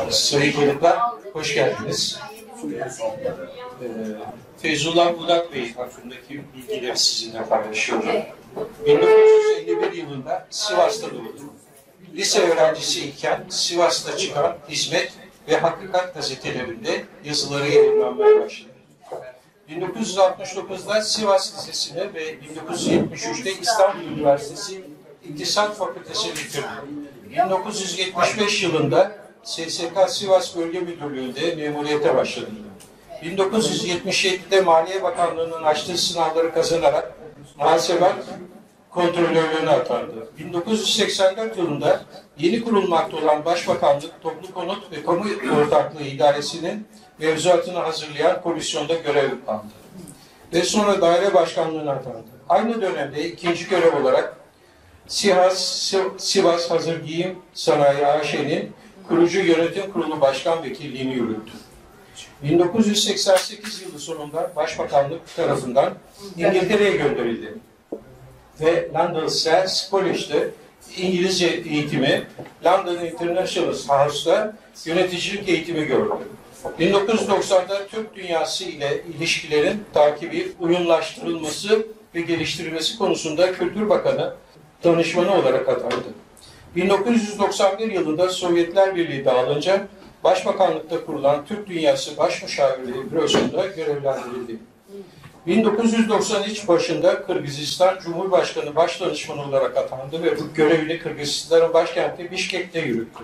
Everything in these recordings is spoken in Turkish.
Sayın konuklar, hoş geldiniz. Feyzullah Budak Bey hakkındaki bilgileri sizinle paylaşıyorum. 1951 yılında Sivas'ta doğdu. Lise öğrencisiyken Sivas'ta çıkan Hizmet ve Hakikat gazetelerinde yazıları yayınlanmaya başladı. 1969'da Sivas Lisesi'ne ve 1973'te İstanbul Üniversitesi İktisat Fakültesi bitirdi. 1975 yılında SSK Sivas Bölge Müdürlüğü'nde memuriyete başladı. 1977'de Maliye Bakanlığı'nın açtığı sınavları kazanarak muhasebet kontrolörlüğüne atandı. 1984 yılında yeni kurulmakta olan Başbakanlık Toplu Konut ve Kamu Ortaklığı İdaresi'nin mevzuatını hazırlayan komisyonda görev aldı. Ve sonra daire başkanlığına atandı. Aynı dönemde ikinci görev olarak Sivas Hazır Giyim Sanayi AŞ'nin kurucu yönetim kurulu başkan vekilliğini yürüttü. 1988 yılı sonunda Başbakanlık tarafından İngiltere'ye gönderildi ve London Sales College'de İngilizce eğitimi, London International House'da yöneticilik eğitimi gördü. 1990'da Türk dünyası ile ilişkilerin takibi, uyumlaştırılması ve geliştirilmesi konusunda Kültür Bakanı danışmanı olarak atandı. 1991 yılında Sovyetler Birliği dağılınca Başbakanlıkta kurulan Türk Dünyası Başmüşavirliği Bürosu'nda görevlendirildi. 1993 başında Kırgızistan Cumhurbaşkanı Başdanışmanı olarak atandı ve bu görevini Kırgızistan'ın başkenti Bişkek'te yürüttü.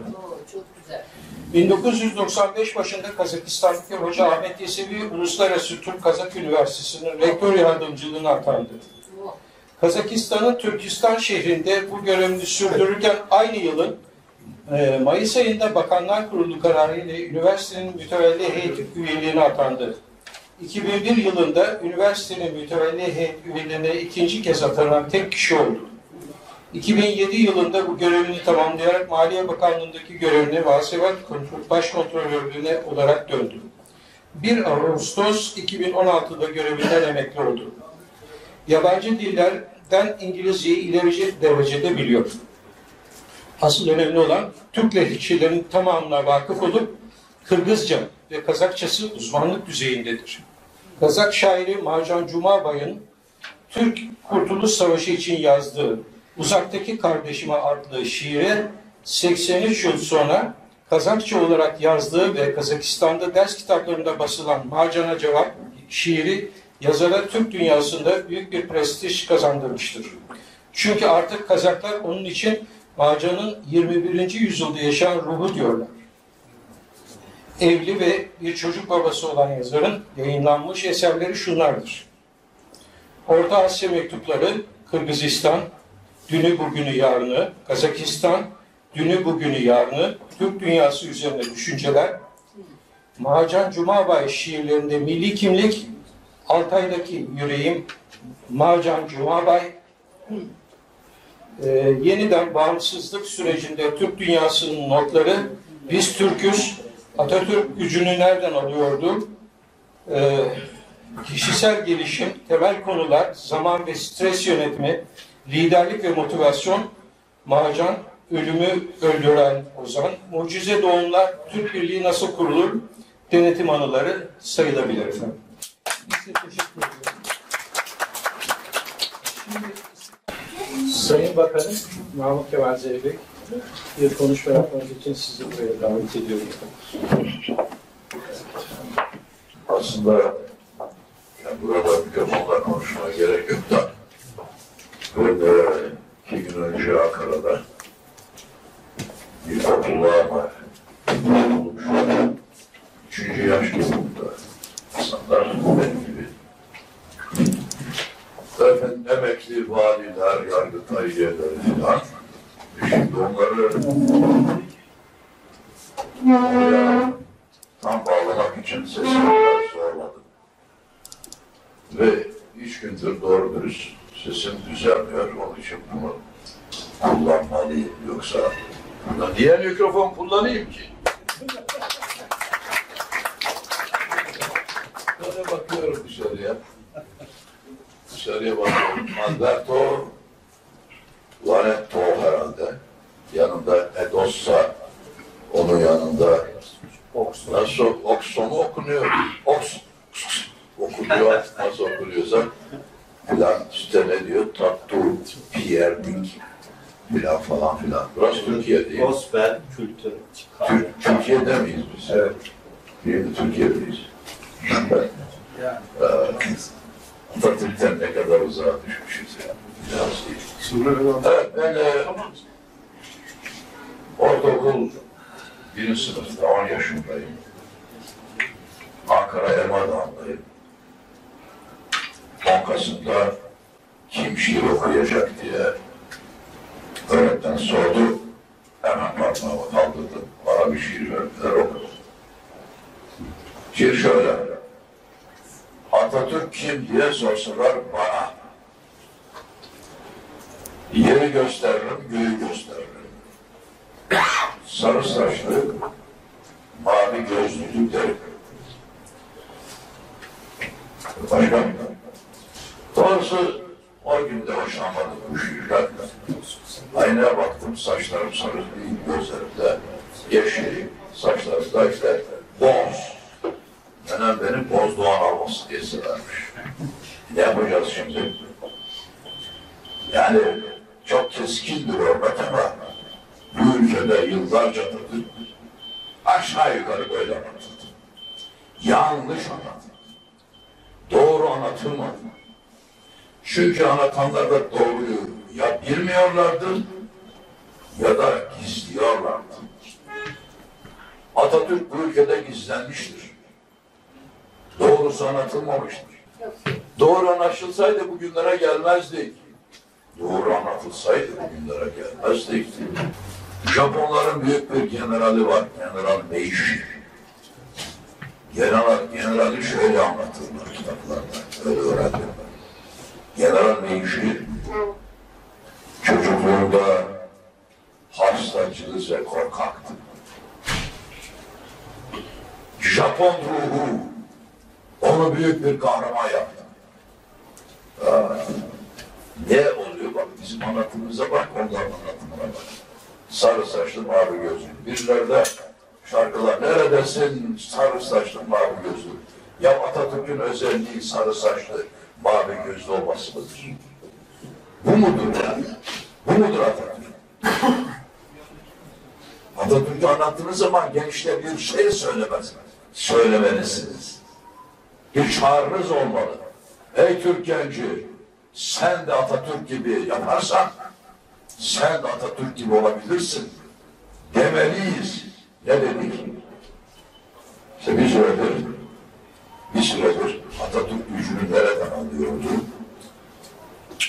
1995 başında Kazakistan'daki Hoca Ahmet Yesevi Uluslararası Türk-Kazak Üniversitesi'nin rektör yardımcılığına atandı. Kazakistan'ın Türkistan şehrinde bu görevini sürdürürken aynı yılın Mayıs ayında Bakanlar Kurulu kararıyla üniversitenin mütevelli heyeti üyeliğine atandı. 2001 yılında üniversitenin mütevelli heyet üyeliğine ikinci kez atanan tek kişi oldu. 2007 yılında bu görevini tamamlayarak Maliye Bakanlığı'ndaki görevine muhasebet başkontrolörlüğüne olarak döndü. 1 Ağustos 2016'da görevinden emekli oldu. Yabancı dillerden İngilizceyi ileri derecede biliyor. Asıl önemli olan Türk lehçelerinin tamamına vakıf olup Kırgızca ve Kazakçası uzmanlık düzeyindedir. Kazak şairi Marjan Cumabay'ın Türk Kurtuluş Savaşı için yazdığı Uzaktaki Kardeşime adlı şiire 83 yıl sonra Kazakça olarak yazdığı ve Kazakistan'da ders kitaplarında basılan Marjan'a Cevap şiiri yazara Türk dünyasında büyük bir prestij kazandırmıştır. Çünkü artık Kazaklar onun için Marjan'ın 21. yüzyılda yaşayan ruhu diyorlar. Evli ve bir çocuk babası olan yazarın yayınlanmış eserleri şunlardır. Orta Asya mektupları, Kırgızistan, Dünü Bugünü Yarını, Kazakistan, Dünü Bugünü Yarını, Türk dünyası üzerine düşünceler, Marjan Cumabay şiirlerinde milli kimlik, Altay'daki yüreğim, Marjan Cumabay, yeniden bağımsızlık sürecinde Türk dünyasının notları, biz Türk'üz, Atatürk gücünü nereden alıyordu? Kişisel gelişim, temel konular, zaman ve stres yönetimi, liderlik ve motivasyon, Marjan, ölümü öldüren Ozan, mucize doğumlar, Türk Birliği nasıl kurulur, denetim anıları sayılabilir efendim. Biz de teşekkür ediyoruz. Şimdi Sayın Bakanım, Mahmut Kemal Zeybek, bir konuşma yapmanız için sizi buraya davet ediyorum. Aslında yani burada mikrofonla konuşmaya gerek yok da ben 2 gün önce Ankara'da bir topluluğa olmuş. 3. yaş grubunda insanlar benim gibi. Efendim emekli valiler, yargıtay üyeleri filan. Şimdi onları oraya tam bağlamak için sesimi biraz zorladım. Ve 3 gündür doğru dürüst sesim düzelmiyor. Onun için bunu kullanmalıyım. Yoksa Niye mikrofon kullanayım ki? Böyle bakıyorum dışarıya. Dışarıya bakıyorum. Alberto Laretto herhalde. Yanında Edossa, onun yanında nasıl Okso mu okunuyor? Oks okunuyor, nasıl okunuyorsa filan işte ne diyor? Tattu, Pierdik filan falan filan. Burası Türkiye değil. Gospel kültürü. Türkiye'de miyiz biz? Evet. Değil mi? Türkiye'deyiz. Atatürk'ten ne kadar uzağa düşmüşüz ya. Biraz değil. Evet, ben ortaokul 1. sınıfta 10 yaşındayım. Ankara Elmadağ'dayım. 10 Kasım'da kim şiir okuyacak diye öğretmen sordu. Hemen parmağımı kaldırdım. Bana bir şiir verdiler, okudum. Şiir şöyle. Atatürk kim diye sorsalar bana. Yeri gösteririm, göğü gösteririm. Sarı saçlı, mavi gözlülü derim. Başka? Doğrusu o günde hoşlanmadım bu şiirler. Aynaya baktım, saçlarım sarı değil, gözlerimde yeşil, saçlarım da işte boz. Nenem benim Bozdoğan alması diye severmiş. Ne yapacağız şimdi? Yani çok keskindir örnek ama bu ülkede yıllarca Atatürk aşağı yukarı böyle anlatıldı. Yanlış anlatıldı. Doğru anlatılmadı. Çünkü anlatanlar da doğruyu ya bilmiyorlardı ya da gizliyorlardı. Atatürk bu ülkede gizlenmiştir. Doğrusu anlatılmamıştır. Doğru anlaşılsaydı bugünlere gelmezdik. Doğru anlatılsaydı bugünlere gelmezdik. Japonların büyük bir generali var, General Meiji. Generali şöyle anlatırlar kitaplarda, öyle öğrendim. General Meiji çocukluğunda hastacılığı ve korkaktı. Japon ruhu onu büyük bir kahraman yaptı. Ne oluyor bak bizim anlatımıza bak, onların anlatımına bak. Sarı saçlı mavi gözlü. Birilerde şarkılar neredesin sarı saçlı mavi gözlü. Ya Atatürk'ün özelliği sarı saçlı mavi gözlü olması mıdır? Bu mudur yani? Bu mudur Atatürk? Atatürk'ü anlattığınız zaman gençler bir şey söylemelisiniz. Bir çağrınız olmalı. Ey Türk genci, sen de Atatürk gibi yaparsan, sen de Atatürk gibi olabilirsin demeliyiz. Ne dedik? İşte bir süredir Atatürk gücünü nereden alıyordu?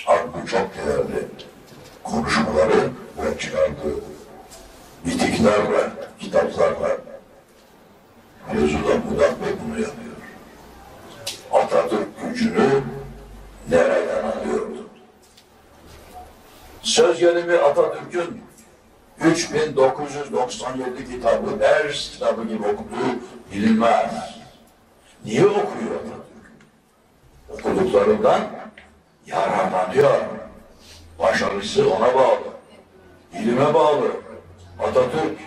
Aklı çok değerli konuşmaları ve çıkardığı bitiklerle, kitaplarla Feyzullah Budak Bey bunu yapıyor. Atatürk gücünü nereden alıyordu? Söz gelimi Atatürk'ün 3997 kitabı, ders kitabı gibi okuduğu bilinmez. Niye okuyor Atatürk? Okuduklarından yararlanıyor. Başarısı ona bağlı. İlime bağlı. Atatürk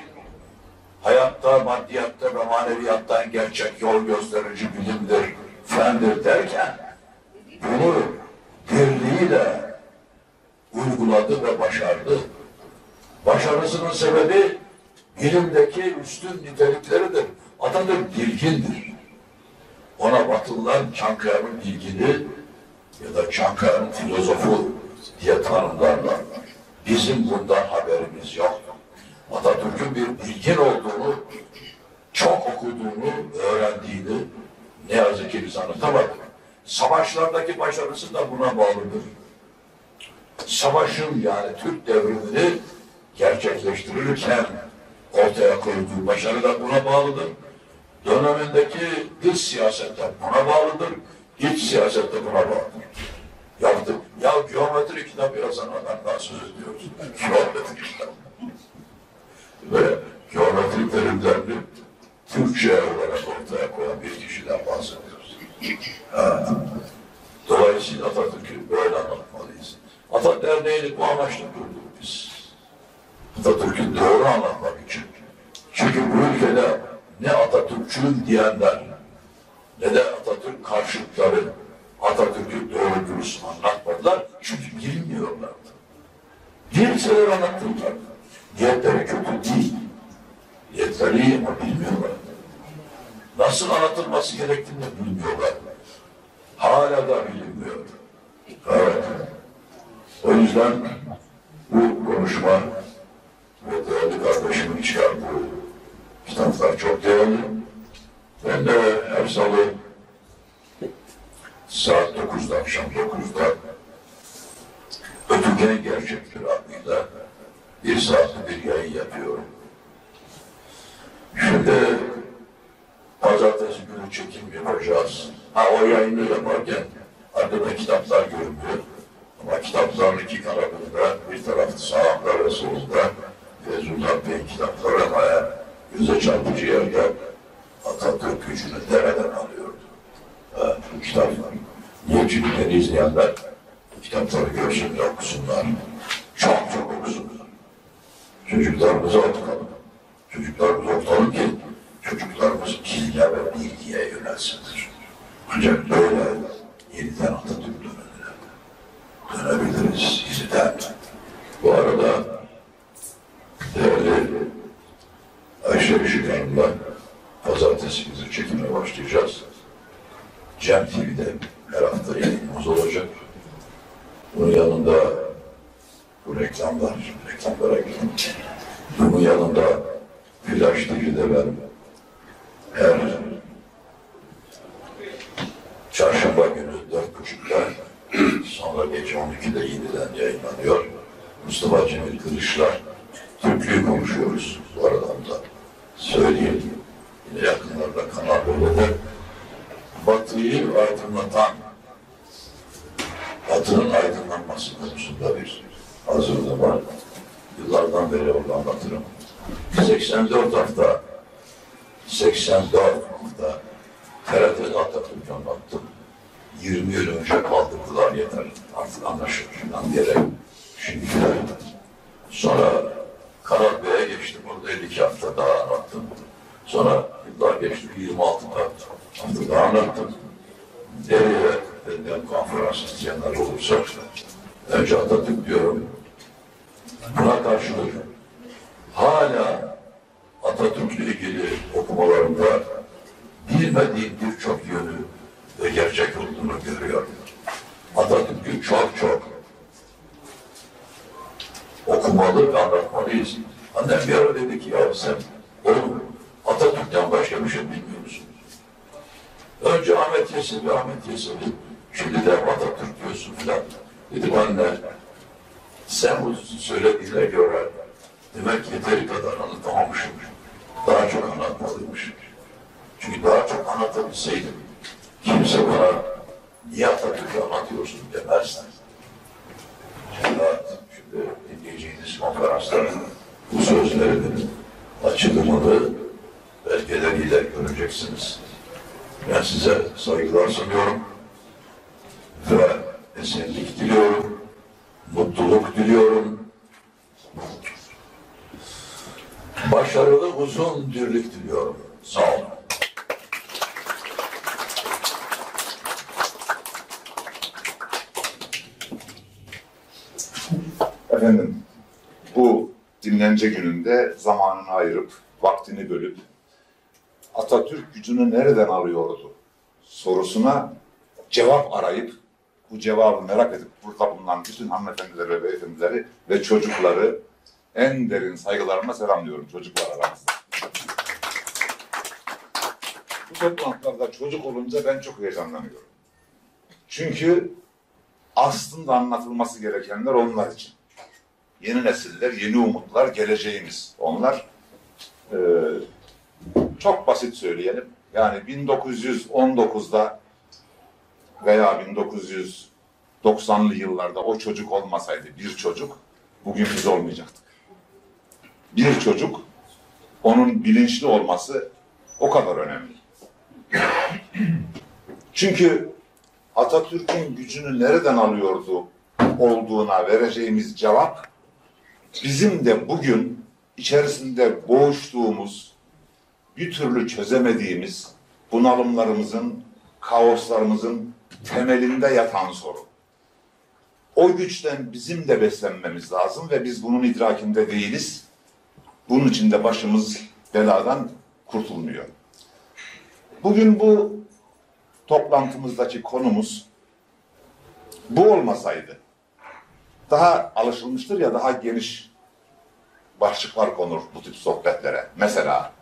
hayatta, maddiyatta ve maneviyatta en gerçek yol gösterici bilimdir, fendir derken bunu birliğiyle uyguladı ve başardı. Başarısının sebebi bilimdeki üstün nitelikleridir. Atatürk bilgindir. Ona Batılılar Çankaya'nın bilgini ya da Çankaya'nın filozofu diye tanımlarlar. Bizim bundan haberimiz yok. Atatürk'ün bir bilgin olduğunu, çok okuduğunu, öğrendiğini ne yazık ki biz anlatamadık. Savaşlardaki başarısı da buna bağlıdır. Savaşın yani Türk devrimini gerçekleştirirken ortaya koyduğu başarı da buna bağlıdır. Dönemindeki dış siyaset de buna bağlıdır. İç siyaset de buna bağlıdır. Yaptık. Ya geometri kitabı yazanlardan daha söz ediyoruz. Geometri kitabı. ve coğrafi terimlerini Türkçe olarak ortaya koyan bir kişiden bahsediyoruz. Dolayısıyla Atatürk'ü böyle anlatmalıyız. Atatürk Derneği'ni bu amaçla kurduk biz. Atatürk'ü doğru anlatmak için. Çünkü bu ülkede ne Atatürkçüyüm diyenler ne de Atatürk karşıtları Atatürk'ü doğru dürüst anlatmadılar. Çünkü bilmiyorlardı. Bilseler anlattılar. Niyetleri kötü değil. Niyetleri iyi ama bilmiyorlar. Nasıl anlatılması gerektiğini bilmiyorlar. Hala da bilinmiyor. Evet. O yüzden bu konuşma ve değerli kardeşimin çıkardığı kitaplar çok değerli. Ben de her salı saat 9'da, akşam 9'da Ötüken Gerçektir adıyla bir saatlik bir yayın yapıyorum. Şimdi pazartesi günü çekim yapacağız. O yayını yaparken arkada kitaplar görünüyor. Ama kitapların iki kanadında, bir tarafta sağımda ve solunda Feyzullah Bey'in kitapları ama göze çarpıcı yerde Atatürk gücünü nereden alıyordu? Bu kitaplar. Niyetçilikleri izleyenler kitapları görsünler, okusunlar. Çok çok okusunlar. Çocuklarımıza okutalım. Çocuklarımıza okutalım ki çocuklarımız bilgiye ve bilgiye yönelsinler. Ancak böyle yeniden Atatürk dönebiliriz yeniden. Bu arada değerli Ayşe Işık Hanım'la pazartesi günü çekime başlayacağız. Cem TV'de her hafta yayınımız olacak. Bunun yanında bu reklamlara gidelim. Bunun yanında Flash TV'de ben her çarşamba günü 4.30'da sonra gece 12'de yeniden yayınlanıyor. Mustafa Cemil Kılıç'la Türklüğü konuşuyoruz. Bu arada da söyleyeyim. Yine yakınlarda Kanal B'de Batı'yı aydınlatan, Batı'nın aydınlanması konusunda bir hazırlığım var. Yıllardan beri onu anlatırım. 84 hafta TRT'de Atatürk'ü anlattım. 20 yıl önce kaldırdılar yeter. Artık anlaşılır falan diyerek şimdikiler. Sonra Kanal B'ye geçtim. Orada 52 hafta daha anlattım. Sonra yıllar geçti. 26 hafta daha anlattım. Nereye benden konferans isteyenler olursa önce Atatürk diyorum. Buna karşılık hala Atatürk'le ilgili okumalarımda bilmediğim birçok yönü ve gerçek olduğunu görüyorum. Atatürk'ü çok okumalı ve anlatmalıyız. Annem bir ara dedi ki ya sen oğlum Atatürk'ten başka bir şey bilmiyor musun? Önce Ahmet Yesevi, şimdi de Atatürk diyorsun filan. Dedim anne sen bu söylediğine göre demek yeteri kadar anlatamamışım. Daha çok anlatmalıymışım. Çünkü daha çok anlatabilseydim kimse bana niye Atatürk'ü anlatıyorsun demezdi. Şimdi dinleyeceğiniz konferansta bu sözlerinin açılımını belgeleriyle göreceksiniz. Ben size saygılar sunuyorum ve esenlik diliyorum, mutluluk diliyorum. Başarılı uzun dirlik diliyorum. Sağ olun. Efendim, bu dinlence gününde zamanını ayırıp, vaktini bölüp, Atatürk gücünü nereden alıyordu sorusuna cevap arayıp, bu cevabı merak edip burada bulunan bütün hanımefendileri ve beyefendileri ve çocukları en derin saygılarımla selamlıyorum çocuklar aramızda. Bu toplantılarda çocuk olunca ben çok heyecanlanıyorum. Çünkü aslında anlatılması gerekenler onlar için. Yeni nesiller, yeni umutlar, geleceğimiz. Onlar çok basit söyleyelim. Yani 1919'da veya 1990'lı yıllarda o çocuk olmasaydı bir çocuk, bugün biz olmayacaktık. Bir çocuk onun bilinçli olması o kadar önemli. Çünkü Atatürk'ün gücünü nereden alıyordu olduğuna vereceğimiz cevap, bizim de bugün içerisinde boğuştuğumuz, bir türlü çözemediğimiz bunalımlarımızın, kaoslarımızın temelinde yatan soru. O güçten bizim de beslenmemiz lazım ve biz bunun idrakinde değiliz. Bunun için de başımız beladan kurtulmuyor. Bugün bu toplantımızdaki konumuz bu olmasaydı, daha alışılmıştır ya, daha geniş başlıklar konur bu tip sohbetlere. Mesela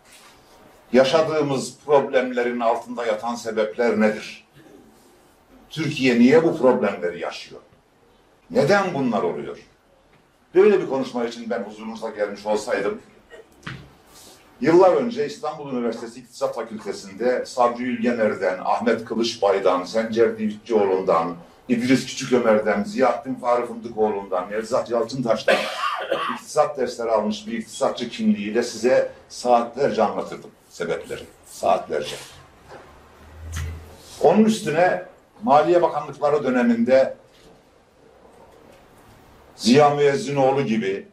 yaşadığımız problemlerin altında yatan sebepler nedir? Türkiye niye bu problemleri yaşıyor? Neden bunlar oluyor? Böyle bir konuşma için ben huzurunuza gelmiş olsaydım, yıllar önce İstanbul Üniversitesi İktisat Fakültesi'nde Sabri Ülgener'den, Ahmet Kılıçbay'dan, Sencer Divitçioğlu'ndan, İdris Küçükömer'den, Ziyaettin Fahri Fındıkoğlu'ndan, Nevzat Yalçıntaş'tan iktisat dersleri almış bir iktisatçı kimliğiyle size saatlerce anlatırdım sebepleri. Saatlerce. Onun üstüne Maliye Bakanlıkları döneminde Ziya Müezzinoğlu gibi,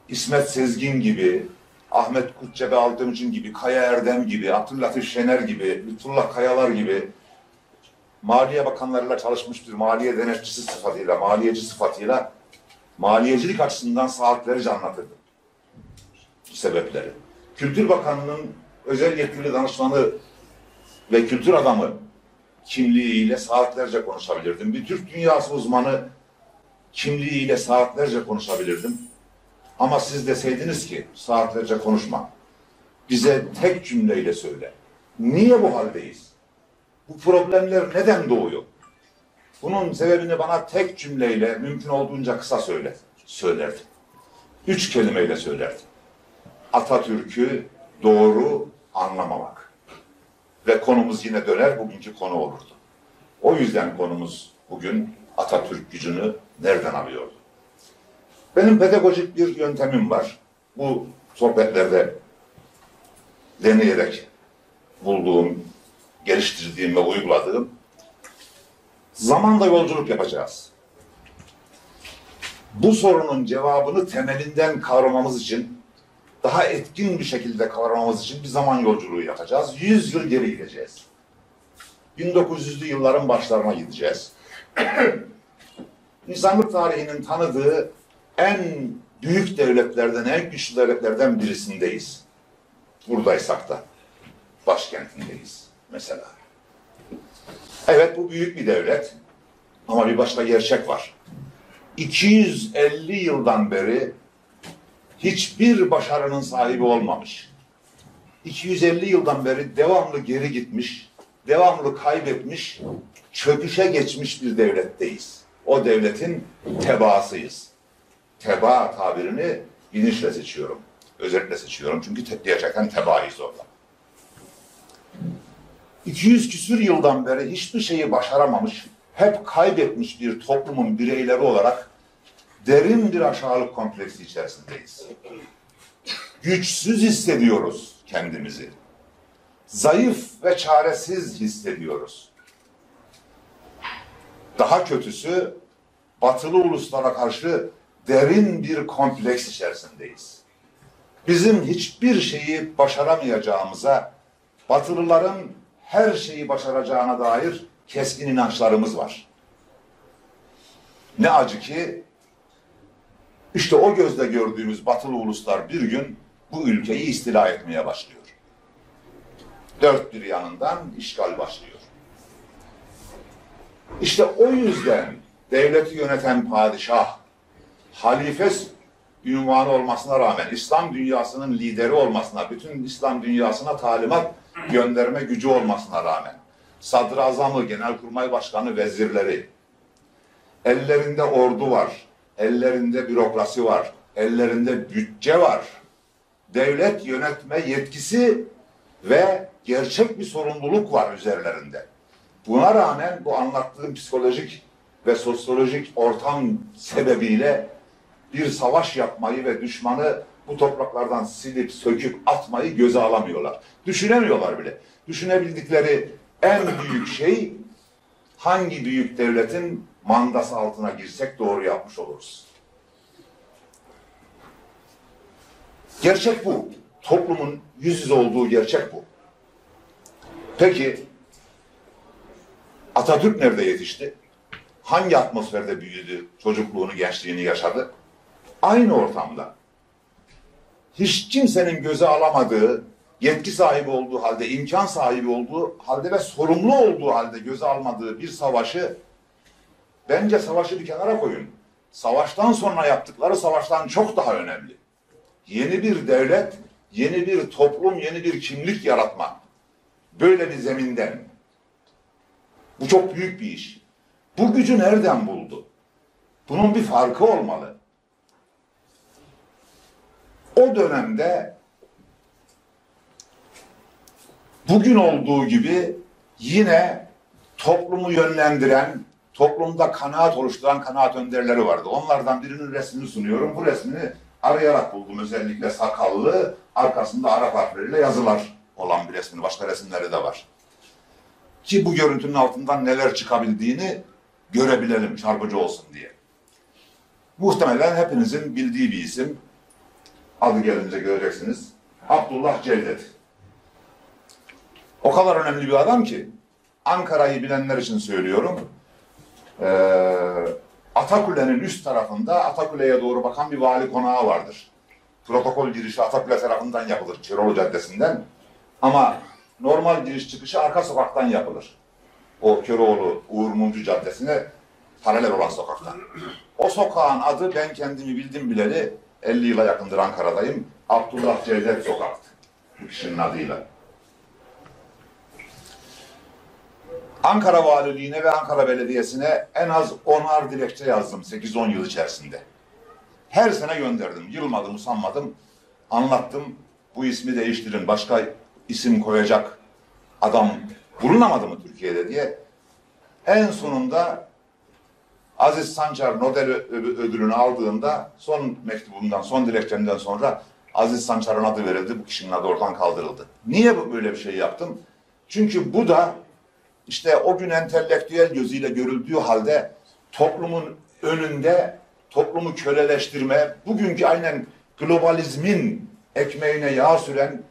İsmet Sezgin gibi, Ahmet Kutçebe Altınçın gibi, Kaya Erdem gibi, Abdüllatif Şener gibi, Lütfullah Kayalar gibi Maliye Bakanlarıyla çalışmış bir maliye denetçisi sıfatıyla, maliyeci sıfatıyla maliyecilik açısından saatlerce anlatırdım bu sebepleri. Kültür Bakanlığı'nın özel yetkili danışmanı ve kültür adamı kimliğiyle saatlerce konuşabilirdim. Bir Türk dünyası uzmanı kimliğiyle saatlerce konuşabilirdim. Ama siz deseydiniz ki saatlerce konuşma, bize tek cümleyle söyle. Niye bu haldeyiz? Bu problemler neden doğuyor? Bunun sebebini bana tek cümleyle mümkün olduğunca kısa söylerdim. 3 kelimeyle söylerdim. Atatürk'ü doğru anlamamak. Ve konumuz yine döner bugünkü konu olurdu. O yüzden konumuz bugün Atatürk gücünü nereden alıyordu? Benim pedagojik bir yöntemim var. Bu sohbetlerde deneyerek bulduğum, geliştirdiğim ve uyguladığım, zamanda yolculuk yapacağız. Bu sorunun cevabını temelinden kavramamız için, daha etkin bir şekilde kavramamız için bir zaman yolculuğu yapacağız. 100 yıl geri gideceğiz. 1900'lü yılların başlarına gideceğiz. İnsanlık tarihinin tanıdığı en büyük devletlerden, en güçlü devletlerden birisindeyiz. Buradaysak da başkentindeyiz mesela. Evet, bu büyük bir devlet ama bir başka gerçek var. 250 yıldan beri hiçbir başarının sahibi olmamış. 250 yıldan beri devamlı geri gitmiş, devamlı kaybetmiş, çöküşe geçmiş bir devletteyiz. O devletin tebaasıyız. Tebaa tabirini bilinçle seçiyorum. Özellikle seçiyorum çünkü gerçekten tebaayız orada. 200 küsür yıldan beri hiçbir şeyi başaramamış, hep kaybetmiş bir toplumun bireyleri olarak derin bir aşağılık kompleksi içerisindeyiz. Güçsüz hissediyoruz kendimizi. Zayıf ve çaresiz hissediyoruz. Daha kötüsü, batılı uluslara karşı derin bir kompleks içerisindeyiz. Bizim hiçbir şeyi başaramayacağımıza, batılıların her şeyi başaracağına dair keskin inançlarımız var. Ne acı ki, işte o gözle gördüğümüz batılı uluslar bir gün bu ülkeyi istila etmeye başlıyor. Dört bir yanından işgal başlıyor. İşte o yüzden devleti yöneten padişah, halife ünvanı olmasına rağmen, İslam dünyasının lideri olmasına, bütün İslam dünyasına talimat gönderme gücü olmasına rağmen, sadrazamı, genelkurmay başkanı, vezirleri, ellerinde ordu var, ellerinde bürokrasi var, ellerinde bütçe var, devlet yönetme yetkisi ve gerçek bir sorumluluk var üzerlerinde. Buna rağmen bu anlattığım psikolojik ve sosyolojik ortam sebebiyle bir savaş yapmayı ve düşmanı bu topraklardan silip söküp atmayı göze alamıyorlar. Düşünemiyorlar bile. Düşünebildikleri en büyük şey hangi büyük devletin mandası altına girsek doğru yapmış oluruz. Gerçek bu. Toplumun yüz yüze olduğu gerçek bu. Peki Atatürk nerede yetişti? Hangi atmosferde büyüdü, çocukluğunu, gençliğini yaşadı? Aynı ortamda. Hiç kimsenin göze alamadığı, yetki sahibi olduğu halde, imkan sahibi olduğu halde ve sorumlu olduğu halde göze almadığı bir savaşı, bence savaşı bir kenara koyun. Savaştan sonra yaptıkları savaştan çok daha önemli. Yeni bir devlet, yeni bir toplum, yeni bir kimlik yaratmak. Böyle bir zeminden. Bu çok büyük bir iş. Bu gücü nereden buldu? Bunun bir farkı olmalı. O dönemde bugün olduğu gibi yine toplumu yönlendiren, toplumda kanaat oluşturan kanaat önderleri vardı. Onlardan birinin resmini sunuyorum. Bu resmini arayarak buldum. Özellikle sakallı, arkasında Arap harfleriyle yazılar olan bir resmini. Başka resimleri de var. Ki bu görüntünün altından neler çıkabildiğini görebilelim, çarpıcı olsun diye. Muhtemelen hepinizin bildiği bir isim. Adı gelince göreceksiniz. Abdullah Cevdet. O kadar önemli bir adam ki, Ankara'yı bilenler için söylüyorum. Atakule'nin üst tarafında Atakule'ye doğru bakan bir vali konağı vardır. Protokol girişi Atakule tarafından yapılır, Çiroğlu Caddesi'nden. Ama normal giriş çıkışı arka sokaktan yapılır. O Köroğlu Uğur Mumcu Caddesi'ne paralel olan sokaktan. O sokağın adı, ben kendimi bildim bileli 50 yıla yakındır Ankara'dayım, Abdullah Cevdet Sokak'tı. Bu kişinin adıyla. Ankara Valiliğine ve Ankara Belediyesi'ne en az 10'ar dilekçe yazdım 8-10 yıl içerisinde. Her sene gönderdim. Yılmadım, usanmadım. Anlattım. Bu ismi değiştirin. Başka isim koyacak adam bulunamadı mı Türkiye'de diye. En sonunda Aziz Sancar Nobel ödülünü aldığında son mektubundan, son dilekçemden sonra Aziz Sancar'ın adı verildi. Bu kişinin adı oradan kaldırıldı. Niye böyle bir şey yaptım? Çünkü bu da İşte o gün entelektüel gözüyle görüldüğü halde toplumun önünde toplumu köleleştirme, bugünkü aynen globalizmin ekmeğine yağ süren,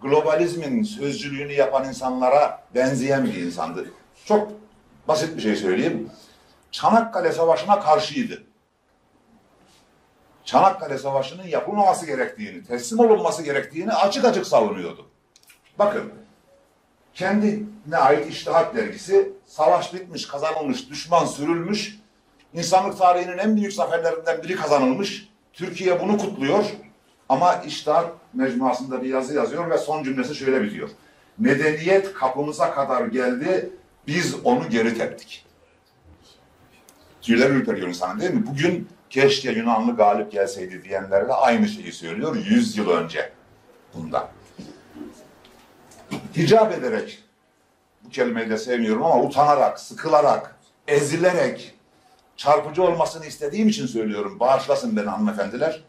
globalizmin sözcülüğünü yapan insanlara benzeyen bir insandı. Çok basit bir şey söyleyeyim. Çanakkale Savaşı'na karşıydı. Çanakkale Savaşı'nın yapılmaması gerektiğini, teslim olunması gerektiğini açık açık savunuyordu. Bakın, kendine ait İçtihat dergisi, savaş bitmiş, kazanılmış, düşman sürülmüş, insanlık tarihinin en büyük zaferlerinden biri kazanılmış, Türkiye bunu kutluyor ama İçtihat mecmuasında bir yazı yazıyor ve son cümlesi şöyle bitiyor: medeniyet kapımıza kadar geldi, biz onu geri teptik. Tüyler ürperiyor insanın, değil mi? Bugün keşke Yunanlı galip gelseydi diyenlerle aynı şeyi söylüyor 100 yıl önce bundan. Hicap ederek, bu kelimeyi de sevmiyorum ama utanarak, sıkılarak, ezilerek, çarpıcı olmasını istediğim için söylüyorum, bağışlasın beni hanımefendiler.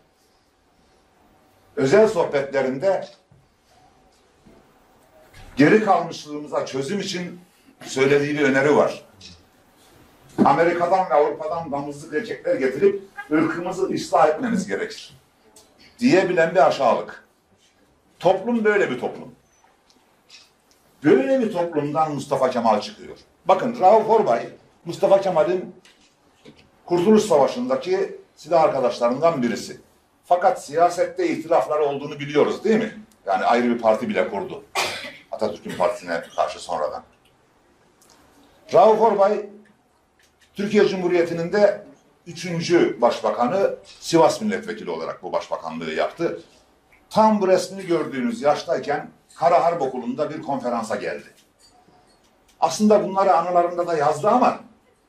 Özel sohbetlerinde geri kalmışlığımıza çözüm için söylediği bir öneri var. Amerika'dan ve Avrupa'dan damızlık erkekler getirip ırkımızı ıslah etmemiz gerekir diyebilen bir aşağılık. Toplum böyle bir toplum. Böyle bir toplumdan Mustafa Kemal çıkıyor. Bakın, Rauf Orbay, Mustafa Kemal'in Kurtuluş Savaşı'ndaki silah arkadaşlarından birisi. Fakat siyasette ihtilafları olduğunu biliyoruz, değil mi? Yani ayrı bir parti bile kurdu. Atatürk'ün partisine karşı sonradan. Rauf Orbay, Türkiye Cumhuriyeti'nin de 3. başbakanı, Sivas milletvekili olarak bu başbakanlığı yaptı. Tam bu resmini gördüğünüz yaştayken Kara Harp Okulu'nda bir konferansa geldi. Aslında bunları anılarında da yazdı ama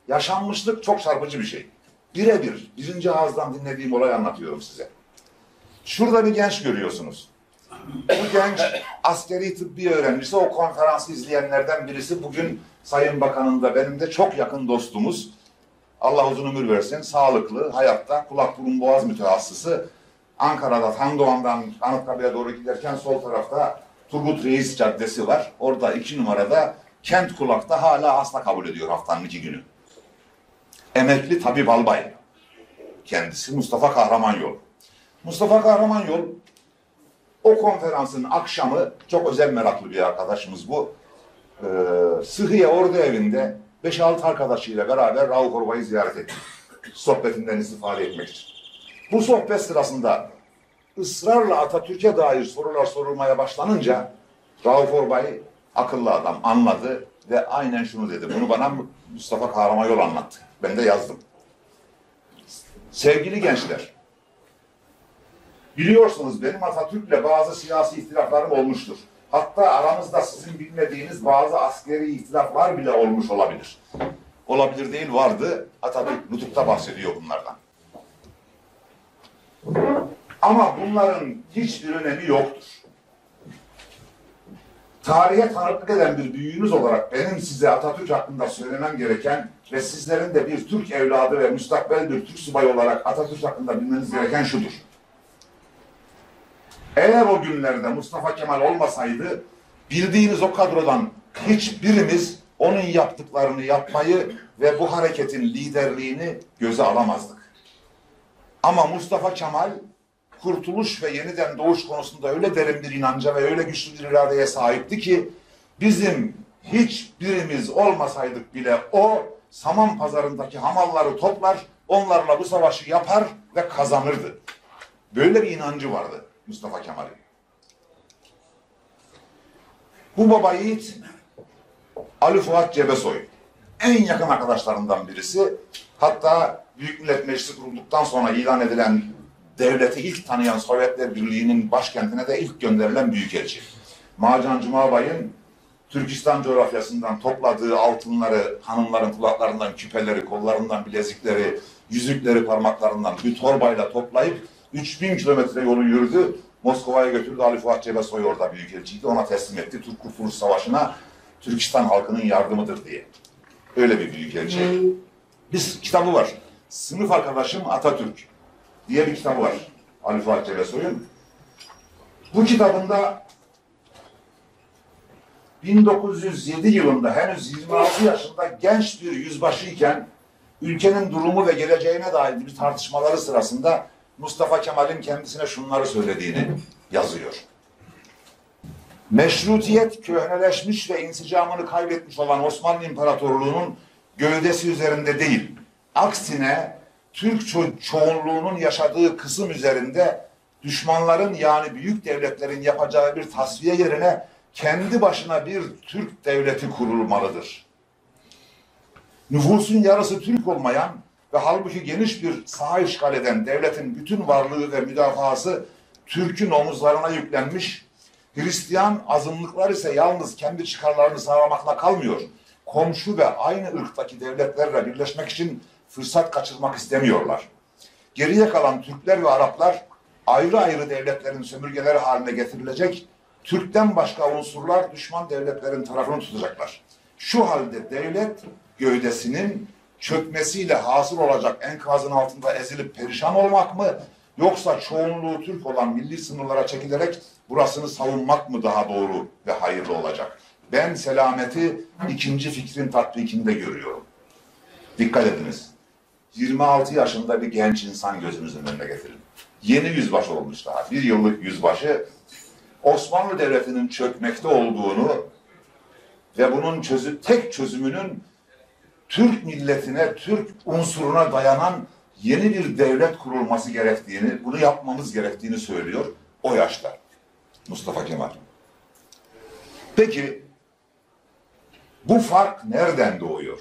yaşanmışlık çok çarpıcı bir şey. Birebir, birinci ağızdan dinlediğim olayı anlatıyorum size. Şurada bir genç görüyorsunuz. Bu genç askeri tıbbi öğrencisi, o konferansı izleyenlerden birisi. Bugün Sayın Bakan'ın da benim de çok yakın dostumuz. Allah uzun ömür versin, sağlıklı, hayatta kulak burun boğaz mütehassısı Ankara'da Tandoğan'dan Anıtkabir'e doğru giderken sol tarafta Turgut Reis Caddesi var. Orada 2 numarada Kent Kulak'ta hala hasta kabul ediyor haftanın 2 günü. Emekli tabip albay. Kendisi Mustafa Kahramanyol. Mustafa Kahramanyol o konferansın akşamı, çok özel meraklı bir arkadaşımız bu. Sıhhiye Ordu Evi'nde 5-6 arkadaşıyla beraber Rauf Orbay'ı ziyaret etti. Sohbetinden istifade etmek için. Bu sohbet sırasında ısrarla Atatürk'e dair sorular sorulmaya başlanınca Rauf Orbay akıllı adam anladı ve aynen şunu dedi. Bunu bana Mustafa Kahramanyol anlattı. Ben de yazdım. Sevgili gençler, biliyorsunuz benim Atatürk'le bazı siyasi ihtilaflarım olmuştur. Hatta aramızda sizin bilmediğiniz bazı askeri ihtilaflar bile olmuş olabilir. Olabilir değil, vardı. Atatürk nutukta bahsediyor bunlardan. Ama bunların hiçbir önemi yoktur. Tarihe tanıklık eden bir büyüğünüz olarak benim size Atatürk hakkında söylemem gereken ve sizlerin de bir Türk evladı ve müstakbel bir Türk subayı olarak Atatürk hakkında bilmeniz gereken şudur. Eğer o günlerde Mustafa Kemal olmasaydı, bildiğiniz o kadrodan hiçbirimiz onun yaptıklarını yapmayı ve bu hareketin liderliğini göze alamazdık. Ama Mustafa Kemal, kurtuluş ve yeniden doğuş konusunda öyle derin bir inanca ve öyle güçlü bir iradeye sahipti ki, bizim hiçbirimiz olmasaydık bile o, saman pazarındaki hamalları toplar, onlarla bu savaşı yapar ve kazanırdı. Böyle bir inancı vardı Mustafa Kemal'in. Bu baba yiğit Ali Fuat Cebesoy. En yakın arkadaşlarından birisi. Hatta Büyük Millet Meclisi kurulduktan sonra ilan edilen devleti ilk tanıyan Sovyetler Birliği'nin başkentine de ilk gönderilen büyükelçi. Macan Cumabay'ın Türkistan coğrafyasından topladığı altınları, hanımların kulaklarından küpeleri, kollarından bilezikleri, yüzükleri parmaklarından bir torbayla toplayıp 3000 kilometre yolu yürüdü. Moskova'ya götürdü. Ali Fuat Cebesoy orada büyükelçiydi. Ona teslim etti. Türk Kurtuluş Savaşı'na Türkistan halkının yardımıdır diye. Öyle bir büyükelçi. Bir kitabı var. Sınıf Arkadaşım Atatürk diye bir kitabı var. Ali Fuat Cebesoy'un. Bu kitabında 1907 yılında henüz 26 yaşında genç bir yüzbaşı iken ülkenin durumu ve geleceğine dair bir tartışmaları sırasında Mustafa Kemal'in kendisine şunları söylediğini yazıyor. Meşrutiyet köhneleşmiş ve insicamını kaybetmiş olan Osmanlı İmparatorluğu'nun gövdesi üzerinde değil, aksine Türk çoğunluğunun yaşadığı kısım üzerinde düşmanların yani büyük devletlerin yapacağı bir tasfiye yerine kendi başına bir Türk devleti kurulmalıdır. Nüfusun yarısı Türk olmayan ve halbuki geniş bir saha işgal eden devletin bütün varlığı ve müdafası Türk'ün omuzlarına yüklenmiş, Hristiyan azınlıklar ise yalnız kendi çıkarlarını sağlamakla kalmıyor, komşu ve aynı ırktaki devletlerle birleşmek için fırsat kaçırmak istemiyorlar. Geriye kalan Türkler ve Araplar ayrı ayrı devletlerin sömürgeleri haline getirilecek, Türk'ten başka unsurlar düşman devletlerin tarafını tutacaklar. Şu halde devlet gövdesinin çökmesiyle hasıl olacak enkazın altında ezilip perişan olmak mı, yoksa çoğunluğu Türk olan milli sınırlara çekilerek burasını savunmak mı daha doğru ve hayırlı olacak? Ben selameti ikinci fikrin tatbikinde görüyorum. Dikkat ediniz. 26 yaşında bir genç insan gözünüzün önüne getirin. Yeni yüzbaşı olmuş daha. 1 yıllık yüzbaşı Osmanlı Devleti'nin çökmekte olduğunu ve bunun tek çözümünün Türk milletine, Türk unsuruna dayanan yeni bir devlet kurulması gerektiğini, bunu yapmamız gerektiğini söylüyor o yaşta Mustafa Kemal. Peki bu fark nereden doğuyor?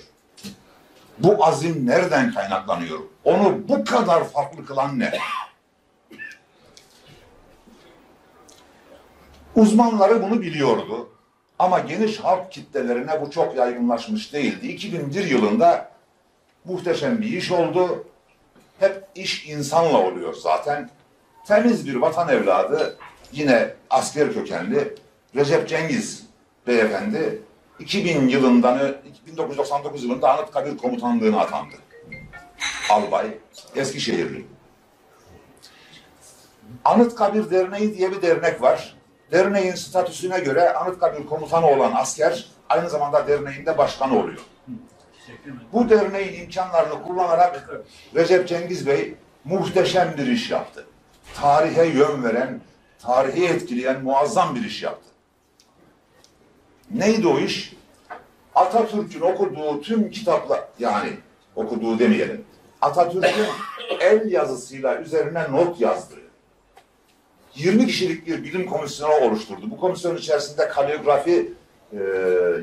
Bu azim nereden kaynaklanıyor? Onu bu kadar farklı kılan ne? Uzmanları bunu biliyordu. Ama geniş halk kitlelerine bu çok yaygınlaşmış değildi. 2001 yılında muhteşem bir iş oldu. Hep iş insanla oluyor zaten. Temiz bir vatan evladı, yine asker kökenli Recep Cengiz beyefendi 1999 yılında Anıtkabir komutanlığına atandı. Albay, Eskişehirli. Anıtkabir Derneği diye bir dernek var. Derneğin statüsüne göre Anıtkabir komutanı olan asker aynı zamanda derneğin de başkanı oluyor. Bu derneğin imkanlarını kullanarak Recep Cengiz Bey muhteşem bir iş yaptı. Tarihe yön veren, tarihi etkileyen muazzam bir iş yaptı. Neydi o iş? Atatürk'ün okuduğu tüm kitaplar, yani okuduğu demeyelim, Atatürk'ün el yazısıyla üzerine not yazdığı 20 kişilik bir bilim komisyonu oluşturdu. Bu komisyonun içerisinde kaligrafi,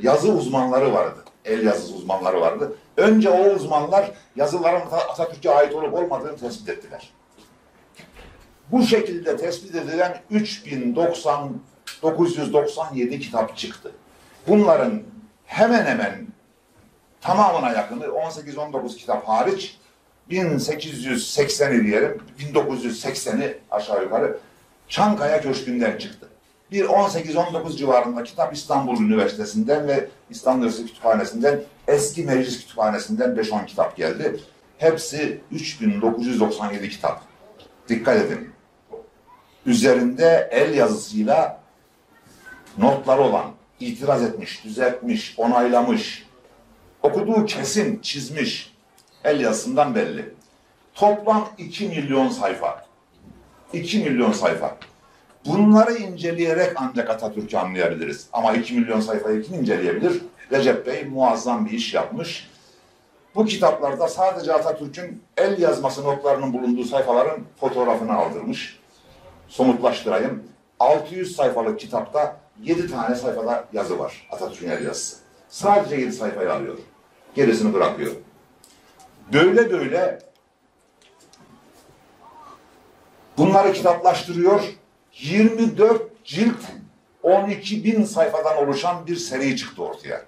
yazı uzmanları vardı. El yazısı uzmanları vardı. Önce o uzmanlar yazıların Atatürk'e ait olup olmadığını tespit ettiler. Bu şekilde tespit edilen 3997 kitap çıktı. Bunların hemen hemen tamamına yakını 18-19 kitap hariç 1880'i diyelim, 1980'i aşağı yukarı Çankaya Köşkü'nden çıktı. Bir 18-19 civarında kitap İstanbul Üniversitesi'nden ve İstanbul Üniversitesi Kütüphanesi'nden, eski meclis kütüphanesinden 5-10 kitap geldi. Hepsi 3997 kitap. Dikkat edin. Üzerinde el yazısıyla notları olan, itiraz etmiş, düzeltmiş, onaylamış, okuduğu kesin, çizmiş, el yazısından belli. Toplam 2 milyon sayfa. 2 milyon sayfa. Bunları inceleyerek ancak Atatürk'ü anlayabiliriz. Ama 2 milyon sayfayı kim inceleyebilir? Recep Bey muazzam bir iş yapmış. Bu kitaplarda sadece Atatürk'ün el yazması notlarının bulunduğu sayfaların fotoğrafını aldırmış. Somutlaştırayım. 600 sayfalık kitapta 7 tane sayfada yazı var. Atatürk'ün el yazısı. Sadece 7 sayfayı alıyor. Gerisini bırakıyor. Böyle böyle bunları kitaplaştırıyor. 24 cilt 12.000 sayfadan oluşan bir seri çıktı ortaya.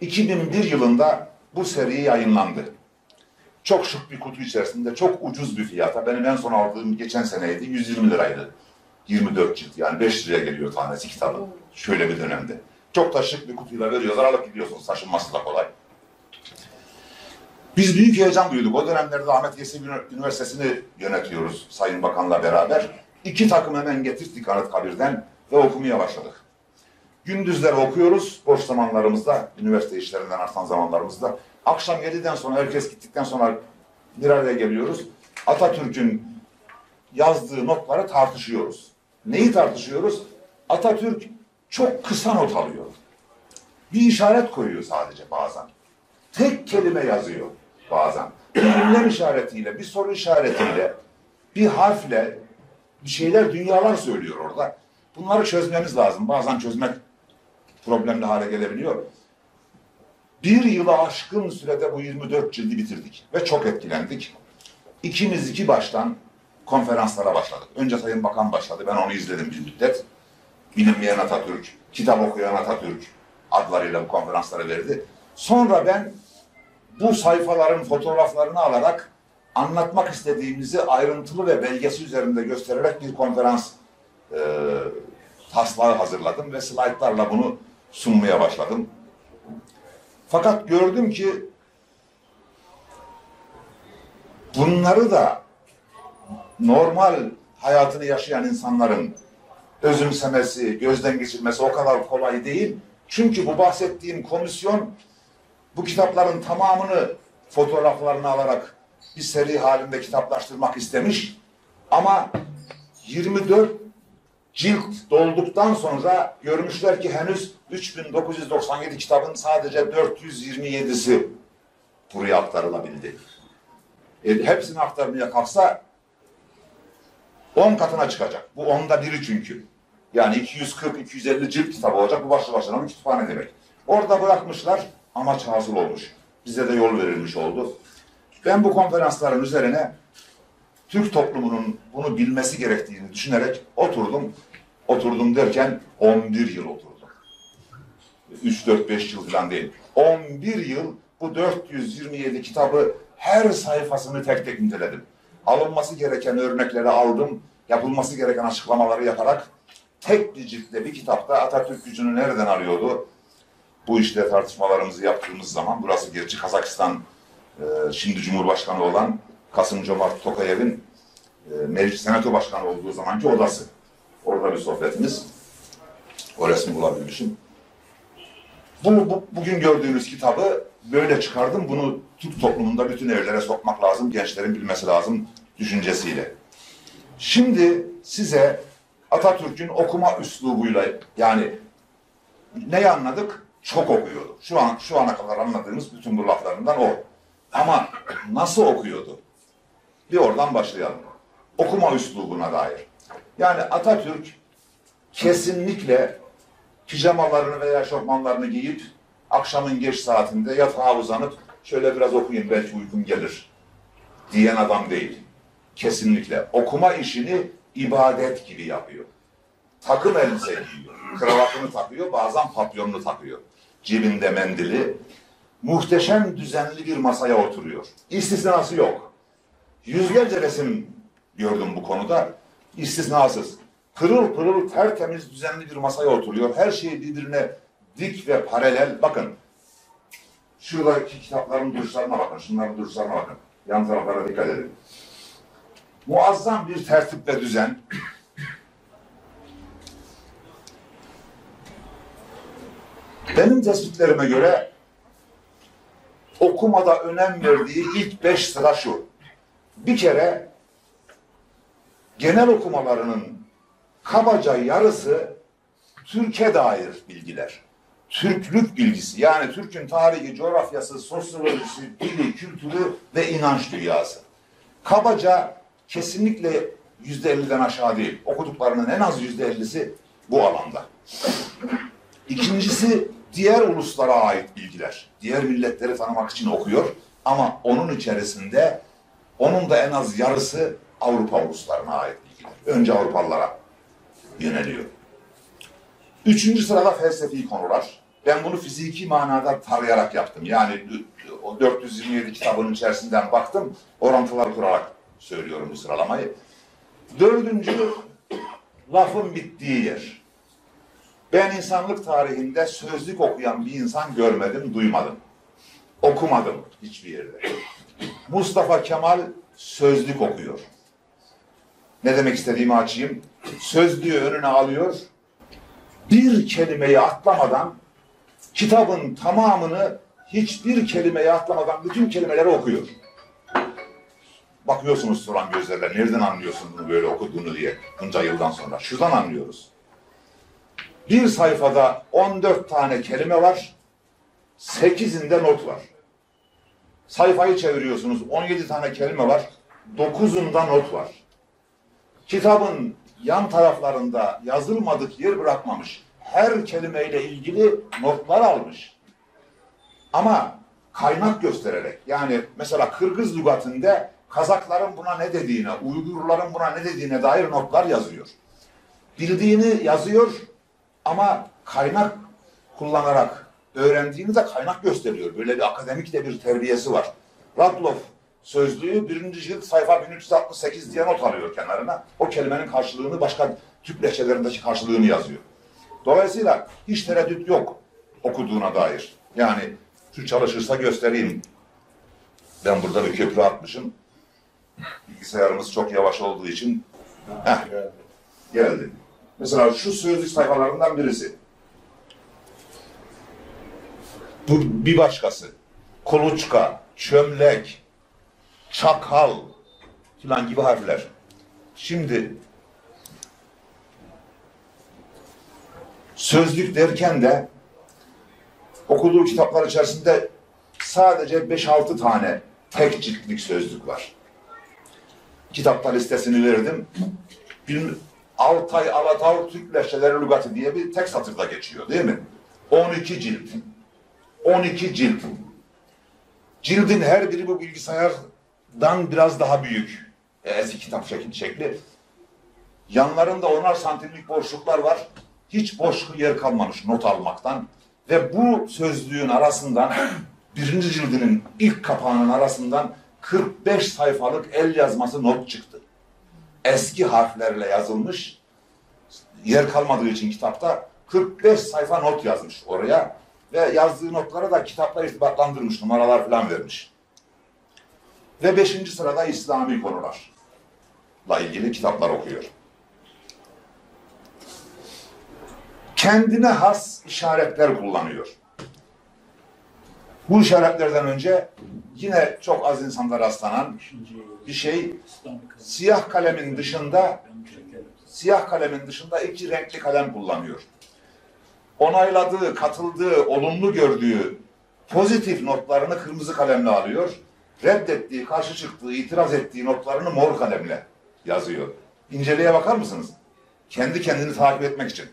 2001 yılında bu seri yayınlandı. Çok şık bir kutu içerisinde, çok ucuz bir fiyata. Benim en son aldığım geçen seneydi, 120 liraydı. 24 cilt, yani 5 liraya geliyor tanesi kitabı. Şöyle bir dönemde. Çok da şık bir kutuyla veriyorlar, alıp gidiyorsunuz. Taşınması da kolay. Biz büyük heyecan duyduk. O dönemlerde Ahmet Yesevi Üniversitesi'ni yönetiyoruz Sayın Bakan'la beraber. 2 takım hemen getirdik Anıtkabir'den ve okumaya başladık. Gündüzleri okuyoruz, boş zamanlarımızda, üniversite işlerinden artan zamanlarımızda. Akşam 7'den sonra, herkes gittikten sonra bir araya geliyoruz. Atatürk'ün yazdığı notları tartışıyoruz. Neyi tartışıyoruz? Atatürk çok kısa not alıyor. Bir işaret koyuyor sadece bazen. Tek kelime yazıyor bazen. Bir ünlem işaretiyle, bir soru işaretiyle, bir harfle bir şeyler, dünyalar söylüyor orada. Bunları çözmemiz lazım. Bazen çözmek problemli hale gelebiliyor. 1 yıla aşkın sürede bu 24 cildi bitirdik ve çok etkilendik. İkimiz iki baştan konferanslara başladık. Önce Sayın Bakan başladı. Ben onu izledim bir müddet. Bilinmeyen Atatürk, kitap okuyan Atatürk adlarıyla bu konferansları verdi. Sonra ben bu sayfaların fotoğraflarını alarak anlatmak istediğimizi ayrıntılı ve belgesi üzerinde göstererek bir konferans taslağı hazırladım ve slaytlarla bunu sunmaya başladım. Fakat gördüm ki bunları da normal hayatını yaşayan insanların özümsemesi, gözden geçirmesi o kadar kolay değil. Çünkü bu bahsettiğim komisyon bu kitapların tamamını fotoğraflarını alarak bir seri halinde kitaplaştırmak istemiş. Ama 24 cilt dolduktan sonra görmüşler ki henüz 3997 kitabın sadece 427'si buraya aktarılabildi. Hepsini aktarmaya kalksa 10 katına çıkacak. Bu 10'da 1'i çünkü. Yani 240-250 cilt kitap olacak. Bu başlı başına bir kütüphane demek. Orada bırakmışlar. Amaç hasıl olmuş. Bize de yol verilmiş oldu. Ben bu konferansların üzerine Türk toplumunun bunu bilmesi gerektiğini düşünerek oturdum. Oturdum derken 11 yıl oturdum. 3-4-5 yıl falan değil. 11 yıl bu 427 kitabı her sayfasını tek tek niteledim. Alınması gereken örnekleri aldım. Yapılması gereken açıklamaları yaparak tek bir ciltte bir kitapta Atatürk gücünü nereden arıyordu? Bu işte tartışmalarımızı yaptığımız zaman, burası gerçi Kazakistan, şimdi Cumhurbaşkanı olan Kasım-Jomart Tokayev'in Meclis Senato Başkanı olduğu zamanki odası. Orada bir sohbetimiz. O resmi bulabilmişim. Bugün gördüğünüz kitabı böyle çıkardım. Bunu Türk toplumunda bütün evlere sokmak lazım, gençlerin bilmesi lazım düşüncesiyle. Şimdi size Atatürk'ün okuma üslubuyla, yani neyi anladık? Çok okuyordu. Şu ana kadar anladığımız bütün bu laflarından o. Ama nasıl okuyordu? Bir oradan başlayalım. Okuma üslubuna dair. Yani Atatürk kesinlikle pijamalarını veya şortmanlarını giyip akşamın geç saatinde yatağa uzanıp şöyle biraz okuyayım belki uykum gelir diyen adam değil. Kesinlikle. Okuma işini ibadet gibi yapıyor. Takım elbise giyiyor. Kravatını takıyor, bazen papyonunu takıyor. Cebinde mendili. Muhteşem düzenli bir masaya oturuyor. İstisnası yok. Yüzlerce resim gördüm bu konuda. İstisnasız. Pırıl pırıl tertemiz düzenli bir masaya oturuyor. Her şey birbirine dik ve paralel. Bakın. Şuradaki kitapların duruşlarına bakın. Şunların duruşlarına bakın. Yan taraflara dikkat edin. Muazzam bir tertip ve düzen. Benim tespitlerime göre okumada önem verdiği ilk 5 sıra şu. Bir kere genel okumalarının kabaca yarısı Türkiye dair bilgiler. Türklük bilgisi, yani Türk'ün tarihi, coğrafyası, sosyolojisi, dili, kültürü ve inanç dünyası. Kabaca kesinlikle %50'den aşağı değil. Okuduklarının en az %50'si bu alanda. İkincisi diğer uluslara ait bilgiler. Diğer milletleri tanımak için okuyor ama onun içerisinde onun da en az yarısı Avrupa uluslarına ait bilgiler. Önce Avrupalılara yöneliyor. Üçüncü sırada felsefi konular. Ben bunu fiziki manada tarayarak yaptım. Yani o 427 kitabın içerisinden baktım, orantılar kurarak söylüyorum bu sıralamayı. Dördüncü, lafın bittiği yer. Ben insanlık tarihinde sözlük okuyan bir insan görmedim, duymadım. Okumadım hiçbir yerde. Mustafa Kemal sözlük okuyor. Ne demek istediğimi açayım. Sözlüğü önüne alıyor. Bir kelimeyi atlamadan kitabın tamamını hiçbir kelimeyi atlamadan bütün kelimeleri okuyor. Bakıyorsunuz soran gözlerle, nereden anlıyorsun bunu böyle okuduğunu diye bunca yıldan sonra. Şuradan anlıyoruz. Bir sayfada 14 tane kelime var, 8'inde not var. Sayfayı çeviriyorsunuz, 17 tane kelime var, 9'unda not var. Kitabın yan taraflarında yazılmadık yer bırakmamış. Her kelimeyle ilgili notlar almış. Ama kaynak göstererek, yani mesela Kırgız lügatinde Kazakların buna ne dediğine, Uygurların buna ne dediğine dair notlar yazıyor. Bildiğini yazıyor ama kaynak kullanarak öğrendiğini de kaynak gösteriyor. Böyle bir akademik de bir terbiyesi var. Radloff sözlüğü 1. cilt sayfa 1368 diye not alıyor kenarına. O kelimenin karşılığını, başka Türk lehçelerindeki karşılığını yazıyor. Dolayısıyla hiç tereddüt yok okuduğuna dair. Yani şu çalışırsa göstereyim. Ben burada bir köprü atmışım. Bilgisayarımız çok yavaş olduğu için geldi. Mesela şu sözlük sayfalarından birisi. Bu bir başkası. Kuluçka, çömlek, çakal filan gibi harfler. Şimdi sözlük derken de okuduğu kitaplar içerisinde sadece 5-6 tane tek ciltlik sözlük var. Kitapta listesini verdim. Altay Alatay Türk Lehçeleri Lügatı diye bir tek satırda geçiyor değil mi? 12 cilt. 12 cilt. Cildin her biri bu bilgisayardan biraz daha büyük. Eski kitap şekli. Yanlarında 10'ar santimlik boşluklar var. Hiç boş yer kalmamış not almaktan. Ve bu sözlüğün arasından, 1. cildinin ilk kapağının arasından 45 sayfalık el yazması not çıktı. Eski harflerle yazılmış, yer kalmadığı için kitapta 45 sayfa not yazmış oraya ve yazdığı notlara da kitapla irtibatlandırmış, numaralar falan vermiş. Ve 5. sırada İslami konular. ilgili kitaplar okuyor. Kendine has işaretler kullanıyor. Bu işaretlerden önce yine çok az insanlara rastlanan bir şey, siyah kalemin dışında iki renkli kalem kullanıyor. Onayladığı, katıldığı, olumlu gördüğü pozitif notlarını kırmızı kalemle alıyor. Reddettiği, karşı çıktığı, itiraz ettiği notlarını mor kalemle yazıyor. İnceliğe bakar mısınız? Kendi kendini takip etmek için.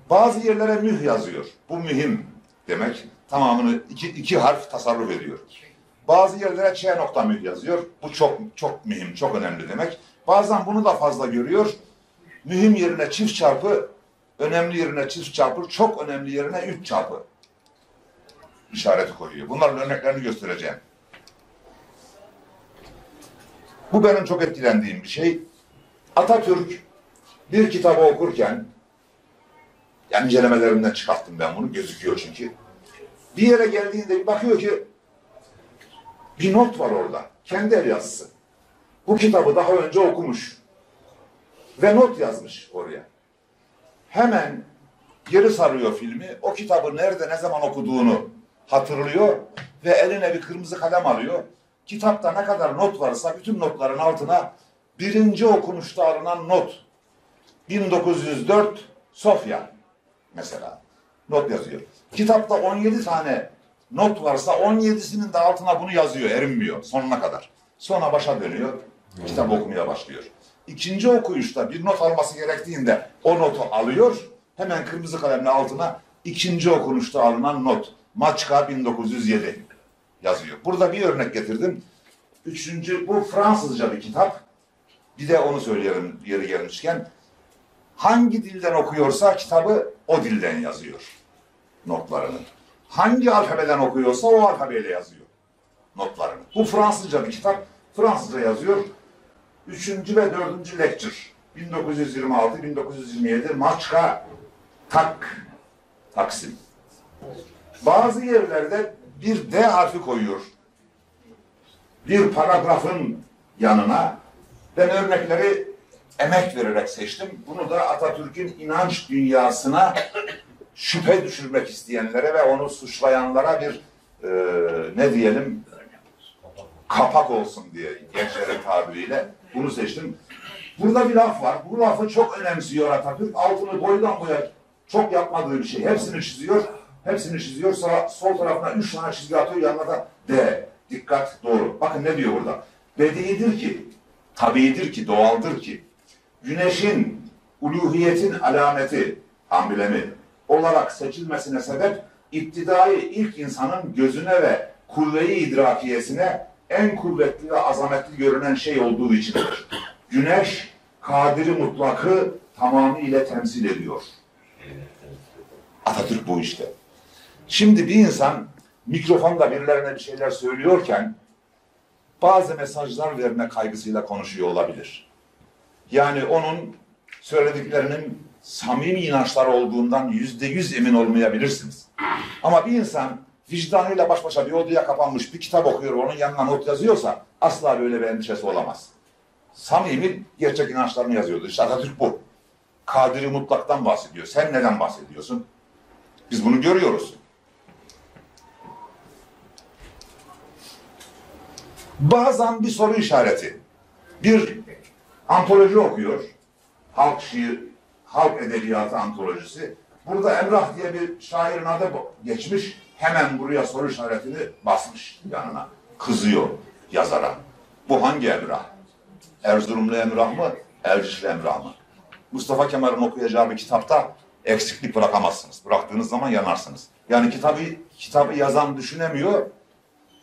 Bazı yerlere müh yazıyor. Bu mühim demek. Tamamını iki harf tasarruf ediyor. Bazı yerlere ç nokta müh yazıyor. Bu çok mühim, çok önemli demek. Bazen bunu da fazla görüyor. Mühim yerine çift çarpı, önemli yerine çift çarpı, çok önemli yerine 3 çarpı işareti koyuyor. Bunların örneklerini göstereceğim. Bu benim çok etkilendiğim bir şey. Atatürk bir kitabı okurken, yani incelemelerinden çıkarttım ben bunu, gözüküyor çünkü. Bir yere geldiğinde bir bakıyor ki bir not var orada. Kendi el yazısı. Bu kitabı daha önce okumuş. Ve not yazmış oraya. Hemen geri sarıyor filmi. O kitabı nerede, ne zaman okuduğunu hatırlıyor. Ve eline bir kırmızı kalem alıyor. Kitapta ne kadar not varsa bütün notların altına birinci okunuşta alınan not. 1904 Sofya mesela not yazıyor. Kitapta 17 tane not varsa 17'sinin de altına bunu yazıyor, erinmiyor sonuna kadar. Sonra başa dönüyor, kitap okumaya başlıyor. İkinci okuyuşta bir not alması gerektiğinde o notu alıyor, hemen kırmızı kalemle altına ikinci okunuşta alınan not. Maçka 1907 yazıyor. Burada bir örnek getirdim. Bu Fransızca bir kitap. Bir de onu söyleyelim yeri gelmişken. Hangi dilden okuyorsa kitabı o dilden yazıyor notlarını. Hangi alfabeden okuyorsa o alfabeyle yazıyor notlarını. Bu Fransızca bir kitap. Fransızca yazıyor. 3. ve 4. lecture. 1926-1927 Maçka Taksim. Bazı yerlerde bir D harfi koyuyor. Bir paragrafın yanına. Ben örnekleri emek vererek seçtim. Bunu da Atatürk'ün inanç dünyasına şüphe düşürmek isteyenlere ve onu suçlayanlara bir ne diyelim kapak olsun diye gençlerin tabiriyle bunu seçtim. Burada bir laf var. Bu lafı çok önemsiyor Atatürk. Altını boydan boya çok yapmadığı bir şey. Hepsini çiziyor. Sol tarafına 3 tane çizgi atıyor. Yanına da D. Dikkat, doğru. Bakın ne diyor burada. Bediidir ki, tabiidir ki, doğaldır ki, güneşin, uluhiyetin alameti, amblemi olarak seçilmesine sebep, iptidai ilk insanın gözüne ve kuvve-i idrakiyesine en kuvvetli ve azametli görünen şey olduğu içindir. Güneş, kadiri mutlakı tamamıyla temsil ediyor. Atatürk bu işte. Şimdi bir insan mikrofonda birilerine bir şeyler söylüyorken bazı mesajlar verme kaygısıyla konuşuyor olabilir. Yani onun söylediklerinin samimi inançlar olduğundan %100 emin olmayabilirsiniz. Ama bir insan vicdanıyla baş başa bir odaya kapanmış bir kitap okuyor, onun yanına not yazıyorsa asla böyle bir endişesi olamaz. Samimi gerçek inançlarını yazıyordu. İşte Atatürk bu. Kadiri mutlaktan bahsediyor. Sen neden bahsediyorsun? Biz bunu görüyoruz. Bazen bir soru işareti. Bir antoloji okuyor. Halk şiir, halk edebiyatı antolojisi. Burada Emrah diye bir şairin adı geçmiş. Hemen buraya soru işaretini basmış yanına. Kızıyor yazara. Bu hangi Emrah? Erzurumlu Emrah mı? Ercişli Emrah mı? Mustafa Kemal'in okuyacağı bir kitapta eksiklik bırakamazsınız. Bıraktığınız zaman yanarsınız. Yani kitabı yazan düşünemiyor.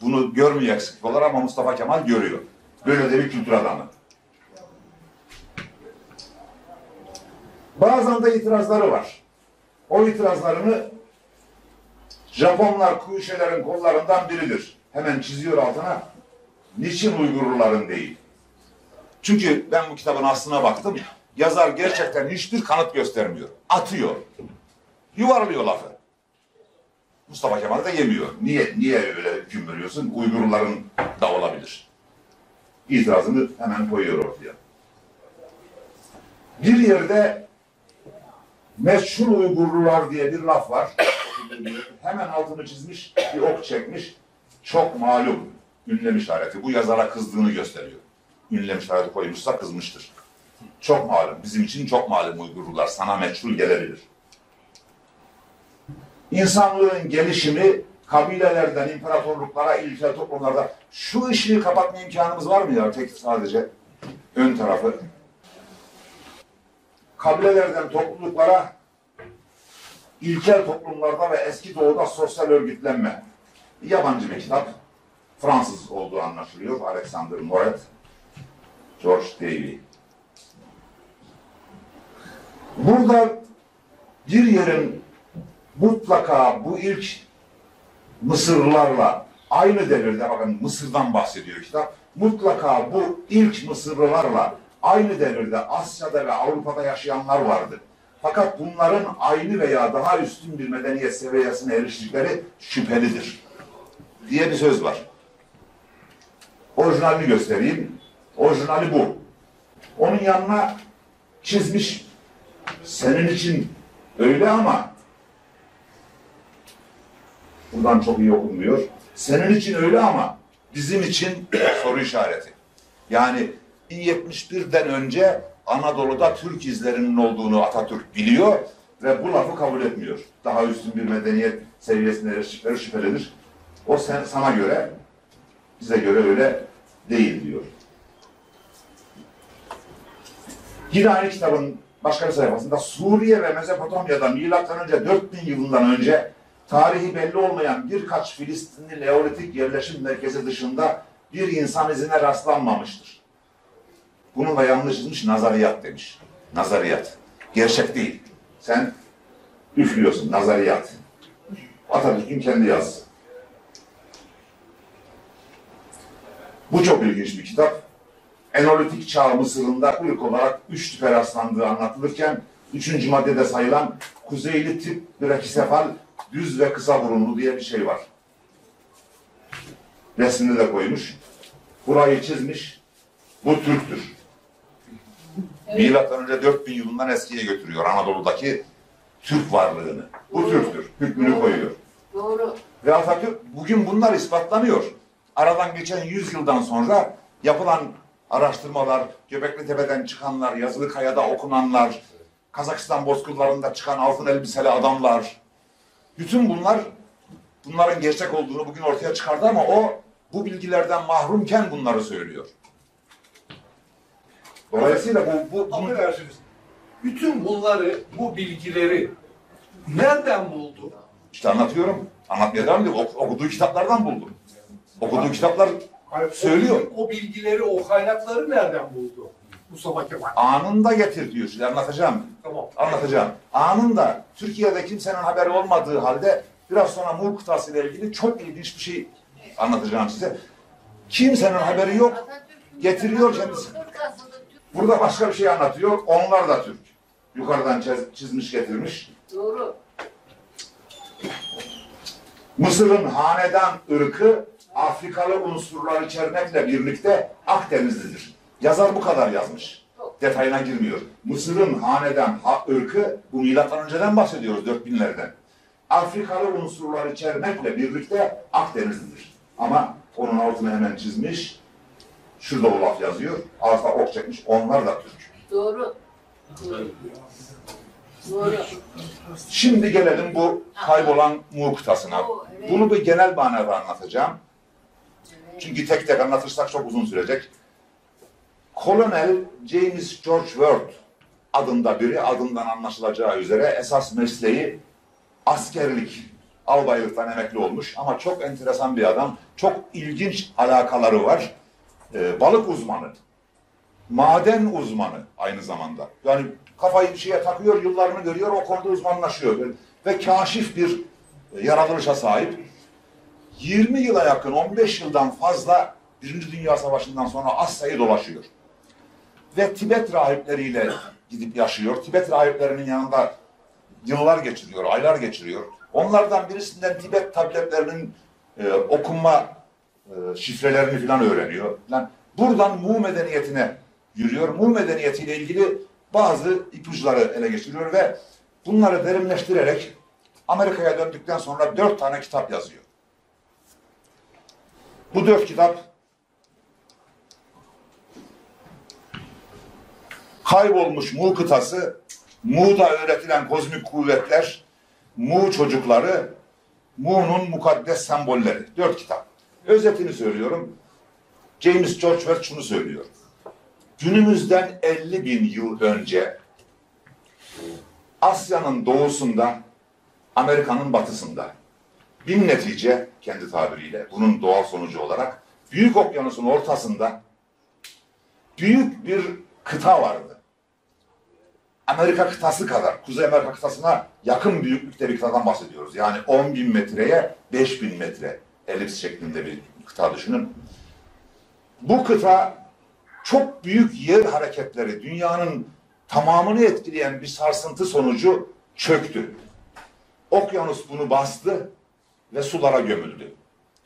Bunu görmüyor eksiklik olarak ama Mustafa Kemal görüyor. Böyle de bir kültür adamı. Bazen de itirazları var. O itirazlarını Japonlar Kuyuşelerin kollarından biridir. Hemen çiziyor altına. Niçin Uygurluların değil? Çünkü ben bu kitabın aslına baktım. Yazar gerçekten hiçbir kanıt göstermiyor. Atıyor. Yuvarlıyor lafı. Mustafa Kemal de yemiyor. Niye öyle hüküm veriyorsun? Uygurların da olabilir. İtirazını hemen koyuyor ortaya. Bir yerde meşhur Uygurlular diye bir laf var. Hemen altını çizmiş, bir ok çekmiş. Çok malum ünlem işareti. Bu yazara kızdığını gösteriyor. Ünlem işareti koymuşsa kızmıştır. Çok malum. Bizim için çok malum Uygurlular. Sana meçhul gelebilir. İnsanlığın gelişimi kabilelerden imparatorluklara, ilkel toplumlarda şu ışığı kapatma imkanımız var mı ya? Tek sadece ön tarafı. Kabilelerden topluluklara, ilkel toplumlarda ve eski doğuda sosyal örgütlenme. Yabancı bir kitap. Fransız olduğu anlaşılıyor. Alexander Moret, George Davy. Burada bir yerin mutlaka bu ilk Mısırlılarla aynı devirde, bakın Mısır'dan bahsediyor kitap, mutlaka bu ilk Mısırlılarla aynı devirde Asya'da ve Avrupa'da yaşayanlar vardı. Fakat bunların aynı veya daha üstün bir medeniyet seviyesine eriştikleri şüphelidir diye bir söz var. Orijinalini göstereyim. Orijinali bu. Onun yanına çizmiş, senin için öyle ama buradan çok iyi okunmuyor. Senin için öyle ama bizim için soru işareti. Yani 71'den önce Anadolu'da Türk izlerinin olduğunu Atatürk biliyor ve bu lafı kabul etmiyor. Daha üstün bir medeniyet seviyesine eriştikleri şüphelidir. O sana göre, bize göre öyle değil diyor. Yine aynı kitabın başka bir sayfasında Suriye ve Mezopotamya'da milattan önce 4000 yılından önce tarihi belli olmayan birkaç Filistinli Neolitik yerleşim merkezi dışında bir insan izine rastlanmamıştır. Bunun da yanlış yazmış, nazariyat demiş. Nazariyat. Gerçek değil. Sen üflüyorsun, nazariyat. Atatürk'ün kendi yazısı. Bu çok ilginç bir kitap. Enolitik çağ Mısır'ında ilk olarak 3 tipe rastlandığı anlatılırken 3. maddede sayılan kuzeyli tip brakisefal düz ve kısa burunlu diye bir şey var. Resmini de koymuş. Burayı çizmiş. Bu Türktür. Evet. Milattan önce 4000 yılından eskiye götürüyor Anadolu'daki Türk varlığını. Bu Türktür. Hükmünü koyuyor. Doğru. Ve Atatürk bugün bunlar ispatlanıyor. Aradan geçen 100 yıldan sonra yapılan araştırmalar, Göbekli Tepe'den çıkanlar, Yazılıkaya'da okunanlar, Kazakistan bozkırlarında çıkan altın elbiseli adamlar, bütün bunların gerçek olduğunu bugün ortaya çıkardı ama o bu bilgilerden mahrumken bunları söylüyor. Dolayısıyla affedersiniz. Bütün bunları, bu bilgileri nereden buldu? İşte anlatıyorum. Anlatmaya devam ediyorum. Okuduğu kitaplardan buldum. Okuduğu kitaplar söylüyor. O bilgileri, o kaynakları nereden buldu Mustafa Kemal? Anında getir diyor. Şimdi anlatacağım. Tamam. Anlatacağım. Anında Türkiye'de kimsenin haberi olmadığı halde biraz sonra Mur kıtası ile ilgili çok ilginç bir şey anlatacağım size. Kimsenin haberi yok. Getiriyor kendisi. Burada başka bir şey anlatıyor. Onlar da Türk. Yukarıdan çizmiş getirmiş. Doğru. Mısır'ın hanedan ırkı Afrikalı unsurlar içermekle birlikte Akdenizlidir. Yazar bu kadar yazmış. Detayına girmiyor. Mısır'ın hanedan ırkı, bu milattan önceden bahsediyoruz 4000'lerden. Afrikalı unsurlar içermekle birlikte Akdenizlidir. Ama onun altını hemen çizmiş. Şurada o laf yazıyor. Altına ok çekmiş. Onlar da Türk. Doğru. Doğru. Şimdi gelelim bu kaybolan Muğ kıtasına. Evet. Bunu bir genel manada anlatacağım. Çünkü tek tek anlatırsak çok uzun sürecek. Kolonel James George Ward adında biri, adından anlaşılacağı üzere esas mesleği askerlik, albaylıktan emekli olmuş ama çok enteresan bir adam. Çok ilginç alakaları var. Balık uzmanı, maden uzmanı aynı zamanda. Yani kafayı bir şeye takıyor, yıllarını görüyor, o konuda uzmanlaşıyor. Ve kaşif bir yaratılışa sahip. 20 yıla yakın, 15 yıldan fazla Birinci Dünya Savaşı'ndan sonra Asya'yı dolaşıyor. Ve Tibet rahipleriyle gidip yaşıyor. Tibet rahiplerinin yanında yıllar geçiriyor, aylar geçiriyor. Onlardan birisinden Tibet tabletlerinin okunma şifrelerini falan öğreniyor. Yani buradan Muğ medeniyetine yürüyor. Muğ medeniyetiyle ilgili bazı ipuçları ele geçiriyor ve bunları derinleştirerek Amerika'ya döndükten sonra 4 tane kitap yazıyor. Bu 4 kitap Kaybolmuş Mu kıtası, Mu'da öğretilen kozmik kuvvetler, Mu çocukları, Mu'nun mukaddes sembolleri. 4 kitap. Özetini söylüyorum. James George Wells şunu söylüyor. Günümüzden 50.000 yıl önce Asya'nın doğusunda, Amerika'nın batısında bir netice, kendi tabiriyle bunun doğal sonucu olarak Büyük Okyanus'un ortasında büyük bir kıta vardı. Amerika kıtası kadar, Kuzey Amerika kıtasına yakın büyüklükte bir kıtadan bahsediyoruz. Yani 10.000 metreye 5.000 metre elips şeklinde bir kıta düşünün. Bu kıta çok büyük yer hareketleri, dünyanın tamamını etkileyen bir sarsıntı sonucu çöktü. Okyanus bunu bastı ve sulara gömüldü.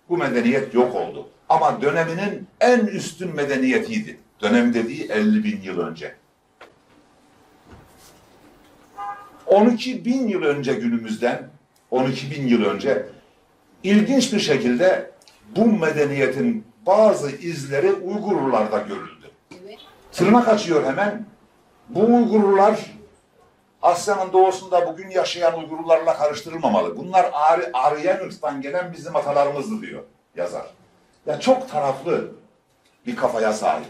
Bu medeniyet yok oldu. Ama döneminin en üstün medeniyetiydi. Dönem dediği 50.000 yıl önce. 12.000 yıl önce günümüzden, 12.000 yıl önce ilginç bir şekilde bu medeniyetin bazı izleri Uygurlarda görüldü. Tırnak açıyor hemen. Bu Uygurlar Asya'nın doğusunda bugün yaşayan Uygurlarla karıştırılmamalı. Bunlar Aryan ırktan gelen bizim atalarımızdı diyor yazar. Ya çok taraflı bir kafaya sahip.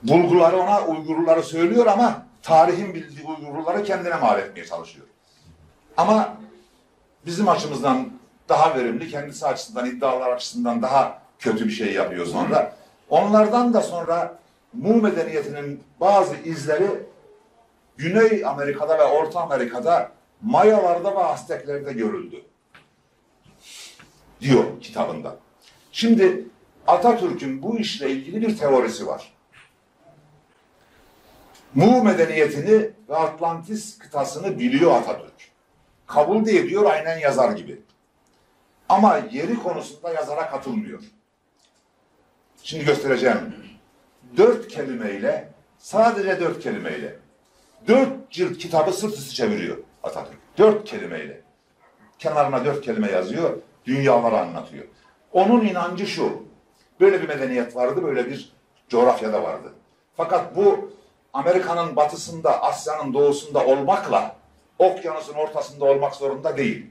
Bulguları ona Uygurları söylüyor ama tarihin bildiği Uygurları kendine mal etmeye çalışıyor. Ama bizim açımızdan daha verimli, kendisi açısından, iddialar açısından daha kötü bir şey yapıyor sonra. Onlardan da sonra Mu medeniyetinin bazı izleri Güney Amerika'da ve Orta Amerika'da Mayalarda ve Azteklerde görüldü diyor kitabında. Şimdi Atatürk'ün bu işle ilgili bir teorisi var. Mu medeniyetini ve Atlantis kıtasını biliyor Atatürk. Kabul de ediyor aynen yazar gibi. Ama yeri konusunda yazara katılmıyor. Şimdi göstereceğim. 4 kelimeyle, sadece 4 kelimeyle 4 cilt kitabı sırt üstü çeviriyor Atatürk. 4 kelimeyle. Kenarına 4 kelime yazıyor, dünyaları anlatıyor. Onun inancı şu, böyle bir medeniyet vardı, böyle bir coğrafyada vardı. Fakat bu Amerika'nın batısında, Asya'nın doğusunda olmakla okyanusun ortasında olmak zorunda değil.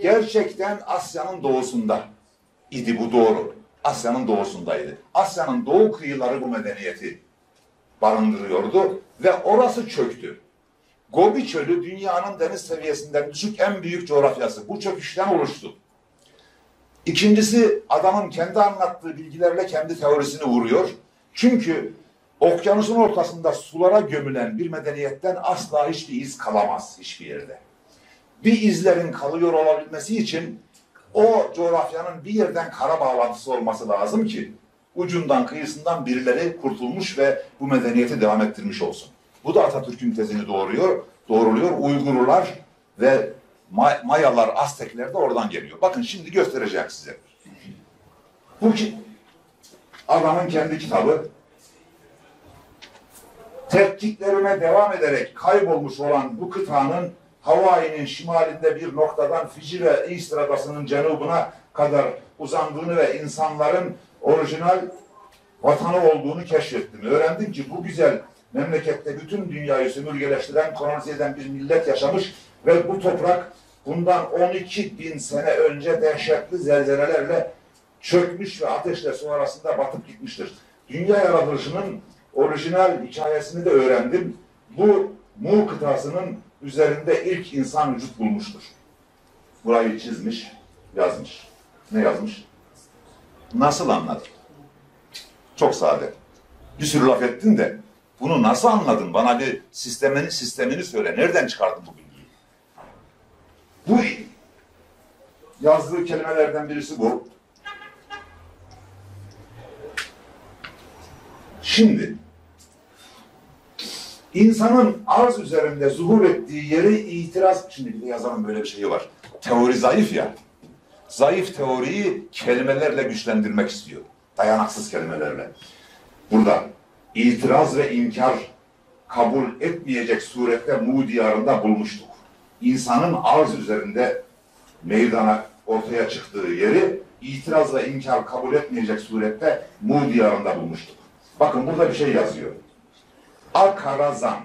Gerçekten Asya'nın doğusunda idi, bu doğru. Asya'nın doğusundaydı. Asya'nın doğu kıyıları bu medeniyeti barındırıyordu ve orası çöktü. Gobi Çölü dünyanın deniz seviyesinden düşük en büyük coğrafyası. Bu çöküşten oluştu. İkincisi, adamın kendi anlattığı bilgilerle kendi teorisini vuruyor. Çünkü okyanusun ortasında sulara gömülen bir medeniyetten asla hiçbir iz kalamaz hiçbir yerde. Bir izlerin kalıyor olabilmesi için o coğrafyanın bir yerden kara bağlantısı olması lazım ki ucundan kıyısından birileri kurtulmuş ve bu medeniyeti devam ettirmiş olsun. Bu da Atatürk'ün tezini doğruluyor. Uygurlar ve Mayalar, Aztekler de oradan geliyor. Bakın şimdi göstereceğim size. Bu adamın kendi kitabı. Tetkiklerine devam ederek kaybolmuş olan bu kıtanın Hawaii'nin şimalinde bir noktadan Fiji ve Easter adasının cenubuna kadar uzandığını ve insanların orijinal vatanı olduğunu keşfettim. Öğrendim ki bu güzel memlekette bütün dünyayı sömürgeleştiren, kolonize eden bir millet yaşamış ve bu toprak bundan 12.000 sene önce dehşetli zelzelelerle çökmüş ve ateşle su arasında batıp gitmiştir. Dünya yaratılışının orijinal hikayesini de öğrendim. Bu Mu kıtasının üzerinde ilk insan vücut bulmuştur. Burayı çizmiş, yazmış. Ne yazmış? Nasıl anladın? Çok sade. Bir sürü laf ettin de bunu nasıl anladın? Bana bir sistemini söyle. Nereden çıkardın bu bilgiyi? Bu yazdığı kelimelerden birisi bu. Şimdi insanın arz üzerinde zuhur ettiği yeri itiraz... Şimdi bir de yazarın böyle bir şeyi var. Teori zayıf ya. Zayıf teoriyi kelimelerle güçlendirmek istiyor. Dayanaksız kelimelerle. Burada itiraz ve inkar kabul etmeyecek surette Mu diyarında bulmuştuk. İnsanın arz üzerinde meydana ortaya çıktığı yeri itiraz ve inkar kabul etmeyecek surette Mu diyarında bulmuştuk. Bakın burada bir şey yazıyor. Akarazan.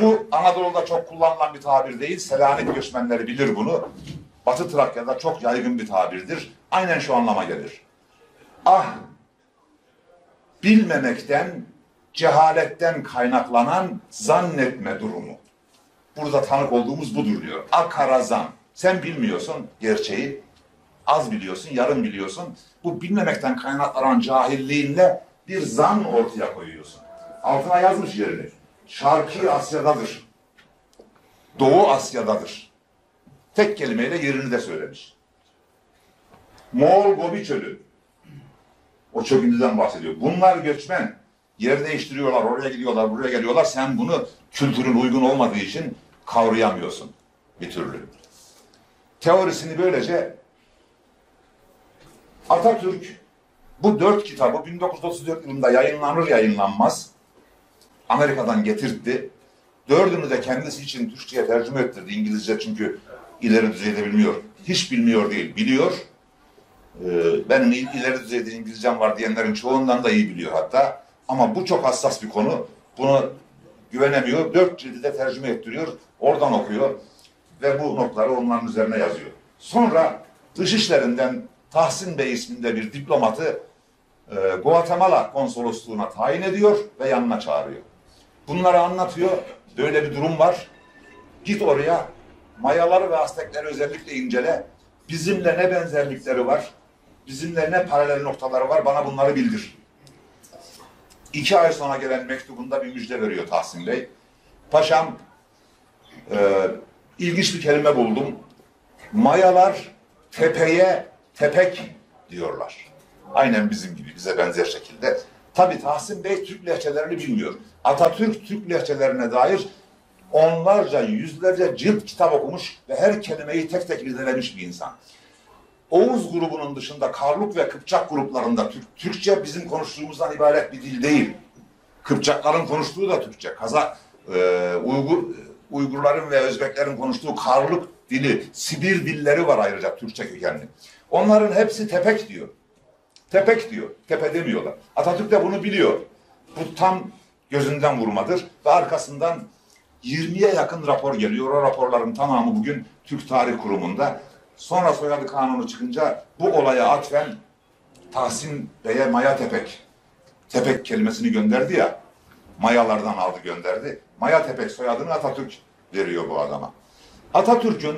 Bu Anadolu'da çok kullanılan bir tabir değil. Selanik göçmenleri bilir bunu. Batı Trakya'da çok yaygın bir tabirdir. Aynen şu anlama gelir. Ah, bilmemekten, cehaletten kaynaklanan zannetme durumu. Burada tanık olduğumuz budur diyor. Akarazan. Sen bilmiyorsun gerçeği. Az biliyorsun, yarım biliyorsun. Bu bilmemekten kaynaklanan cahilliğinle bir zan ortaya koyuyorsun. Altına yazmış yerini. Şarkı Asya'dadır. Doğu Asya'dadır. Tek kelimeyle yerini de söylemiş. Moğol Gobi Çölü. O çöküntüden bahsediyor. Bunlar göçmen. Yer değiştiriyorlar, oraya gidiyorlar, buraya geliyorlar. Sen bunu kültürün uygun olmadığı için kavrayamıyorsun bir türlü. Teorisini böylece Atatürk bu 4 kitabı 1934 yılında yayınlanır yayınlanmaz Amerika'dan getirtti. 4'ünü de kendisi için Türkçe'ye tercüme ettirdi. İngilizce çünkü ileri düzeyde bilmiyor. Hiç bilmiyor değil, biliyor. Benim ileri düzeyde İngilizcem var diyenlerin çoğundan da iyi biliyor hatta. Ama bu çok hassas bir konu. Bunu güvenemiyor. 4 cildi de tercüme ettiriyor. Oradan okuyor. Ve bu notları onların üzerine yazıyor. Sonra Dışişleri'nden Tahsin Bey isminde bir diplomatı Guatemala konsolosluğuna tayin ediyor ve yanına çağırıyor. Bunları anlatıyor. Böyle bir durum var. Git oraya. Mayaları ve Aztekleri özellikle incele. Bizimle ne benzerlikleri var? Bizimle ne paralel noktaları var? Bana bunları bildir. 2 ay sonra gelen mektubunda bir müjde veriyor Tahsin Bey. Paşam, ilginç bir kelime buldum. Mayalar tepeye tepek diyorlar. Aynen bizim gibi, bize benzer şekilde. Tabii Tahsin Bey Türk lehçelerini bilmiyor. Atatürk Türk lehçelerine dair onlarca, yüzlerce cilt kitap okumuş ve her kelimeyi tek tek irdelemiş bir insan. Oğuz grubunun dışında Karluk ve Kıpçak gruplarında Türkçe bizim konuştuğumuzdan ibaret bir dil değil. Kıpçakların konuştuğu da Türkçe. Uygurların ve Özbeklerin konuştuğu Karluk dili, Sibir dilleri var ayrıca Türkçe kökenli. Onların hepsi tepek diyor. Tepek diyor. Tepe demiyorlar. Atatürk de bunu biliyor. Bu tam gözünden vurmadır. Ve arkasından 20'ye yakın rapor geliyor. O raporların tamamı bugün Türk Tarih Kurumu'nda. Sonra soyadı kanunu çıkınca bu olaya atfen Tahsin Bey'e Maya Tepek, Tepek kelimesini gönderdi ya, Mayalardan aldı gönderdi. Maya Tepek soyadını Atatürk veriyor bu adama. Atatürk'ün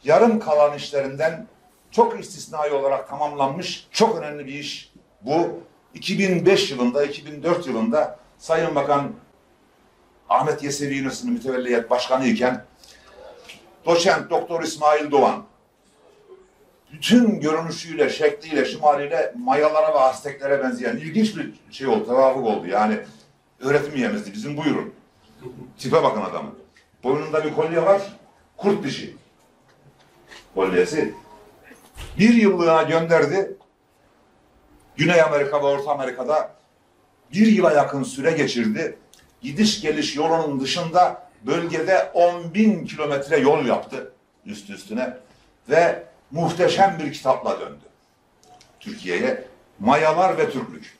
yarım kalan işlerinden çok istisnai olarak tamamlanmış çok önemli bir iş bu. 2005 yılında, 2004 yılında Sayın Bakan Ahmet Yesevi Üniversitesi Mütevelliyet Başkanı iken Doçent Doktor İsmail Doğan bütün görünüşüyle, şekliyle, şımaliyle Mayalara ve Azteklere benzeyen ilginç bir şey oldu, tevafuk oldu. Yani öğretim üyemizdi, bizim buyurun. Tipe bakın adamın. Boynunda bir kolye var, kurt dişi kolyesi. 1 yıllığına gönderdi. Güney Amerika ve Orta Amerika'da 1 yıla yakın süre geçirdi. Gidiş geliş yolunun dışında bölgede 10.000 kilometre yol yaptı üst üstüne ve muhteşem bir kitapla döndü Türkiye'ye. Mayalar ve Türklük.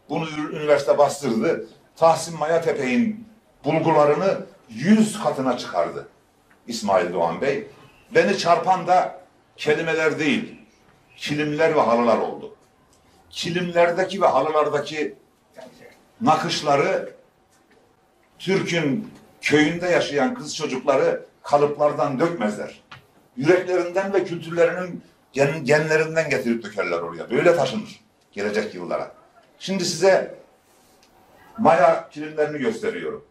Bunu üniversite bastırdı. Tahsin Maya Tepek'in bulgularını 100 katına çıkardı İsmail Doğan Bey. Beni çarpan da kelimeler değil, kilimler ve halılar oldu. Kilimlerdeki ve halılardaki nakışları Türk'ün köyünde yaşayan kız çocukları kalıplardan dökmezler. Yüreklerinden ve kültürlerinin genlerinden getirip dökerler oraya. Böyle taşınır gelecek yıllara. Şimdi size Maya kilimlerini gösteriyorum.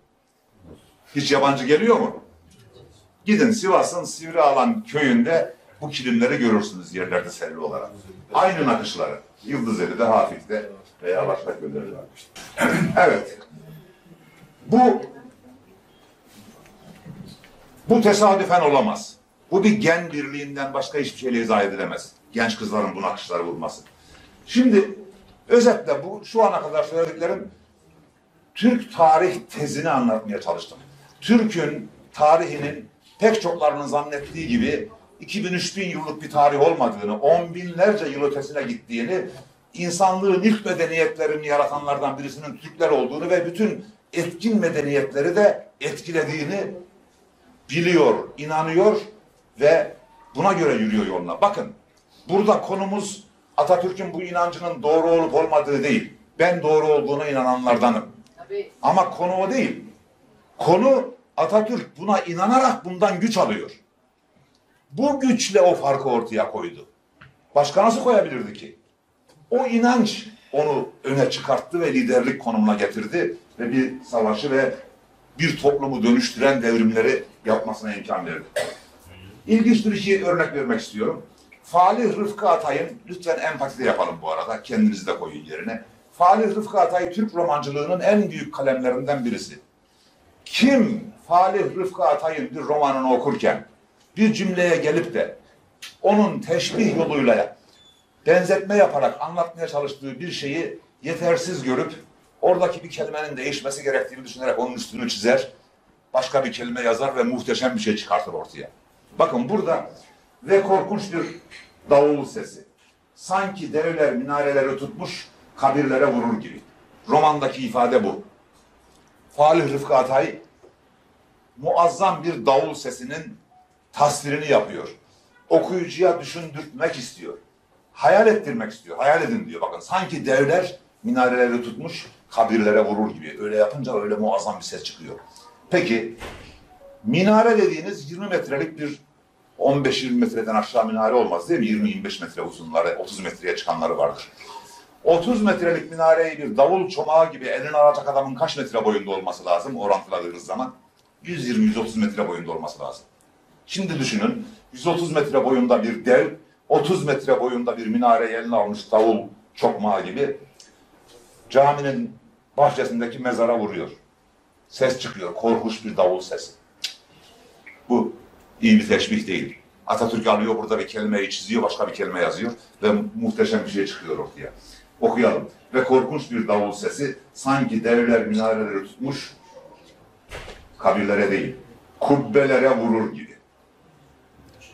Hiç yabancı geliyor mu? Gidin Sivas'ın Sivrialan köyünde bu kilimleri görürsünüz yerlerde serili olarak. Aynı nakışları. Yıldızeli'de, Hafif'te veya başka köylerde. Evet. Bu tesadüfen olamaz. Bu bir gen birliğinden başka hiçbir şeyle izah edilemez. Genç kızların bu nakışları vurması. Şimdi özetle bu şu ana kadar söylediklerim Türk tarih tezini anlatmaya çalıştım. Türk'ün tarihinin pek çoklarının zannettiği gibi 2000-3000 yıllık bir tarih olmadığını, on binlerce yıl ötesine gittiğini, insanlığın ilk medeniyetlerini yaratanlardan birisinin Türkler olduğunu ve bütün etkin medeniyetleri de etkilediğini biliyor, inanıyor ve buna göre yürüyor yoluna. Bakın, burada konumuz Atatürk'ün bu inancının doğru olup olmadığı değil. Ben doğru olduğuna inananlardanım. Tabii. Ama konu o değil. Konu Atatürk buna inanarak bundan güç alıyor. Bu güçle o farkı ortaya koydu. Başka nasıl koyabilirdi ki? O inanç onu öne çıkarttı ve liderlik konumuna getirdi ve bir savaşı ve bir toplumu dönüştüren devrimleri yapmasına imkan verdi. İlginç bir iki örnek vermek istiyorum. Falih Rıfkı Atay'ın, lütfen empati de yapalım bu arada, kendinizi de koyun yerine. Falih Rıfkı Atay Türk romancılığının en büyük kalemlerinden birisi. Kim Falih Rıfkı Atay'ın bir romanını okurken bir cümleye gelip de onun teşbih yoluyla benzetme yaparak anlatmaya çalıştığı bir şeyi yetersiz görüp oradaki bir kelimenin değişmesi gerektiğini düşünerek onun üstünü çizer, başka bir kelime yazar ve muhteşem bir şey çıkartır ortaya. Bakın burada ve korkunç bir davul sesi. Sanki devler minareleri tutmuş, kabirlere vurur gibi. Romandaki ifade bu. Falih Rıfkı Atay muazzam bir davul sesinin tasvirini yapıyor. Okuyucuya düşündürtmek istiyor. Hayal ettirmek istiyor. Hayal edin diyor. Bakın sanki devler minareleri tutmuş, kabirlere vurur gibi. Öyle yapınca öyle muazzam bir ses çıkıyor. Peki minare dediğiniz 20 metrelik bir 15-20 metreden aşağı minare olmaz değil mi? 20-25 metre uzunları, 30 metreye çıkanları vardır. 30 metrelik minareyi bir davul çomağı gibi eline alacak adamın kaç metre boyunda olması lazım orantıladığınız zaman? 120-130 metre boyunda olması lazım. Şimdi düşünün, 130 metre boyunda bir dev, 30 metre boyunda bir minareyi eline almış davul çokmağı gibi caminin bahçesindeki mezara vuruyor. Ses çıkıyor, korkunç bir davul sesi. Bu iyi bir teşbih değil. Atatürk alıyor burada bir kelimeyi çiziyor, başka bir kelime yazıyor ve muhteşem bir şey çıkıyor ortaya. Okuyalım. Ve korkunç bir davul sesi sanki devler minareleri tutmuş, kabirlere değil, kubbelere vurur gibi.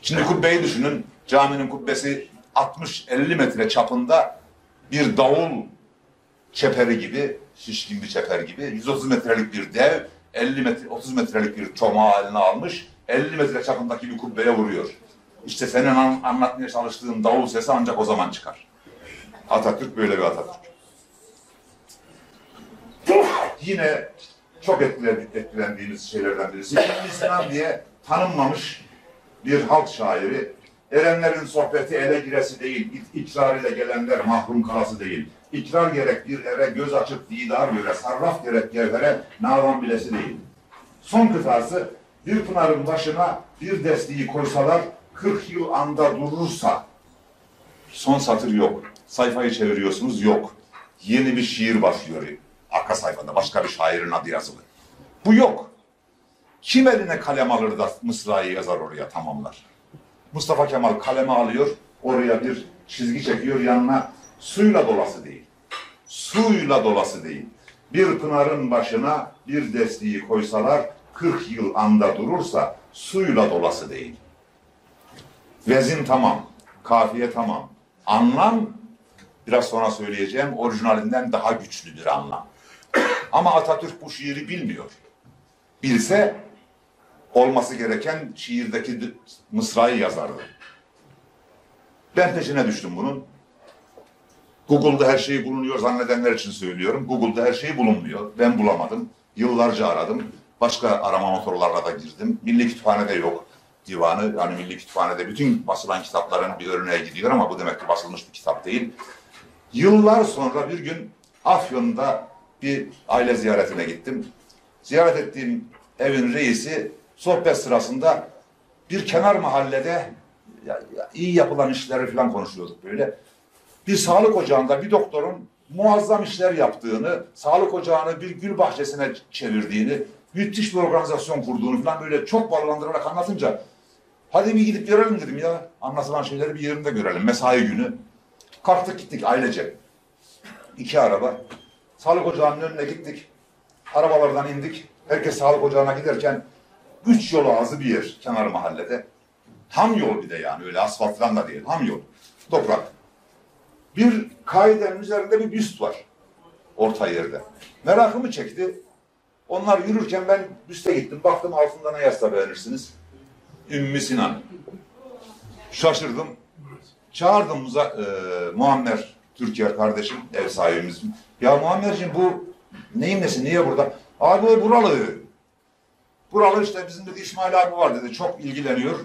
Şimdi kubbeyi düşünün, caminin kubbesi 60-50 metre çapında bir davul çeperi gibi, şişkin bir çeper gibi, 130 metrelik bir dev, 30 metrelik bir çomağı eline almış, 50 metre çapındaki bir kubbeye vuruyor. İşte senin anlatmaya çalıştığın davul sesi ancak o zaman çıkar. Atatürk böyle bir Atatürk. Yine çok etkilendiğimiz şeylerden birisi, İbn Sina diye tanınmamış bir halk şairi. Erenlerin sohbeti ele giresi değil, ikrar ile gelenler mahrum kalası değil. İkrar gerek bir ere, göz açıp didar göre, sarraf gerek gevhere, nalan bilesi değil. Son kıtası, bir pınarın başına bir destiği koysalar, 40 yıl anda durursa, son satır yok. Sayfayı çeviriyorsunuz, yok. Yeni bir şiir başlıyor arka sayfada, başka bir şairin adı yazılı. Bu yok. Kim eline kalem alır da mısrayı yazar oraya, tamamlar. Mustafa Kemal kaleme alıyor, oraya bir çizgi çekiyor, yanına suyla dolası değil. Suyla dolası değil. Bir pınarın başına bir destiği koysalar, 40 yıl anda durursa suyla dolası değil. Vezin tamam, kafiye tamam. Anlam, biraz sonra söyleyeceğim, orijinalinden daha güçlü bir anlam. Ama Atatürk bu şiiri bilmiyor. Bilse, olması gereken şiirdeki mısrayı yazardı. Ben peşine düştüm bunun. Google'da her şey bulunuyor zannedenler için söylüyorum. Google'da her şey bulunmuyor. Ben bulamadım. Yıllarca aradım. Başka arama motorlarına da girdim. Milli Kütüphane'de yok divanı. Yani Milli Kütüphane'de bütün basılan kitapların bir örneğe gidiyor ama bu demek ki basılmış bir kitap değil. Yıllar sonra bir gün Afyon'da bir aile ziyaretine gittim. Ziyaret ettiğim evin reisi sohbet sırasında bir kenar mahallede iyi yapılan işleri falan konuşuyorduk böyle. Bir sağlık ocağında bir doktorun muazzam işler yaptığını, sağlık ocağını bir gül bahçesine çevirdiğini, müthiş bir organizasyon kurduğunu falan böyle çok bağlandırarak anlatınca hadi bir gidip görelim dedim ya. Anlatılan şeyleri bir yerinde görelim. Mesai günü. Kalktık gittik ailece. 2 araba. Sağlık ocağının önüne gittik. Arabalardan indik. Herkes sağlık ocağına giderken 3 yol ağzı bir yer kenar mahallede. Tam yol bir de yani öyle asfalt falan da değil. Tam yol. Toprak. Bir kaidenin üzerinde bir büst var. Orta yerde. Merakımı çekti. Onlar yürürken ben büste gittim. Baktım altında ne yazsa beğenirsiniz. Ümmü Sinan. Şaşırdım. Çağırdım Muammer Türker kardeşim, ev sahibimiz. Ya Muammerciğim bu neyin nesi, niye burada? Abi o buralı. Buralı işte bizim dedi İsmail abi var dedi. Çok ilgileniyor.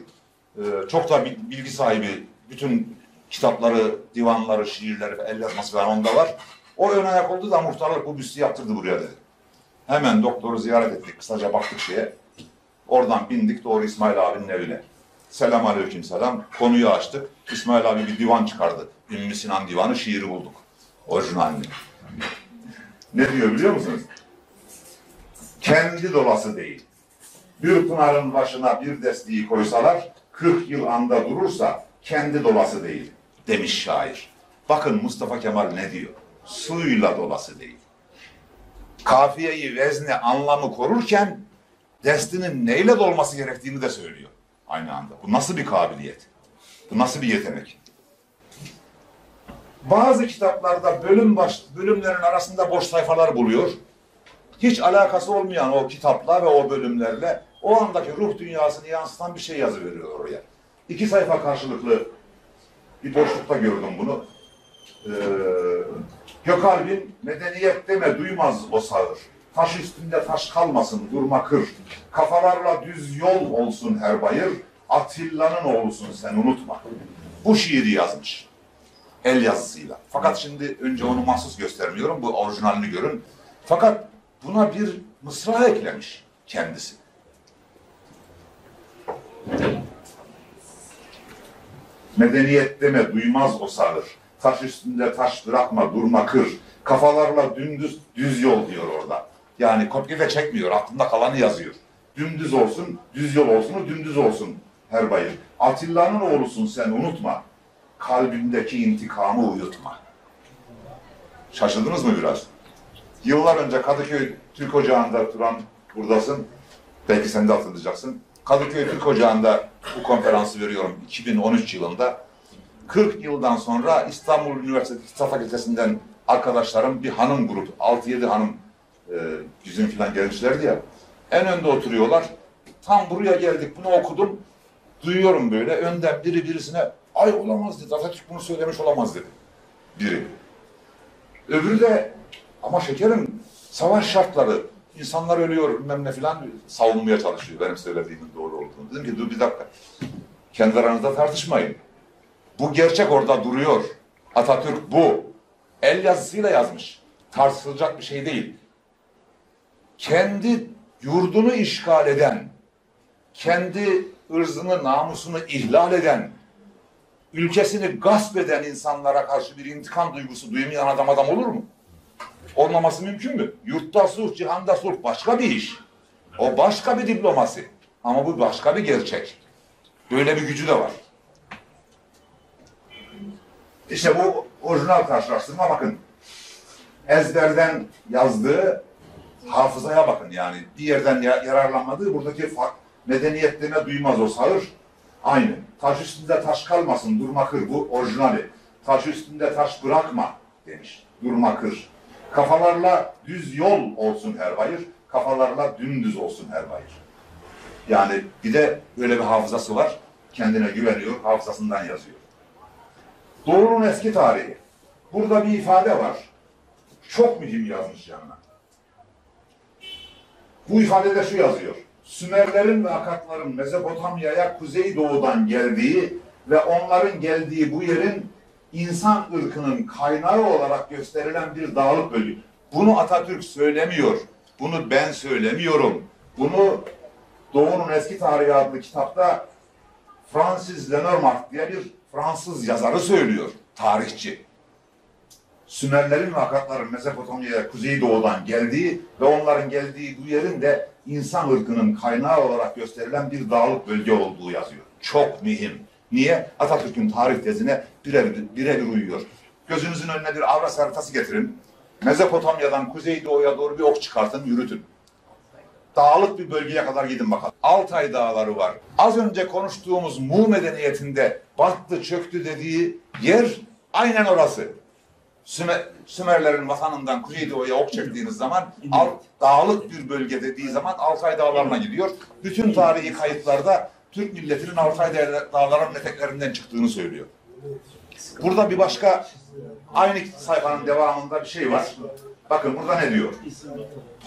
Çok da bilgi sahibi. Bütün kitapları, divanları, şiirleri, el yazması falan onda var. O ön ayak oldu da muhtarlık bu büstü yaptırdı buraya dedi. Hemen doktoru ziyaret ettik. Kısaca baktık şeye. Oradan bindik doğru İsmail abinin evine. Selamünaleyküm selam. Konuyu açtık. İsmail abi bir divan çıkardı. Ümmü Sinan divanı, şiiri bulduk. Orijinalini. Ne diyor biliyor musunuz? Kendi dolası değil. Bir pınarın başına bir destiği koysalar 40 yıl anda durursa kendi dolası değil demiş şair. Bakın Mustafa Kemal ne diyor? Suyla dolası değil. Kafiyeyi, vezni, anlamı korurken destinin neyle dolması gerektiğini de söylüyor aynı anda. Bu nasıl bir kabiliyet? Bu nasıl bir yetenek? Bazı kitaplarda bölümlerin arasında boş sayfalar buluyor. Hiç alakası olmayan o kitapla ve o bölümlerle o andaki ruh dünyasını yansıtan bir şey yazıveriyor oraya. 2 sayfa karşılıklı bir boşlukta gördüm bunu. Gökalp'in medeniyet deme duymaz o sağır. Taş üstünde taş kalmasın durma kır. Kafalarla düz yol olsun her bayır. Atilla'nın oğlusun sen unutma. Bu şiiri yazmış. El yazısıyla. Fakat şimdi önce onu mahsus göstermiyorum. Bu orijinalini görün. Fakat buna bir mısra eklemiş kendisi. Medeniyet deme duymaz o sağır. Taş üstünde taş bırakma durma kır. Kafalarla dümdüz düz yol diyor orada. Yani kopya da çekmiyor. Aklında kalanı yazıyor. Dümdüz olsun, düz yol olsun, dümdüz olsun her bayır. Atilla'nın oğlusun sen unutma. Kalbindeki intikamı uyutma. Şaşırdınız mı biraz? Yıllar önce Kadıköy Türk Ocağı'nda duran buradasın. Belki sen de hatırlayacaksın. Kadıköy Türk Ocağı'nda bu konferansı veriyorum 2013 yılında. 40 yıldan sonra İstanbul Üniversitesi Tıp Fakültesinden arkadaşlarım bir hanım grup, 6-7 hanım bizim filan gençlerdi ya. En önde oturuyorlar. Tam buraya geldik, bunu okudum. Duyuyorum böyle, önden biri birisine ay olamaz dedi, Atatürk bunu söylemiş olamaz dedi. Biri. Öbürü de ama şekerim savaş şartları, insanlar ölüyor bilmem ne filan savunmaya çalışıyor benim söylediğimin doğru olduğunu. Dedim ki dur bir dakika, kendi aranızda tartışmayın. Bu gerçek orada duruyor. Atatürk bu. El yazısıyla yazmış. Tartışılacak bir şey değil. Kendi yurdunu işgal eden, kendi ırzını, namusunu ihlal eden, ülkesini gasp eden insanlara karşı bir intikam duygusu duymayan adam olur mu? Olmaması mümkün mü? Yurtta sulh, cihanda sulh başka bir iş. O başka bir diplomasi. Ama bu başka bir gerçek. Böyle bir gücü de var. İşte bu orijinal karşılaştırma bakın. Ezberden yazdığı hafızaya bakın yani. Bir yerden yararlanmadığı buradaki medeniyetlerine duymaz o sağır. Aynı. Taş üstünde taş kalmasın durma kır. Bu orijinali. Taş üstünde taş bırakma demiş. Durma kır. Kafalarla düz yol olsun her bayır. Kafalarla dümdüz olsun her bayır. Yani bir de böyle bir hafızası var. Kendine güveniyor. Hafızasından yazıyor. Doğu'nun eski tarihi. Burada bir ifade var. Çok mühim yazmış yanına. Bu ifadede şu yazıyor. Sümerlerin ve Akatların Mezopotamya'ya kuzeydoğudan geldiği ve onların geldiği bu yerin insan ırkının kaynağı olarak gösterilen bir dağlık bölge. Bunu Atatürk söylemiyor. Bunu ben söylemiyorum. Bunu Doğu'nun Eski Tarihi adlı kitapta Francis Lenormand diye bir Fransız yazarı söylüyor. Tarihçi. Sümerlerin ve Akatların Mezopotamya'ya kuzeydoğudan geldiği ve onların geldiği bu yerin de insan ırkının kaynağı olarak gösterilen bir dağlık bölge olduğu yazıyor. Çok mühim. Niye? Atatürk'ün tarih tezine birebir uyuyor. Gözünüzün önüne bir Avrasya haritası getirin. Mezopotamya'dan Kuzeydoğu'ya doğru bir ok çıkartın, yürütün. Dağlık bir bölgeye kadar gidin bakalım. Altay Dağları var. Az önce konuştuğumuz Mu medeniyetinde battı, çöktü dediği yer aynen orası. Sümerlerin vatanından Kuzeydoğu'ya ok çektiğiniz zaman dağlık bir bölge dediği zaman Altay Dağları'na gidiyor. Bütün tarihi kayıtlarda Türk milletinin Altay Dağları'nın eteklerinden çıktığını söylüyor. Burada bir başka aynı sayfanın devamında bir şey var. Bakın burada ne diyor?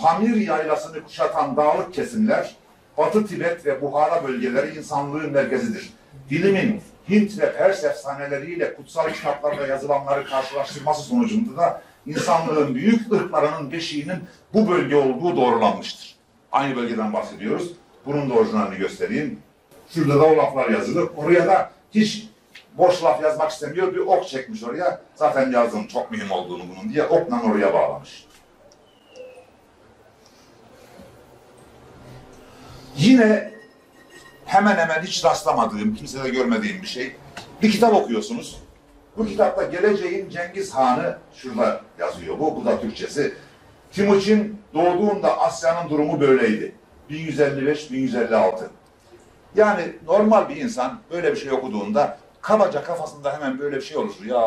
Pamir yaylasını kuşatan dağlık kesimler, Batı Tibet ve Buhara bölgeleri insanlığın merkezidir. Bilimin Hint ve Pers efsaneleriyle kutsal kitaplarda yazılanları karşılaştırması sonucunda da insanlığın büyük ırklarının beşiğinin bu bölge olduğu doğrulanmıştır. Aynı bölgeden bahsediyoruz. Bunun da orijinalini göstereyim. Şurada da o laflar yazılı. Oraya da hiç boş laf yazmak istemiyor. Bir ok çekmiş oraya. Zaten yazdığım çok mühim olduğunu bunun diye okla oraya bağlamış. Yine hemen hemen hiç rastlamadığım, kimsede görmediğim bir şey. Bir kitap okuyorsunuz. Bu kitapta geleceğin Cengiz Han'ı şurada yazıyor. Bu da Türkçesi. Timuçin doğduğunda Asya'nın durumu böyleydi. 1155-1156. Yani normal bir insan böyle bir şey okuduğunda kabaca kafasında hemen böyle bir şey oluşur. Ya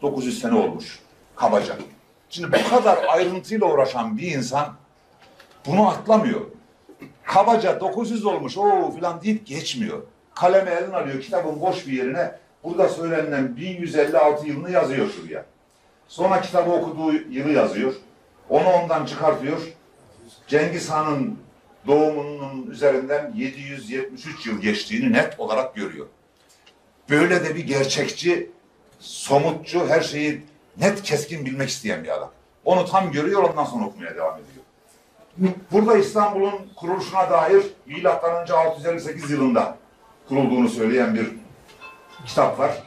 900 sene olmuş. Kabaca. Şimdi bu kadar ayrıntıyla uğraşan bir insan bunu atlamıyor. Kabaca 900 olmuş filan deyip geçmiyor. Kalemi eline alıyor, kitabın boş bir yerine burada söylenen 1156 yılını yazıyor şuraya. Sonra kitabı okuduğu yılı yazıyor. Onu ondan çıkartıyor. Cengiz Han'ın doğumunun üzerinden 773 yıl geçtiğini net olarak görüyor. Böyle de bir gerçekçi, somutçu, her şeyi net keskin bilmek isteyen bir adam. Onu tam görüyor, ondan sonra okumaya devam ediyor. Burada İstanbul'un kuruluşuna dair milattan önce 658 yılında kurulduğunu söyleyen bir kitap var.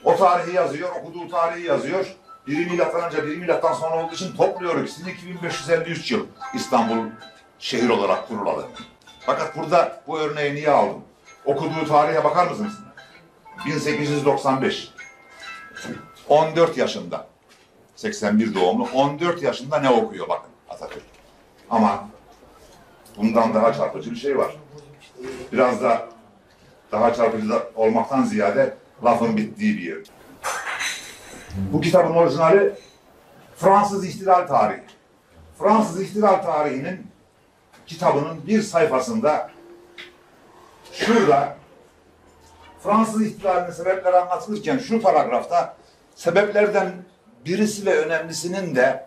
O tarihi yazıyor, okuduğu tarihi yazıyor. Biri milattan önce, biri milattan sonra olduğu için topluyor ikisini. 2553 yıl İstanbul şehir olarak kurulalı. Fakat burada bu örneği niye aldım? Okuduğu tarihe bakar mısınız? 1895. 14 yaşında. 81 doğumlu. 14 yaşında ne okuyor bakın Atatürk. Ama bundan daha çarpıcı bir şey var. Biraz da daha çarpıcı olmaktan ziyade lafın bittiği bir yer. Bu kitabın orijinali Fransız İhtilal Tarihi. Fransız İhtilal Tarihi'nin kitabının bir sayfasında şurada Fransız İhtilalinin sebepleri anlatılırken şu paragrafta sebeplerden birisi ve önemlisinin de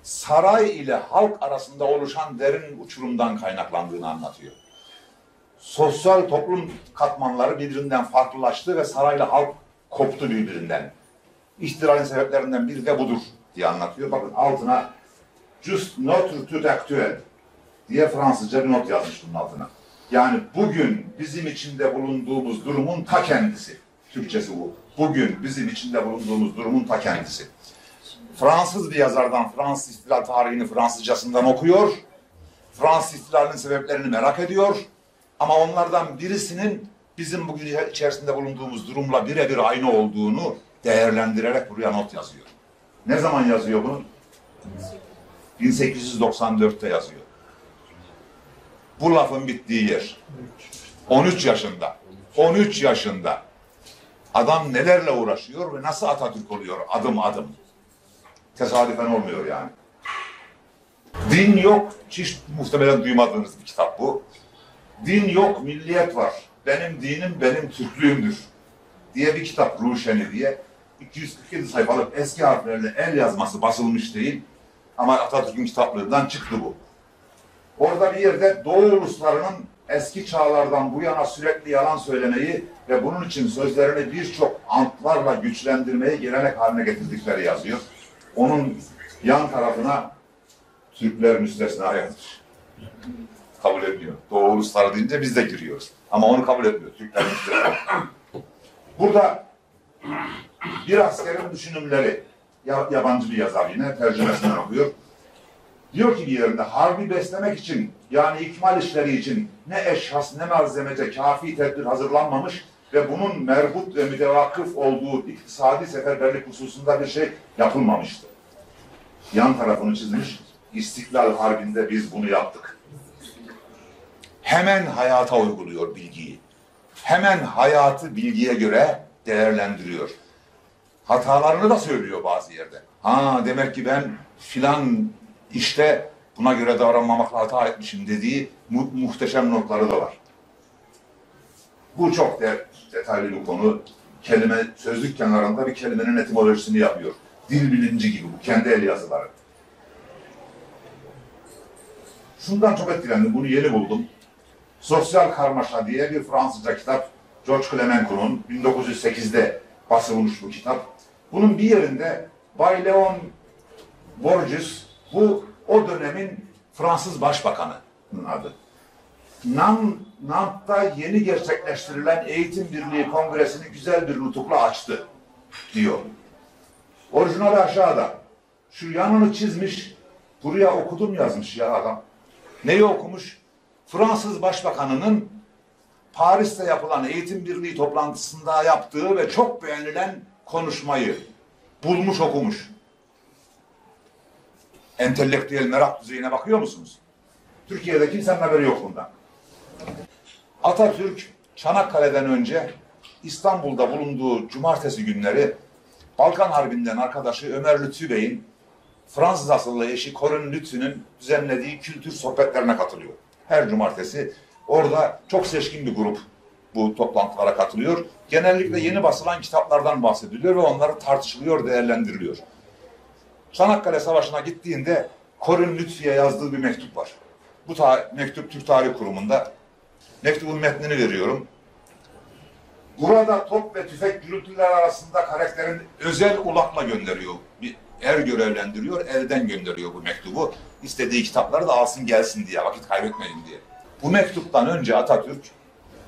saray ile halk arasında oluşan derin uçurumdan kaynaklandığını anlatıyor. Sosyal toplum katmanları birbirinden farklılaştı ve sarayla halk koptu birbirinden. İhtilalin sebeplerinden biri de budur diye anlatıyor. Bakın altına just notre tout actuel diye Fransızca bir not yazmış bunun altına. Yani bugün bizim içinde bulunduğumuz durumun ta kendisi. Türkçesi bu. Bugün bizim içinde bulunduğumuz durumun ta kendisi. Fransız bir yazardan Fransız İhtilal tarihini Fransızcasından okuyor. Fransız İhtilalinin sebeplerini merak ediyor. Ama onlardan birisinin bizim bugün içerisinde bulunduğumuz durumla birebir aynı olduğunu değerlendirerek buraya not yazıyor. Ne zaman yazıyor bunu? 1894'te yazıyor. Bu lafın bittiği yer. 13 yaşında. 13 yaşında. Adam nelerle uğraşıyor ve nasıl Atatürk oluyor adım adım. Tesadüfen olmuyor yani. Din yok, hiç muhtemelen duymadığınız bir kitap bu. Din yok, milliyet var. Benim dinim benim Türklüğümdür diye bir kitap, Ruşeni diye. 247 sayfalık eski harflerle el yazması basılmış değil. Ama Atatürk'ün kitaplığından çıktı bu. Orada bir yerde Doğu uluslarının eski çağlardan bu yana sürekli yalan söylemeyi ve bunun için sözlerini birçok antlarla güçlendirmeyi gelenek haline getirdikleri yazıyor. Onun yan tarafına Türkler müstesna yazmış. Kabul etmiyor. Doğu ulusları deyince biz de giriyoruz. Ama onu kabul etmiyor. Türkler müstesna. Burada bir askerin düşünümleri, yabancı bir yazar yine tercümesinden okuyor. Diyor ki bir yerinde harbi beslemek için yani ikmal işleri için ne eşhas ne malzemece kafi tedbir hazırlanmamış ve bunun merbut ve mütevakkıf olduğu iktisadi seferberlik hususunda bir şey yapılmamıştı. yan tarafını çizmiş. İstiklal Harbi'nde biz bunu yaptık. Hemen hayata uyguluyor bilgiyi. Hemen hayatı bilgiye göre değerlendiriyor. Hatalarını da söylüyor bazı yerde. Ha demek ki ben filan işte buna göre davranmamakla hata etmişim dediği muhteşem notları da var. Bu çok detaylı bir konu. Kelime, sözlük kenarında bir kelimenin etimolojisini yapıyor. Dil bilinci gibi bu, kendi el yazıları. Şundan çok etkilendim, bunu yeni buldum. Sosyal Karmaşa diye bir Fransızca kitap. George Clemenceau'nun 1908'de basılmış bu kitap. Bunun bir yerinde Bay Leon Borges, bu o dönemin Fransız Başbakanı'nın adı. Nant'ta yeni gerçekleştirilen Eğitim Birliği Kongresi'ni güzel bir nutukla açtı diyor. Orijinali aşağıda. Şu yanını çizmiş, buraya okudum yazmış ya adam. Neyi okumuş? Fransız Başbakanı'nın Paris'te yapılan Eğitim Birliği toplantısında yaptığı ve çok beğenilen konuşmayı bulmuş okumuş. Entelektüel merak düzeyine bakıyor musunuz? Türkiye'de kimsenin haberi yok bundan. Atatürk Çanakkale'den önce İstanbul'da bulunduğu cumartesi günleri Balkan Harbi'nden arkadaşı Ömer Lütfü Bey'in Fransız asıllı eşi Corinne Lütfü'nün düzenlediği kültür sohbetlerine katılıyor. Her cumartesi orada çok seçkin bir grup bu toplantılara katılıyor. Genellikle yeni basılan kitaplardan bahsediliyor ve onları tartışılıyor, değerlendiriliyor. Çanakkale Savaşı'na gittiğinde Corinne Lütfü'ye yazdığı bir mektup var. Bu mektup Türk Tarih Kurumu'nda. Mektubun metnini veriyorum. Burada top ve tüfek gürültüler arasında karakterin özel ulakla gönderiyor. Bir er görevlendiriyor, elden gönderiyor bu mektubu. İstediği kitapları da alsın gelsin diye, vakit kaybetmeyin diye. Bu mektuptan önce Atatürk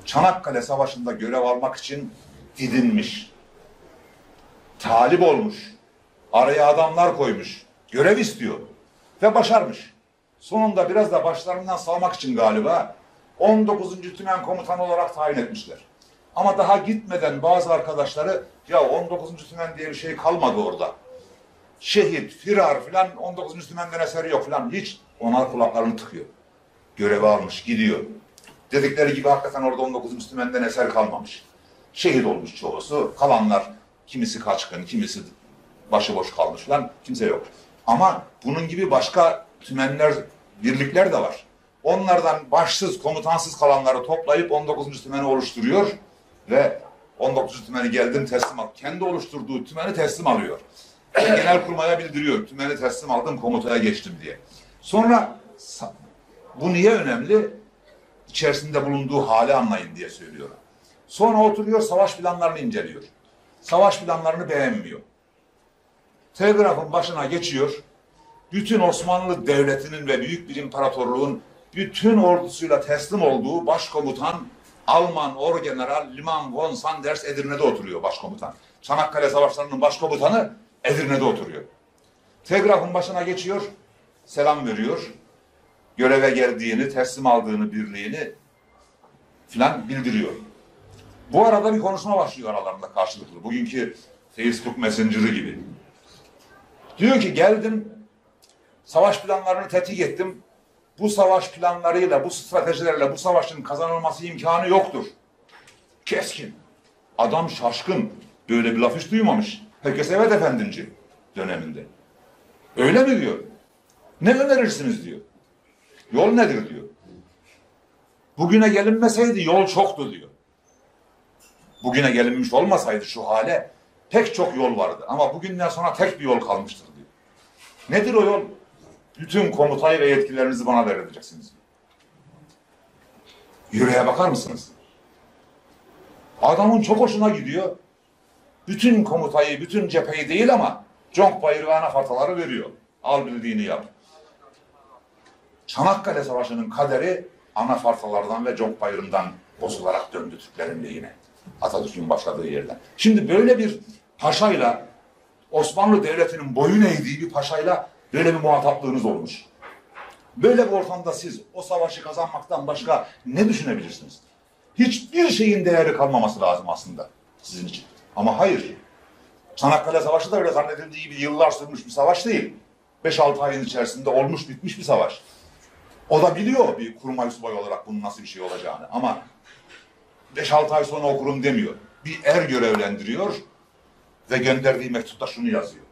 Çanakkale Savaşı'nda görev almak için didinmiş. Talip olmuş. Araya adamlar koymuş. Görev istiyor. Ve başarmış. Sonunda biraz da başlarından salmak için galiba 19. Tümen Komutanı olarak tayin etmişler. Ama daha gitmeden bazı arkadaşları ya 19. Tümen diye bir şey kalmadı orada. Şehit, firar filan 19. Tümen'den eseri yok filan. Hiç onlar kulaklarını tıkıyor. Görevi almış, gidiyor. Dedikleri gibi hakikaten orada 19. Tümen'den eser kalmamış. Şehit olmuş çoğusu. Kalanlar kimisi kaçkın, kimisi başıboş kalmış filan. Kimse yok. Ama bunun gibi başka tümenler, birlikler de var. Onlardan başsız, komutansız kalanları toplayıp 19. tümeni oluşturuyor ve 19. tümeni geldim teslim al. Kendi oluşturduğu tümeni teslim alıyor. Genelkurmay'a bildiriyor. Tümeni teslim aldım, komutaya geçtim diye. Sonra bu niye önemli? İçerisinde bulunduğu hali anlayın diye söylüyor. Sonra oturuyor, savaş planlarını inceliyor. Savaş planlarını beğenmiyor. Telgrafın başına geçiyor. Bütün Osmanlı Devleti'nin ve büyük bir imparatorluğun bütün ordusuyla teslim olduğu başkomutan Alman Orgeneral Liman von Sanders Edirne'de oturuyor başkomutan. Çanakkale Savaşları'nın başkomutanı Edirne'de oturuyor. Telgrafın başına geçiyor, selam veriyor. Göreve geldiğini, teslim aldığını, birliğini filan bildiriyor. Bu arada bir konuşma başlıyor aralarında karşılıklı. Bugünkü Facebook Messenger'ı gibi. Diyor ki geldim, savaş planlarını tetkik ettim. Bu savaş planlarıyla, bu stratejilerle bu savaşın kazanılması imkanı yoktur. Keskin. Adam şaşkın. Böyle bir laf hiç duymamış. Herkes evet efendinci döneminde. Öyle mi diyor. Ne önerirsiniz diyor. Yol nedir diyor. Bugüne gelinmeseydi yol çoktu diyor. Bugüne gelinmiş olmasaydı şu hale pek çok yol vardı. Ama bugünden sonra tek bir yol kalmıştır diyor. Nedir o yol? Bütün komutayı ve yetkilerinizi bana verebileceksiniz. Yüreğe bakar mısınız? Adamın çok hoşuna gidiyor. Bütün komutayı, bütün cepheyi değil ama conk bayır ve anafartaları veriyor. Al bildiğini yap. Çanakkale Savaşı'nın kaderi anafartalardan ve conk bayırından bozularak döndü Türklerin lehine. Atatürk'ün başladığı yerden. Şimdi böyle bir paşayla, Osmanlı Devleti'nin boyun eğdiği bir paşayla böyle bir muhataplığınız olmuş. Böyle bir ortamda siz o savaşı kazanmaktan başka ne düşünebilirsiniz? Hiçbir şeyin değeri kalmaması lazım aslında sizin için. Ama hayır. Çanakkale Savaşı da öyle zannedildiği gibi yıllar sürmüş bir savaş değil. 5-6 ayın içerisinde olmuş bitmiş bir savaş. O da biliyor bir kurmay subay olarak bunun nasıl bir şey olacağını. Ama 5-6 ay sonra okurum demiyor. Bir er görevlendiriyor ve gönderdiği mektupta şunu yazıyor.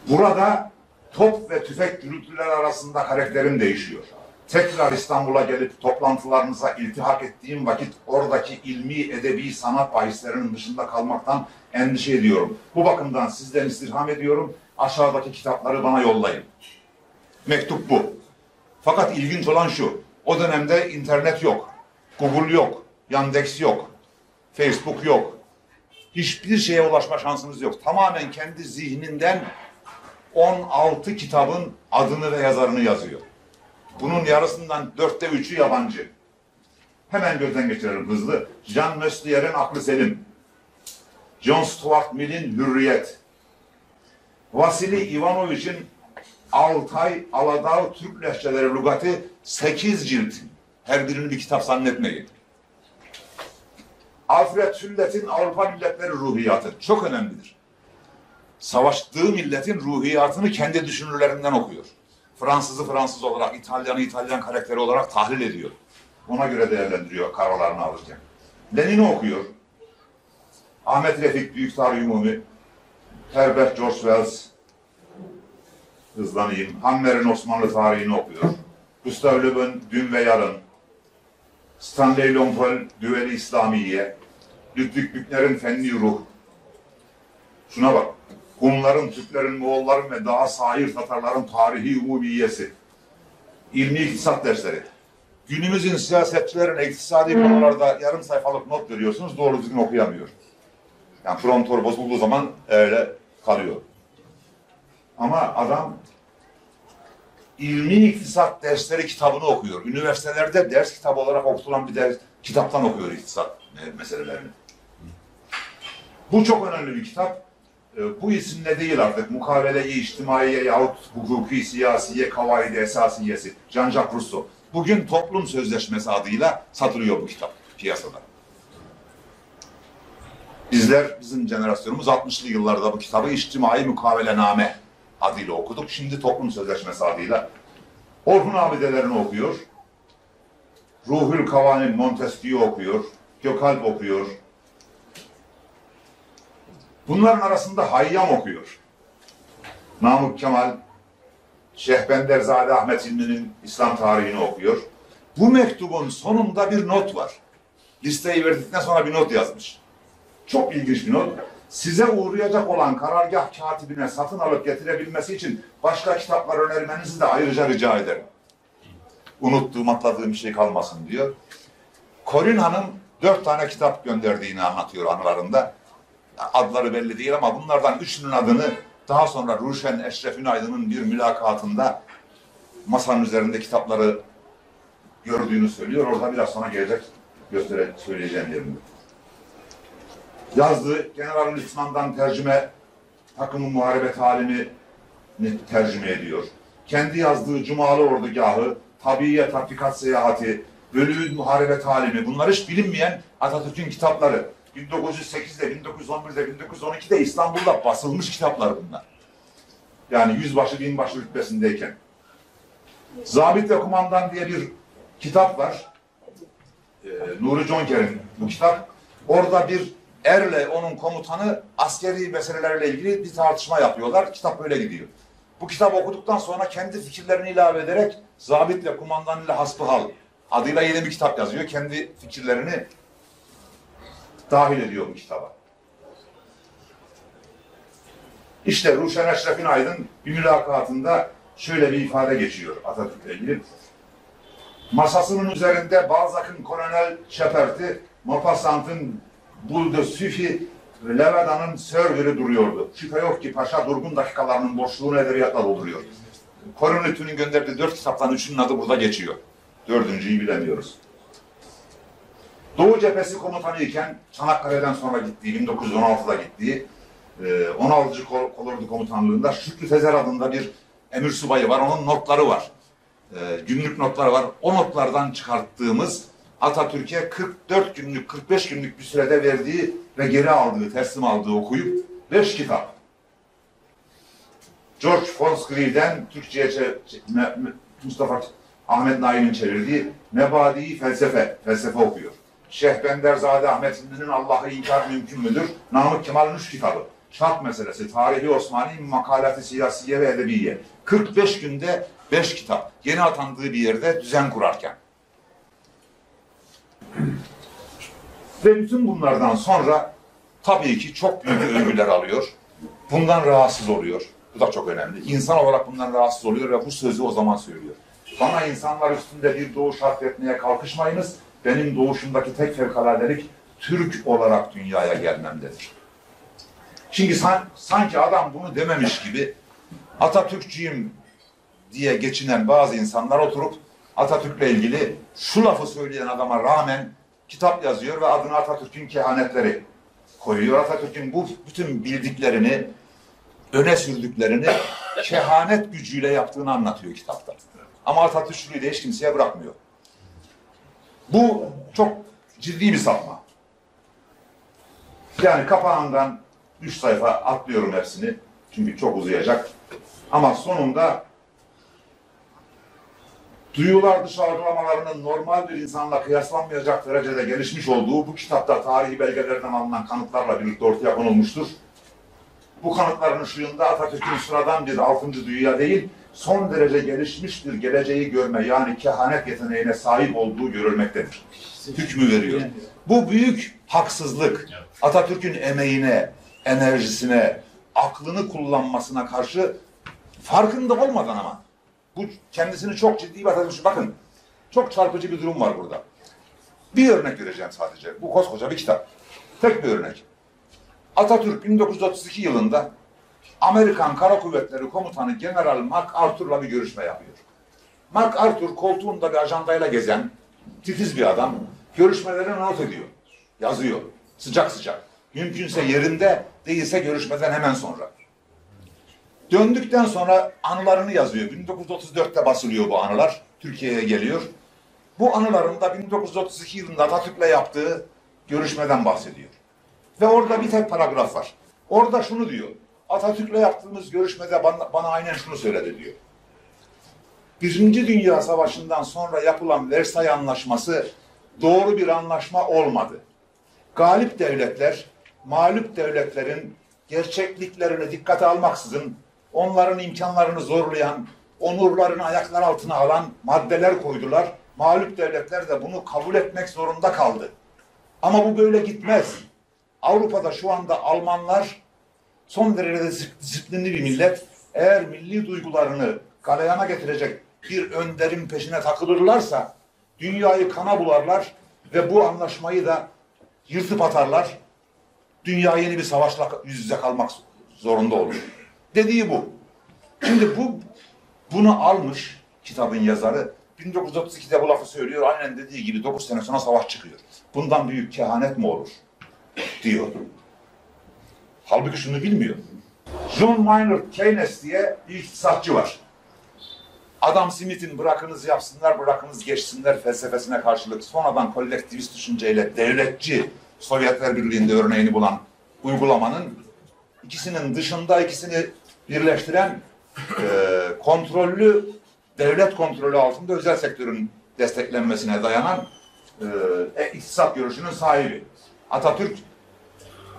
Burada top ve tüfek gürültüler arasında karakterim değişiyor. Tekrar İstanbul'a gelip toplantılarınıza iltihak ettiğim vakit oradaki ilmi, edebi, sanat bahislerinin dışında kalmaktan endişe ediyorum. Bu bakımdan sizden istirham ediyorum. Aşağıdaki kitapları bana yollayın. Mektup bu. Fakat ilginç olan şu. O dönemde internet yok. Google yok. Yandex yok. Facebook yok. Hiçbir şeye ulaşma şansınız yok. Tamamen kendi zihninden 16 kitabın adını ve yazarını yazıyor. Bunun yarısından 3'ü yabancı. Hemen gözden geçirelim hızlı. Jean Meslier'in Aklı Selim. John Stuart Mill'in Hürriyet. Vasili Ivanovich'in Altay, Aladağ, Türk Lehçeleri Lügatı 8 cilt. Her birini bir kitap zannetmeyin. Alfred Hüllet'in Avrupa Milletleri Ruhiyatı. Çok önemlidir. Savaştığı milletin ruhiyatını kendi düşünürlerinden okuyor. Fransız'ı Fransız olarak, İtalyan'ı İtalyan karakteri olarak tahlil ediyor. Ona göre değerlendiriyor kararlarını alırken. Lenin'i okuyor. Ahmet Refik, Büyük Tarih Umumi, Herbert George Wells, hızlanayım. Hammer'in Osmanlı tarihini okuyor. Gustav Le Bon, Dün ve Yarın, Stanley Lompol, Düveli İslamiye, Ludwig Büchner'in Fenni Ruh. Şuna bak. Hunların, Türklerin, Moğolların ve daha sair Tatarların tarihi umumiyesi. İlmi iktisat dersleri. Günümüzün siyasetçilerin iktisadi konularda yarım sayfalık not veriyorsunuz, doğru düzgün okuyamıyor. Yani frontor bozulduğu zaman öyle kalıyor. Ama adam ilmi iktisat dersleri kitabını okuyor. Üniversitelerde ders kitabı olarak okutulan bir kitaptan okuyor iktisat meselelerini. Bu çok önemli bir kitap. Bu isimle değil artık. Mukavele-i İçtimaiye yahut Hukuki Siyasiye Kavaid-i Esasiyesi. Jean-Jacques Rousseau. Bugün Toplum Sözleşmesi adıyla satılıyor bu kitap piyasada. Bizler, bizim jenerasyonumuz 60'lı yıllarda bu kitabı İçtimai Mukavelename adıyla okuduk. Şimdi Toplum Sözleşmesi adıyla. Orhun abidelerini okuyor. Ruhül Kavanin Montesquieu okuyor. Gökalp okuyor. Bunların arasında Hayyam okuyor. Namık Kemal, Şehbenderzade Ahmet İlmi'nin İslam tarihini okuyor. Bu mektubun sonunda bir not var. Listeyi verdikten sonra bir not yazmış. Çok ilginç bir not. Size uğrayacak olan karargah katibine satın alıp getirebilmesi için başka kitaplar önermenizi de ayrıca rica ederim. Unuttuğum, atladığım bir şey kalmasın diyor. Corinne Hanım 4 tane kitap gönderdiğini anlatıyor anılarında. Adları belli değil ama bunlardan 3'ünün adını daha sonra Ruşen Eşref Ünaydın'ın bir mülakatında masanın üzerinde kitapları gördüğünü söylüyor. Orada biraz sonra gelecek söyleyeceğim yerimde. Yazdığı General Lütman'dan tercüme takımın muharebet halini tercüme ediyor. Kendi yazdığı Cumalı Ordugahı, Tabiiye Tatbikat Seyahati, Bölüğün Muharebet Halimi, bunlar hiç bilinmeyen Atatürk'ün kitapları. 1908'de, 1911'de, 1912'de İstanbul'da basılmış kitaplar bunlar. Yani yüzbaşı, binbaşı rütbesindeyken. Zabit ve Kumandan diye bir kitap var. Nuri Conker'in bu kitap. Orada bir erle onun komutanı askeri meselelerle ilgili bir tartışma yapıyorlar. Kitap böyle gidiyor. Bu kitabı okuduktan sonra kendi fikirlerini ilave ederek Zabit ve Kumandan ile Hasbihal adıyla yeni bir kitap yazıyor. Kendi fikirlerini dahil ediyor bu kitaba. İşte Ruşen Eşref Ünaydın bir mülakatında şöyle bir ifade geçiyor Atatürk'le ilgili. Masasının üzerinde Balzac'ın Kolonel Shepard'i, Maupassant'ın Boule de Suffy, Leveda'nın Sörgür'ü duruyordu. Şüphe yok ki Paşa durgun dakikalarının boşluğunu edebiyatla dolduruyor. Korunlütü'nün gönderdiği 4 kitaptan 3'ünün adı burada geçiyor. 4.'yü bilemiyoruz. Doğu Cephesi komutanı iken Çanakkale'den sonra gittiği, 1916'da gittiği 16. Kolordu Komutanlığı'nda Şükrü Tezer adında bir emir subayı var. Onun notları var. Günlük notları var. O notlardan çıkarttığımız Atatürk'e 44 günlük, 45 günlük bir sürede verdiği ve geri aldığı, teslim aldığı okuyup 5 kitap. George Fonsgri'den Türkçe'ye Mustafa Ahmet Naim'in çevirdiği Nebadi felsefe okuyor. Şeyh Benderzade Ahmet Hindi'nin Allah'ı inkar mümkün müdür? Namık Kemal'in 3 kitabı. Şart meselesi, Tarihi Osmani, Makalat-ı Siyasiye ve Edebiye. 45 günde 5 kitap. Yeni atandığı bir yerde düzen kurarken. Ve bütün bunlardan sonra tabii ki çok büyük övgüler alıyor. Bundan rahatsız oluyor. Bu da çok önemli. İnsan olarak bundan rahatsız oluyor ve bu sözü o zaman söylüyor. Bana insanlar üstünde bir doğuş atfetmeye kalkışmayınız. Benim doğuşumdaki tek fevkaladelik Türk olarak dünyaya gelmemdedir. Çünkü sanki adam bunu dememiş gibi Atatürkçüyüm diye geçinen bazı insanlar oturup Atatürk'le ilgili şu lafı söyleyen adama rağmen kitap yazıyor ve adına Atatürk'ün kehanetleri koyuyor. Atatürk'ün bu bütün bildiklerini, öne sürdüklerini kehanet gücüyle yaptığını anlatıyor kitapta. Ama Atatürkçülüğü de hiç kimseye bırakmıyor. Bu çok ciddi bir sapma. Yani kapağından 3 sayfa atlıyorum hepsini. Çünkü çok uzayacak. Ama sonunda duyular dışı algılamalarının normal bir insanla kıyaslanmayacak derecede gelişmiş olduğu bu kitapta tarihi belgelerden alınan kanıtlarla birlikte ortaya konulmuştur. Bu kanıtların ışığında Atatürk'ün sıradan bir 6. duyuya değil, son derece gelişmiş bir geleceği görme, yani kehanet yeteneğine sahip olduğu görülmektedir. Hükmü veriyor. Bu büyük haksızlık, Atatürk'ün emeğine, enerjisine, aklını kullanmasına karşı farkında olmadan ama, bu kendisini çok ciddi bir Atatürkçü, bakın, çok çarpıcı bir durum var burada. Bir örnek vereceğim sadece, bu koskoca bir kitap. Tek bir örnek. Atatürk 1932 yılında Amerikan Kara Kuvvetleri Komutanı General MacArthur'la bir görüşme yapıyor. MacArthur koltuğunda bir ajandayla gezen, titiz bir adam, görüşmelerini not ediyor, yazıyor, sıcak sıcak. Mümkünse yerinde, değilse görüşmeden hemen sonra. Döndükten sonra anılarını yazıyor. 1934'te basılıyor bu anılar, Türkiye'ye geliyor. Bu anılarında 1932 yılında Atatürk'le yaptığı görüşmeden bahsediyor. Ve orada bir tek paragraf var. Orada şunu diyor. Atatürk'le yaptığımız görüşmede bana aynen şunu söyledi diyor. Birinci Dünya Savaşı'ndan sonra yapılan Versay Anlaşması doğru bir anlaşma olmadı. Galip devletler, mağlup devletlerin gerçekliklerini dikkate almaksızın onların imkanlarını zorlayan, onurlarını ayaklar altına alan maddeler koydular. Mağlup devletler de bunu kabul etmek zorunda kaldı. Ama bu böyle gitmez. Avrupa'da şu anda Almanlar son derece disiplinli bir millet. Eğer milli duygularını galeyana getirecek bir önderin peşine takılırlarsa dünyayı kana bularlar ve bu anlaşmayı da yırtıp atarlar. Dünya yeni bir savaşla yüz yüze kalmak zorunda olur. Dediği bu. Şimdi bunu almış kitabın yazarı 1932'de bu lafı söylüyor. Aynen dediği gibi 9 sene sonra savaş çıkıyor. Bundan büyük kehanet mi olur? Diyor. Halbuki şunu bilmiyor. John Maynard Keynes diye bir iktisatçı var. Adam Smith'in bırakınız yapsınlar, bırakınız geçsinler felsefesine karşılık sonradan kolektivist düşünceyle devletçi Sovyetler Birliği'nde örneğini bulan uygulamanın ikisinin dışında ikisini birleştiren kontrollü, devlet kontrolü altında özel sektörün desteklenmesine dayanan iktisat görüşünün sahibi. Atatürk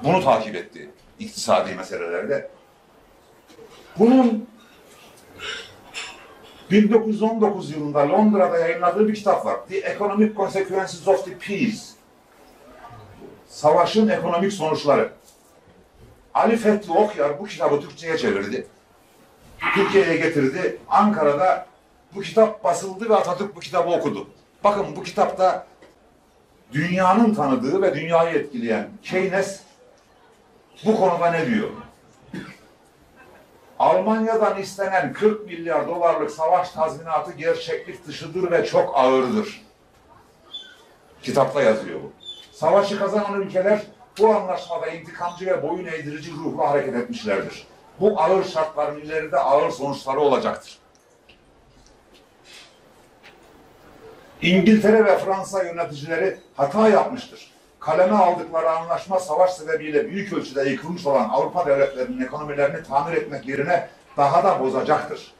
bunu takip etti iktisadi meselelerde. Bunun 1919 yılında Londra'da yayınladığı bir kitap var. The Economic Consequences of the Peace. Savaşın ekonomik sonuçları. Ali Fethi Okyar bu kitabı Türkçe'ye çevirdi. Türkiye'ye getirdi. Ankara'da bu kitap basıldı ve Atatürk bu kitabı okudu. Bakın bu kitapta dünyanın tanıdığı ve dünyayı etkileyen Keynes bu konuda ne diyor? Almanya'dan istenen 40 milyar dolarlık savaş tazminatı gerçeklik dışıdır ve çok ağırdır. Kitapta yazıyor bu. Savaşı kazanan ülkeler bu anlaşmada intikamcı ve boyun eğdirici ruhla hareket etmişlerdir. Bu ağır şartların ileride ağır sonuçları olacaktır. İngiltere ve Fransa yöneticileri hata yapmıştır. Kaleme aldıkları anlaşma savaş sebebiyle büyük ölçüde yıkılmış olan Avrupa devletlerinin ekonomilerini tamir etmek yerine daha da bozacaktır.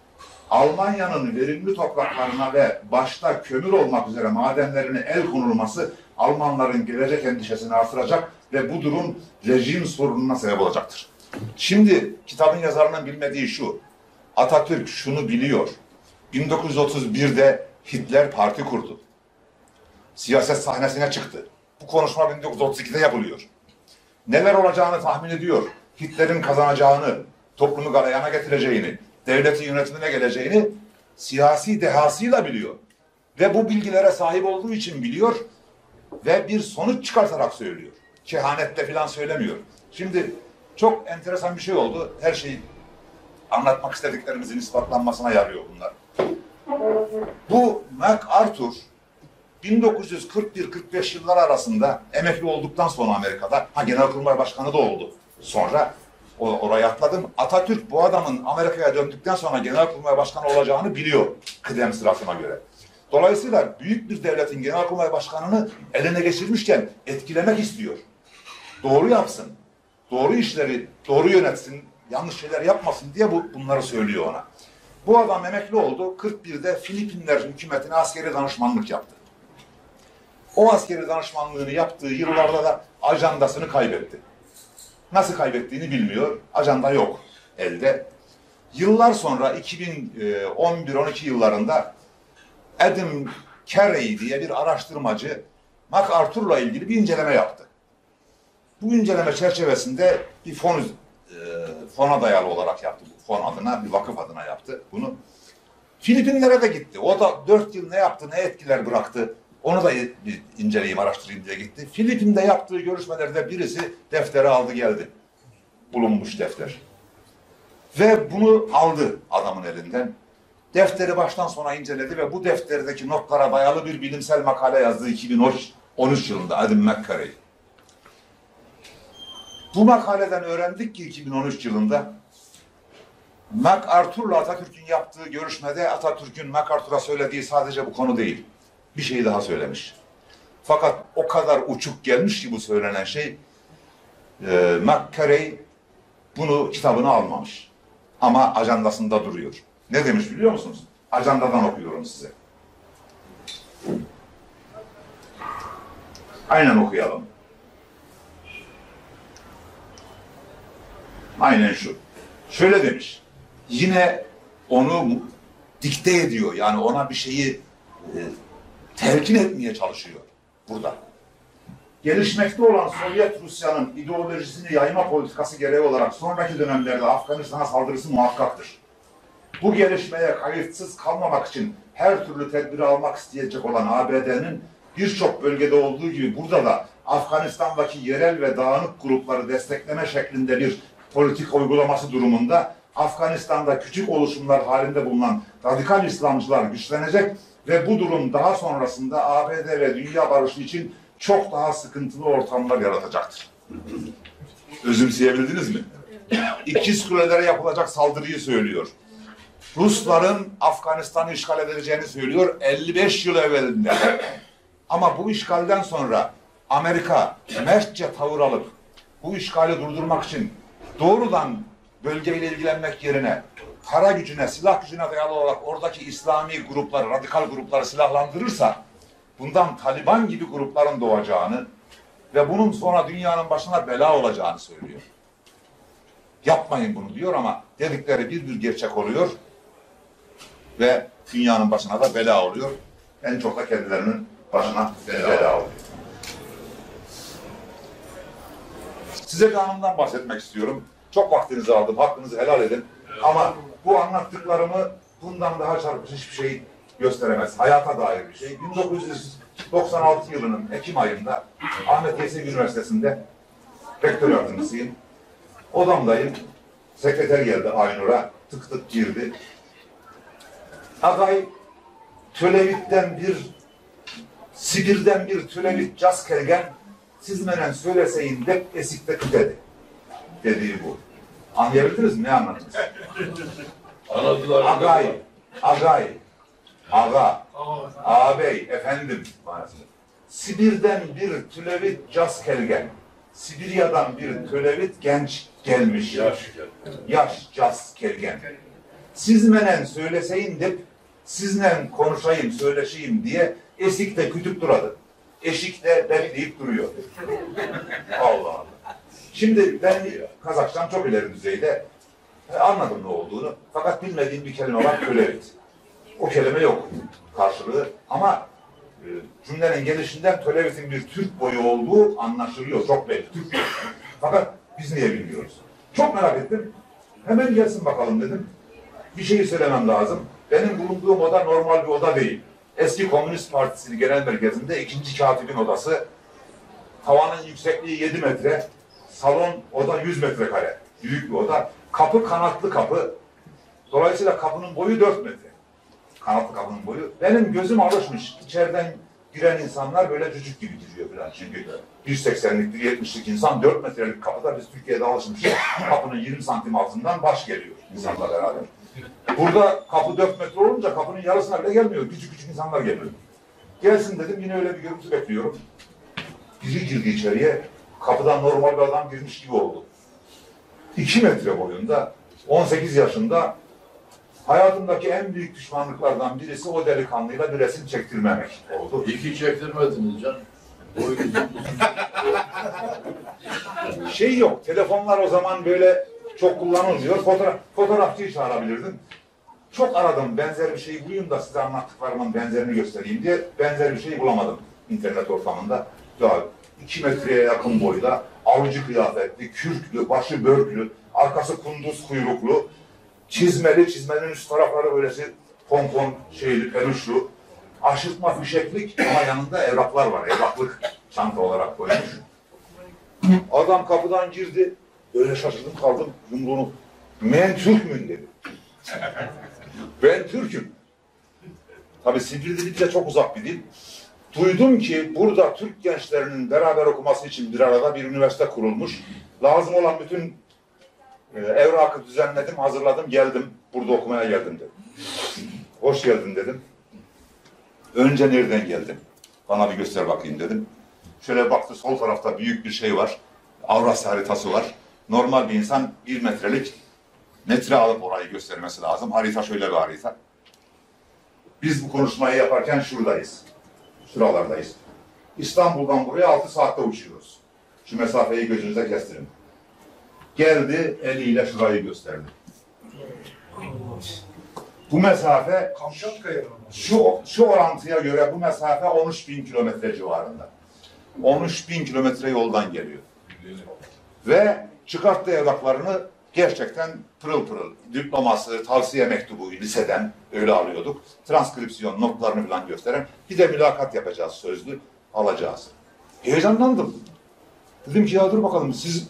Almanya'nın verimli topraklarına ve başta kömür olmak üzere madenlerine el konulması Almanların gelecek endişesini artıracak ve bu durum rejim sorununa sebep olacaktır. Şimdi kitabın yazarının bilmediği şu, Atatürk şunu biliyor. 1931'de Hitler parti kurdu. Siyaset sahnesine çıktı. Bu konuşma 1932'de yapılıyor. Neler olacağını tahmin ediyor. Hitler'in kazanacağını, toplumu galeyana getireceğini, devletin yönetimine geleceğini siyasi dehasıyla biliyor. Ve bu bilgilere sahip olduğu için biliyor ve bir sonuç çıkartarak söylüyor. Kehanetle falan söylemiyor. Şimdi çok enteresan bir şey oldu. Her şeyi anlatmak istediklerimizin ispatlanmasına yarıyor bunlar. Bu MacArthur 1941-45 yılları arasında emekli olduktan sonra Amerika'da, Genelkurmay Başkanı da oldu. Sonra oraya atladım. Atatürk bu adamın Amerika'ya döndükten sonra Genelkurmay Başkanı olacağını biliyor kıdem sırasına göre. Dolayısıyla büyük bir devletin Genelkurmay Başkanı'nı eline geçirmişken etkilemek istiyor. Doğru yapsın, doğru işleri, doğru yönetsin, yanlış şeyler yapmasın diye bunları söylüyor ona. Bu adam emekli oldu. 41'de Filipinler hükümetine askeri danışmanlık yaptı. O askeri danışmanlığını yaptığı yıllarda da ajandasını kaybetti. Nasıl kaybettiğini bilmiyor. Ajanda yok elde. Yıllar sonra 2011-12 yıllarında Adam Carey diye bir araştırmacı MacArthur'la ilgili bir inceleme yaptı. Bu inceleme çerçevesinde bir fona dayalı olarak yaptı. Bu fon adına, bir vakıf adına yaptı bunu. Filipinlere de gitti. O da 4 yıl ne yaptı, ne etkiler bıraktı. Onu da bir inceleyeyim, araştırayım diye gitti. Filipin'de yaptığı görüşmelerde birisi defteri aldı geldi. Bulunmuş defter. Ve bunu aldı adamın elinden. Defteri baştan sona inceledi ve bu defterdeki notlara dayalı bir bilimsel makale yazdı 2013 yılında Adam McCarey. Bu makaleden öğrendik ki 2013 yılında MacArthur'la Atatürk'ün yaptığı görüşmede Atatürk'ün MacArthur'a söylediği sadece bu konu değil. Bir şey daha söylemiş. Fakat o kadar uçuk gelmiş ki bu söylenen şey, McCarey bunu kitabına almamış. Ama ajandasında duruyor. Ne demiş biliyor musunuz? Ajandadan okuyorum size. Aynen okuyalım. Aynen şu. Şöyle demiş. Yine onu dikte ediyor. Yani ona bir şeyi telkin etmeye çalışıyor burada. Gelişmekte olan Sovyet Rusya'nın ideolojisini yayma politikası gereği olarak sonraki dönemlerde Afganistan'a saldırısı muhakkaktır. Bu gelişmeye kayıtsız kalmamak için her türlü tedbiri almak isteyecek olan ABD'nin birçok bölgede olduğu gibi burada da Afganistan'daki yerel ve dağınık grupları destekleme şeklinde bir politik uygulaması durumunda Afganistan'da küçük oluşumlar halinde bulunan radikal İslamcılar güçlenecek ve bu durum daha sonrasında ABD ve dünya barışı için çok daha sıkıntılı ortamlar yaratacaktır. Özümseyebildiniz mi? İkiz Kuleler'e yapılacak saldırıyı söylüyor. Rusların Afganistan'ı işgal edileceğini söylüyor 55 yıl evvelinde. Ama bu işgalden sonra Amerika mertçe tavır alıp bu işgali durdurmak için doğrudan bölgeyle ilgilenmek yerine kara gücüne, silah gücüne dayalı olarak oradaki İslami grupları, radikal grupları silahlandırırsa bundan Taliban gibi grupların doğacağını ve bunun sonra dünyanın başına bela olacağını söylüyor. Yapmayın bunu diyor ama dedikleri bir gerçek oluyor ve dünyanın başına da bela oluyor. En çok da kendilerinin başına bela oluyor. Size bir anımdan bahsetmek istiyorum. Çok vaktinizi aldım, hakkınızı helal edin. Ama bu anlattıklarımı bundan daha çarpıcı hiçbir şey gösteremez. Hayata dair bir şey. 1996 yılının Ekim ayında Ahmet Yesevi Üniversitesi'nde rektör yardımcısıyım. Odamdayım. Sekreter geldi Aynur'a. Tık tık girdi. Agay Tölevit'ten Sibir'den bir Tölevit caz kelgen siz menen söyleseyin de esikte dedi. Dediği bu. Anlayabildiniz mi? Ne anladınız? Anladılar. Agay, aga, ağabey, efendim. Sibir'den bir Tülevit caz kelgen. Sibirya'dan bir Tülevit genç gelmiş. Yaş caz kelgen. Sizmenen söyleseyin de sizle konuşayım, söyleşeyim diye esikte kütüp duradı. Eşikte bekleyip duruyor. Allah Allah. Şimdi ben Kazakçam çok ileri düzeyde anladım ne olduğunu. Fakat bilmediğim bir kelime var, kölevit. O kelime yok karşılığı ama cümlenin gelişinden tölevitin bir Türk boyu olduğu anlaşılıyor. Çok belli. Türk boyu. Fakat biz niye bilmiyoruz? Çok merak ettim. Hemen gelsin bakalım dedim. Bir şey söylemem lazım. Benim bulunduğum oda normal bir oda değil. Eski Komünist Partisi Genel Merkezi'nde 2. katibin odası. Tavanın yüksekliği 7 metre. Salon oda 100 metrekare. Büyük bir oda. Kapı kanatlı kapı. Dolayısıyla kapının boyu 4 metre. Kanatlı kapının boyu. Benim gözüm alışmış. İçeriden giren insanlar böyle cücük gibi giriyor falan. Çünkü 180'lik, 170'lik insan 4 metrelik kapıda biz Türkiye'de alışmışız. Kapının 20 santim altından baş geliyor insanla beraber. Burada kapı 4 metre olunca kapının yarısına bile gelmiyor. Küçük küçük insanlar geliyor. Gelsin dedim, yine öyle bir görüntü bekliyorum. Biri girdi içeriye. Kapıdan normal bir adam girmiş gibi oldu. 2 metre boyunda, 18 yaşında, hayatımdaki en büyük düşmanlıklardan birisi o delikanlıyla bir resim çektirmemek oldu. İki çektirmediniz canım. Şey yok, telefonlar o zaman böyle çok kullanılmıyor. Fotoğrafçıyı çağırabilirdim. Çok aradım, benzer bir şey bulayım da size anlattıklarımın benzerini göstereyim diye. Benzer bir şey bulamadım internet ortamında. Ya 2 metreye yakın boyda, avcı kıyafetli, kürklü, başı börklü, arkası kunduz kuyruklu, çizmeli, çizmenin üst tarafları böylesi pompon şeyli, peluşlu, aşırtma fişeklik ama yanında evraklar var, evraklık çanta olarak koymuş. Adam kapıdan girdi, böyle şaşırdım kaldım, yumruğunu, "Men Türk müyüm?" dedi. Ben Türk'üm. Tabii Sivri dili bize çok uzak bir dil. Duydum ki burada Türk gençlerinin beraber okuması için bir arada bir üniversite kurulmuş. Lazım olan bütün evrakı düzenledim, hazırladım, geldim. Burada okumaya geldim dedim. Hoş geldin dedim. Önce nereden geldin? Bana bir göster bakayım dedim. Şöyle baktı, sol tarafta büyük bir şey var. Avrasya haritası var. Normal bir insan 1 metrelik metre alıp orayı göstermesi lazım. Harita şöyle bir harita. Biz bu konuşmayı yaparken şuradayız. Şuralardayız. İstanbul'dan buraya 6 saatte uçuyoruz. Şu mesafeyi gözünüze kestirin. Geldi, eliyle şurayı gösterdi. Bu mesafe, şu orantıya göre bu mesafe 13.000 kilometre civarında. 13.000 kilometre yoldan geliyor. Ve çıkarttığı evraklarını gerçekten pırıl pırıl, diploması, tavsiye mektubu liseden öyle alıyorduk. Transkripsiyon notlarını falan gösteren. Bir de mülakat yapacağız, sözlü alacağız. Heyecanlandım. Dedim ki ya dur bakalım siz,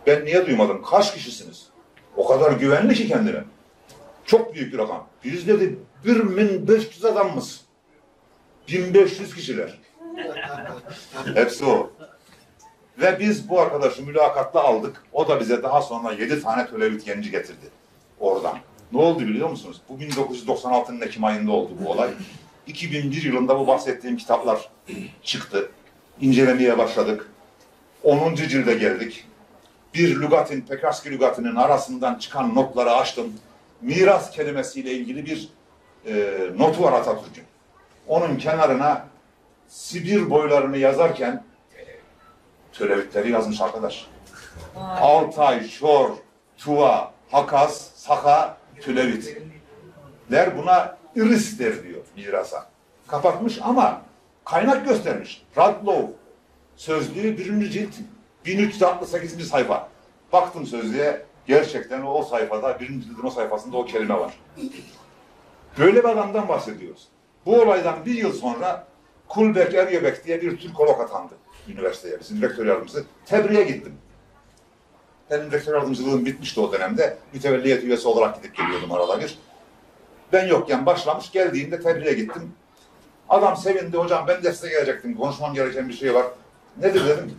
ben niye duymadım, kaç kişisiniz? O kadar güvenli ki kendine. Çok büyük bir rakam. Biz dedi 1500 adamımız. 1500 kişiler. Hepsi o. Ve biz bu arkadaşı mülakatla aldık. O da bize daha sonra 7 tane tölevit genci getirdi oradan. Ne oldu biliyor musunuz? Bu 1996'nın Ekim ayında oldu bu olay. 2001 yılında bu bahsettiğim kitaplar çıktı. İncelemeye başladık. 10. cilde geldik. Bir lügatin, Pekarski lügatının arasından çıkan notları açtım. Miras kelimesiyle ilgili bir notu var Atatürk'ün. Onun kenarına Sibir boylarını yazarken tölevitleri yazmış arkadaş. Altay, Şor, Tuva, Hakaz, Saka, tölevitler buna iris der diyor mirasa. Kapatmış ama kaynak göstermiş. Radlow sözlüğü 1. cilt 1368. sayfa. Baktım sözlüğe, gerçekten o sayfada, 1. cildin o sayfasında o kelime var. Böyle bir adamdan bahsediyoruz. Bu olaydan 1 yıl sonra Kulbek Eryebek diye bir Türkolog atandı üniversiteye. Bizim rektör yardımcısı. Tebriğe gittim. Benim rektör yardımcılığım bitmişti o dönemde. Mütevelliyet üyesi olarak gidip geliyordum arada bir. Ben yokken başlamış, geldiğinde tebriğe gittim. Adam sevindi, hocam ben de size gelecektim, konuşmam gereken bir şey var. Nedir dedim.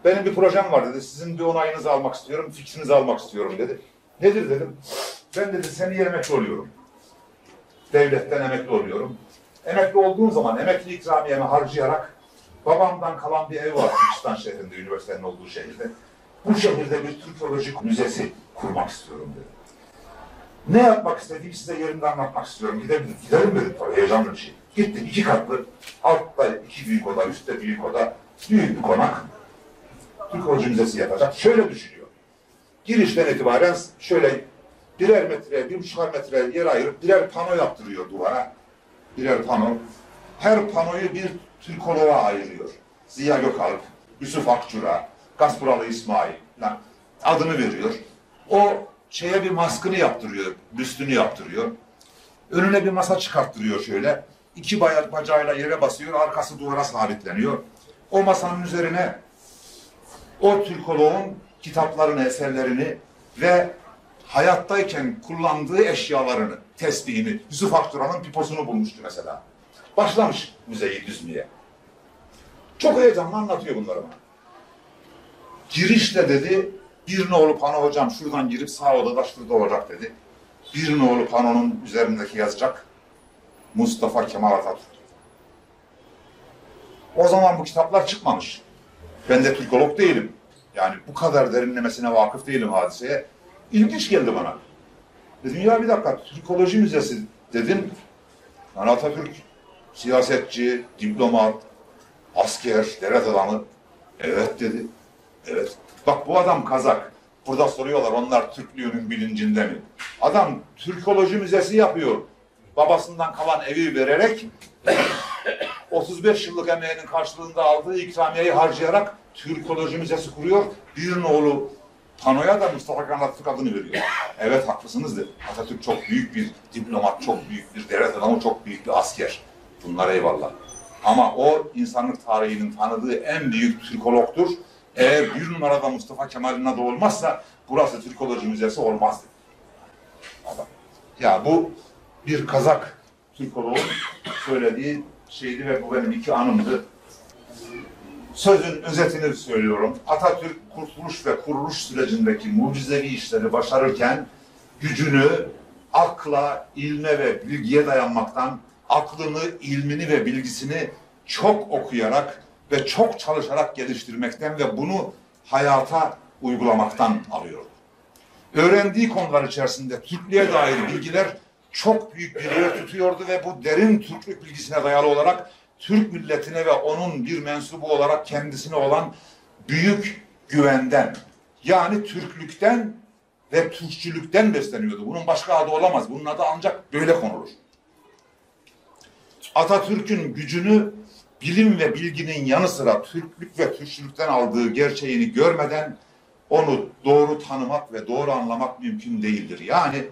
Benim bir projem var dedi, sizin bir onayınızı almak istiyorum, fikrinizi almak istiyorum dedi. Nedir dedim. Ben dedi seni emekli oluyorum. Devletten emekli oluyorum. Emekli olduğum zaman emekli ikramiyemi harcayarak babamdan kalan bir ev var Türkistan şehrinde, üniversitenin olduğu şehirde. Bu şehirde bir Türkolojik müzesi kurmak istiyorum dedi. Ne yapmak istediğimi size yerinde anlatmak istiyorum. Gidelim dedim tabii, heyecanlı bir şey. Gittim, 2 katlı, altta 2 büyük oda, üstte büyük oda, büyük bir konak. Türkoloji Müzesi yapacak. Şöyle düşünüyor. Girişten itibaren şöyle birer metre, 1,5 metre yer ayırıp birer pano yaptırıyor duvara. Birer pano. Her panoyu bir Türkoloğa ayırıyor. Ziya Gökalp, Yusuf Akçura, Gaspuralı İsmail falan adını veriyor. O şeye bir maskını yaptırıyor, büstünü yaptırıyor. Önüne bir masa çıkarttırıyor şöyle. 2 bacağıyla yere basıyor, arkası duvara sabitleniyor. O masanın üzerine o Türkoloğun kitaplarını, eserlerini ve hayattayken kullandığı eşyalarını, tesbihini, Yusuf Akçura'nın piposunu bulmuştu mesela. Başlamış müzeyi düzmeye. Çok heyecanlı anlatıyor bunları bana. Girişte dedi, bir nolu pano hocam şuradan girip sağ odada şurada olacak dedi. Bir nolu panonun üzerindeki yazacak Mustafa Kemal Atatürk. O zaman bu kitaplar çıkmamış. Ben de Türkolog değilim. Yani bu kadar derinlemesine vakıf değilim hadiseye. İlginç geldi bana. Dedim ya bir dakika, Türkoloji Müzesi dedim. Yani Atatürk siyasetçi, diplomat, asker, devlet adamı. Evet dedi. Evet. Bak bu adam Kazak. Burada soruyorlar onlar Türklüğünün bilincinde mi? Adam Türkoloji Müzesi yapıyor. Babasından kalan evi vererek 35 yıllık emeğinin karşılığında aldığı ikramiyeyi harcayarak Türkoloji Müzesi kuruyor. Bir oğlu panoya da Mustafa Kemal Atatürk adını veriyor. Evet haklısınız dedi. Atatürk çok büyük bir diplomat, çok büyük bir devlet adamı, çok büyük bir asker. Bunlar eyvallah. Ama o insanlık tarihinin tanıdığı en büyük Türkologtur. Eğer bir numarada Mustafa Kemal'in adı olmazsa burası Türkoloji Müzesi olmazdı. Ya bu bir Kazak Türkoloğun söylediği şeydi ve bu benim 2 anımdı. Sözün özetini söylüyorum. Atatürk kurtuluş ve kuruluş sürecindeki mucizevi işleri başarırken gücünü akla, ilme ve bilgiye dayanmaktan, aklını, ilmini ve bilgisini çok okuyarak ve çok çalışarak geliştirmekten ve bunu hayata uygulamaktan alıyordu. Öğrendiği konular içerisinde Türklüğe dair bilgiler çok büyük bir yer tutuyordu ve bu derin Türklük bilgisine dayalı olarak Türk milletine ve onun bir mensubu olarak kendisine olan büyük güvenden, yani Türklükten ve Türkçülükten besleniyordu. Bunun başka adı olamaz. Bunun adı ancak böyle konulur. Atatürk'ün gücünü bilim ve bilginin yanı sıra Türklük ve Türkçülükten aldığı gerçeğini görmeden onu doğru tanımak ve doğru anlamak mümkün değildir. Yani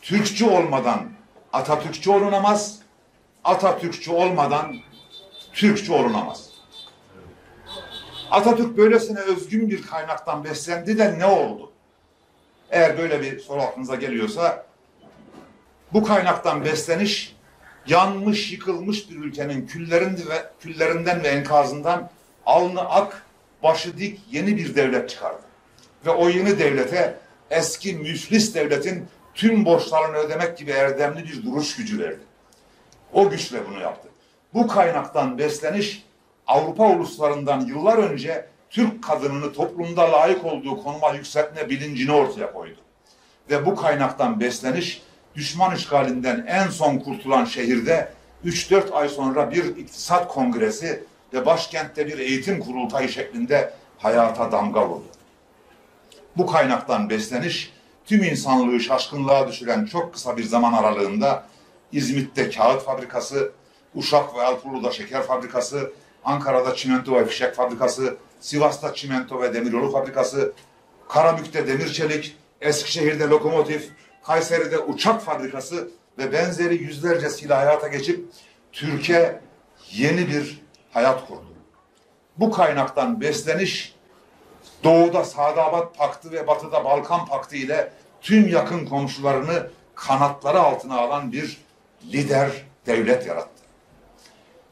Türkçü olmadan Atatürkçü olunamaz, Atatürkçü olmadan Türkçü olunamaz. Atatürk böylesine özgün bir kaynaktan beslendi de ne oldu? Eğer böyle bir soru aklınıza geliyorsa, bu kaynaktan besleniş, yanmış, yıkılmış bir ülkenin küllerinden ve enkazından alnı ak, başı dik yeni bir devlet çıkardı. Ve o yeni devlete eski müflis devletin tüm borçlarını ödemek gibi erdemli bir duruş gücü verdi. O güçle bunu yaptı. Bu kaynaktan besleniş, Avrupa uluslarından yıllar önce Türk kadınını toplumda layık olduğu konuma yükseltme bilincini ortaya koydu. Ve bu kaynaktan besleniş, düşman işgalinden en son kurtulan şehirde 3-4 ay sonra bir iktisat kongresi ve başkentte bir eğitim kurultayı şeklinde hayata damga vurdu. Bu kaynaktan besleniş, tüm insanlığı şaşkınlığa düşüren çok kısa bir zaman aralığında İzmit'te kağıt fabrikası, Uşak ve Alpurlu'da şeker fabrikası, Ankara'da çimento ve fişek fabrikası, Sivas'ta çimento ve demiryolu fabrikası, Karabük'te demir çelik, Eskişehir'de lokomotif, Kayseri'de uçak fabrikası ve benzeri yüzlercesiyle hayata geçip Türkiye yeni bir hayat kurdu. Bu kaynaktan besleniş, Doğu'da Sadabat Paktı ve Batı'da Balkan Paktı ile tüm yakın komşularını kanatları altına alan bir lider devlet yarattı.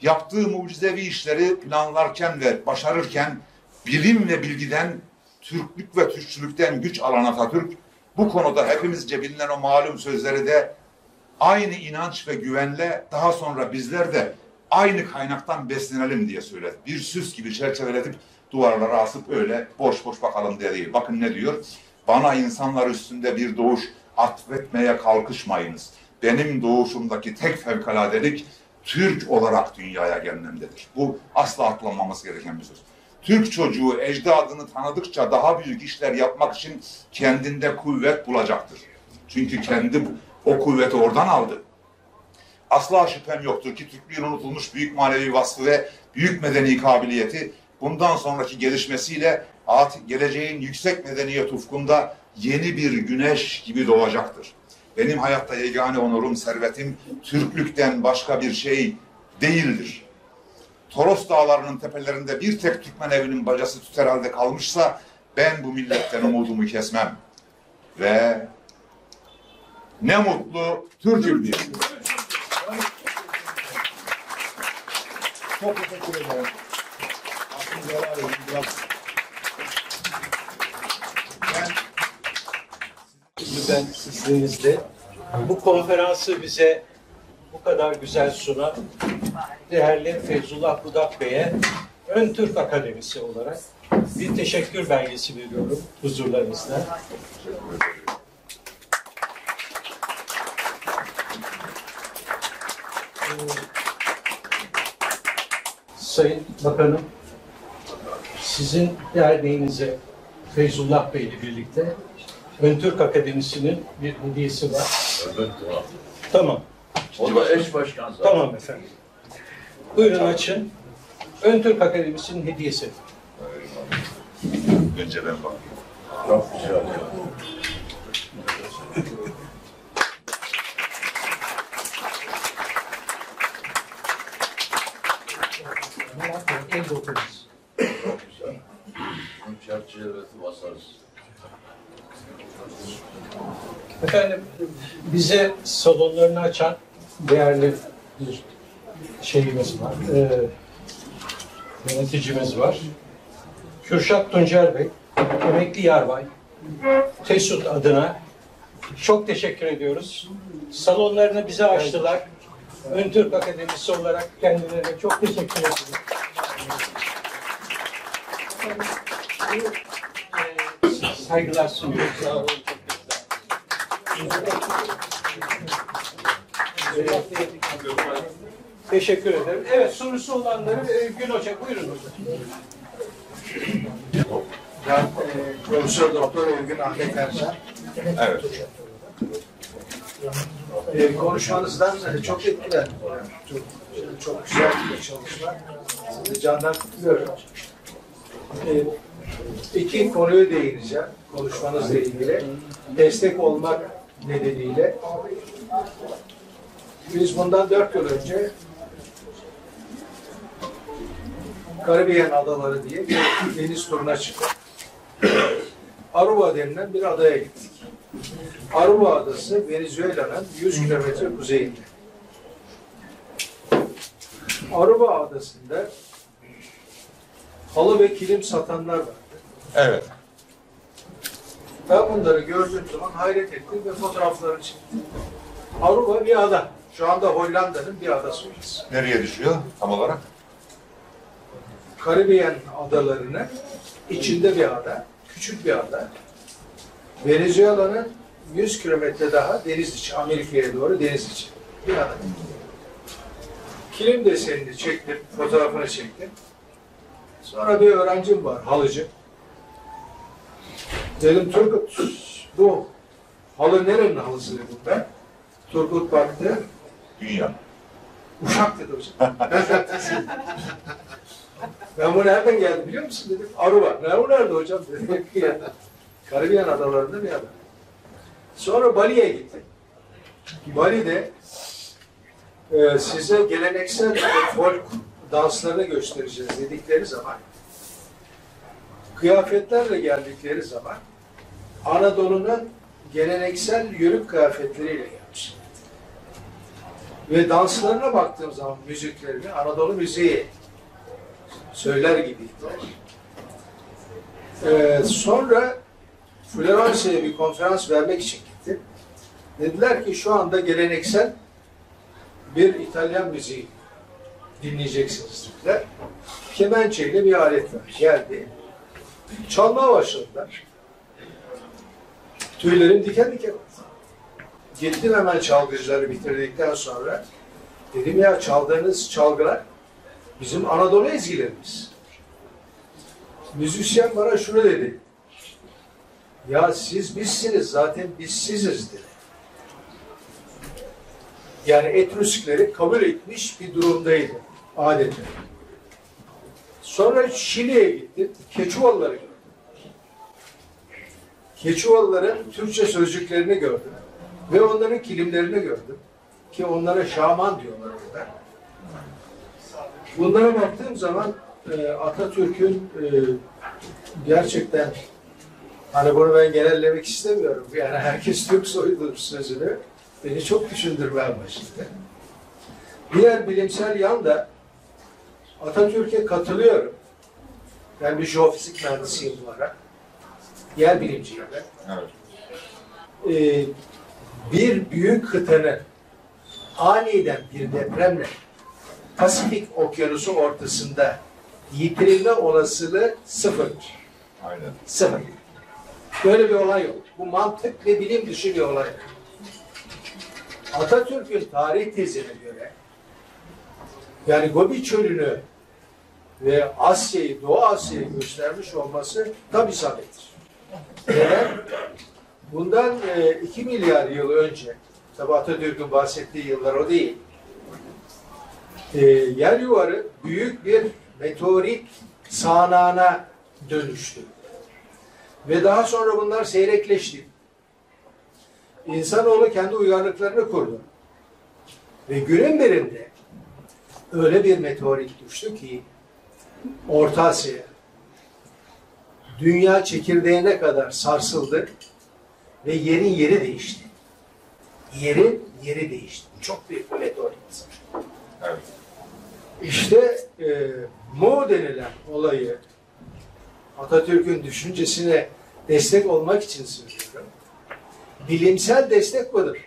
Yaptığı mucizevi işleri planlarken ve başarırken bilim ve bilgiden, Türklük ve Türkçülükten güç alan Atatürk, bu konuda hepimizce bilinen o malum sözleri de aynı inanç ve güvenle daha sonra bizler de aynı kaynaktan beslenelim diye söyledi. Bir süs gibi çerçeveletip duvarlara asıp öyle boş boş bakalım diye değil. Bakın ne diyor? Bana insanlar üstünde bir doğuş, atfetmeye kalkışmayınız. Benim doğuşumdaki tek fevkaladelik Türk olarak dünyaya gelmemdedir. Bu asla atlamamız gereken bir söz. Türk çocuğu ecdadını tanıdıkça daha büyük işler yapmak için kendinde kuvvet bulacaktır. Çünkü kendi o kuvveti oradan aldı. Asla şüphem yoktur ki Türklüğün unutulmuş büyük manevi vasfı ve büyük medeni kabiliyeti bundan sonraki gelişmesiyle geleceğin yüksek medeniyet ufkunda yeni bir güneş gibi doğacaktır. Benim hayatta yegane onurum, servetim Türklükten başka bir şey değildir. Toros dağlarının tepelerinde bir tek Türkmen evinin bacası tüter halde kalmışsa ben bu milletten umudumu kesmem. Ve ne mutlu Türk'üm diye. Çok teşekkür ederim. Ben sizlerinizle bu konferansı bize bu kadar güzel sunan değerli Feyzullah Budak Bey'e Ön Türk Akademisi olarak bir teşekkür belgesi veriyorum huzurlarınızda. Sayın Bakanım, sizin derneğinize Feyzullah Bey ile birlikte Ön Türk Akademisi'nin bir hediyesi var. Evet, Tamam. o da eş başkan zaten. Tamam efendim. Buyurun açın. Ön Türk Akademisi'nin hediyesi. Önce ben bakayım. Çok güzel ya. El dokunuz. Çok güzel. Bunun çerçevesi basarız. Efendim, bize salonlarını açan değerli bir şeyimiz var, yöneticimiz var. Kürşat Tuncer Bey, emekli yarbay, TESUT adına çok teşekkür ediyoruz. Salonlarını bize açtılar. Ön Türk Akademisi olarak kendilerine çok teşekkür ediyoruz. Saygılar sunuyoruz. Sağ olun. Teşekkür ederim. Evet, sorusu olanları Gül Hoca, buyurun hocam. Ben Profesör Doktor Ergün Ahmet Ercan. Evet. Konuşmanızdan çok etkilendim. Çok güzel bir çalışma. Sizi candan kutluyorum. İki konuya değineceğim konuşmanızla ilgili. Destek olmak nedeniyle. Biz bundan 4 yıl önce Karibiyen Adaları diye bir deniz turuna çıktık. Aruba denilen bir adaya gittik. Aruba Adası Venezuela'nın 100 kilometre kuzeyinde. Aruba Adası'nda halı ve kilim satanlar vardı. Evet. Ben bunları gördüğüm zaman hayret ettim ve fotoğraflarını çektim. Aruba bir ada. Şu anda Hollanda'nın bir adası orası. Nereye düşüyor tam olarak? Karibiyen adalarının içinde bir ada. Küçük bir ada. Venezuela'nın 100 kilometre daha deniz içi. Amerika'ya doğru deniz içi. Bir ada. Kilim desenini çektim. Fotoğrafını çektim. Sonra bir öğrencim var. Halıcı. Dedim Turgut, bu halı nerenin halısı dedim ben. Turgut baktı. Dünya. Uşak dedi hocam. Ben bu nereden geldi biliyor musun dedim. Aruba. Ne nerede hocam dedim. Karibiyen adalarında bir ada. Sonra Bali'ye gittim. Bali'de size geleneksel folk danslarını göstereceğiz dedikleri zaman, kıyafetlerle geldikleri zaman Anadolu'nun geleneksel yörük kıyafetleriyle gelmiş. Ve danslarına baktığım zaman müziklerini Anadolu müziği söyler gibiydiler. Sonra Florence'ye bir konferans vermek için gittim. Dediler ki şu anda geleneksel bir İtalyan müziği dinleyeceksiniz dediler. Kemençeyle bir alet var. Geldi. Çalmaya başladılar. Tüylerim diken diken oldu. Gittim hemen çalgıcıları bitirdikten sonra. Dedim ya çaldığınız çalgılar bizim Anadolu ezgilerimiz. Müzisyen bana şunu dedi. Ya siz bizsiniz zaten biz siziz dedi. Yani Etruskleri kabul etmiş bir durumdaydı adeta. Sonra Şili'ye gittim. Keçuvalıları gördüm. Keçuvalıların Türkçe sözcüklerini gördüm. Ve onların kilimlerini gördüm. Ki onlara şaman diyorlar orada. Bunlara baktığım zaman Atatürk'ün gerçekten hani bunu ben genellemek istemiyorum. Yani herkes Türk soyudur sözünü beni çok düşündürmeye başladı. Diğer bilimsel yan da Atatürk'e katılıyorum. Ben bir jeofizik mühendisiyim bu ara. Yer bilimciyim ben. Evet. Bir büyük kıtanın aniden bir depremle Pasifik Okyanusu ortasında yitirilme olasılığı sıfırdır. Aynen. Sıfır. Böyle bir olay yok. Bu mantık ve bilim dışı bir olay. Atatürk'ün tarih tezine göre yani Gobi Çölü'nü ve Asya'yı, Doğu Asya'yı göstermiş olması tam isabettir. Neden? Bundan 2 milyar yıl önce, tabi Atatürk'ün bahsettiği yıllar o değil, yer yuvarı büyük bir meteorit sağanağına dönüştü. Ve daha sonra bunlar seyrekleşti. İnsanoğlu kendi uygarlıklarını kurdu. Ve günün birinde öyle bir meteorit düştü ki Orta Asya'ya, dünya çekirdeğine kadar sarsıldı ve yerin yeri değişti. Yerin yeri değişti. Çok büyük bir meteorit. Evet. İşte Mo denilen olayı Atatürk'ün düşüncesine destek olmak için söylüyorum. Bilimsel destek budur.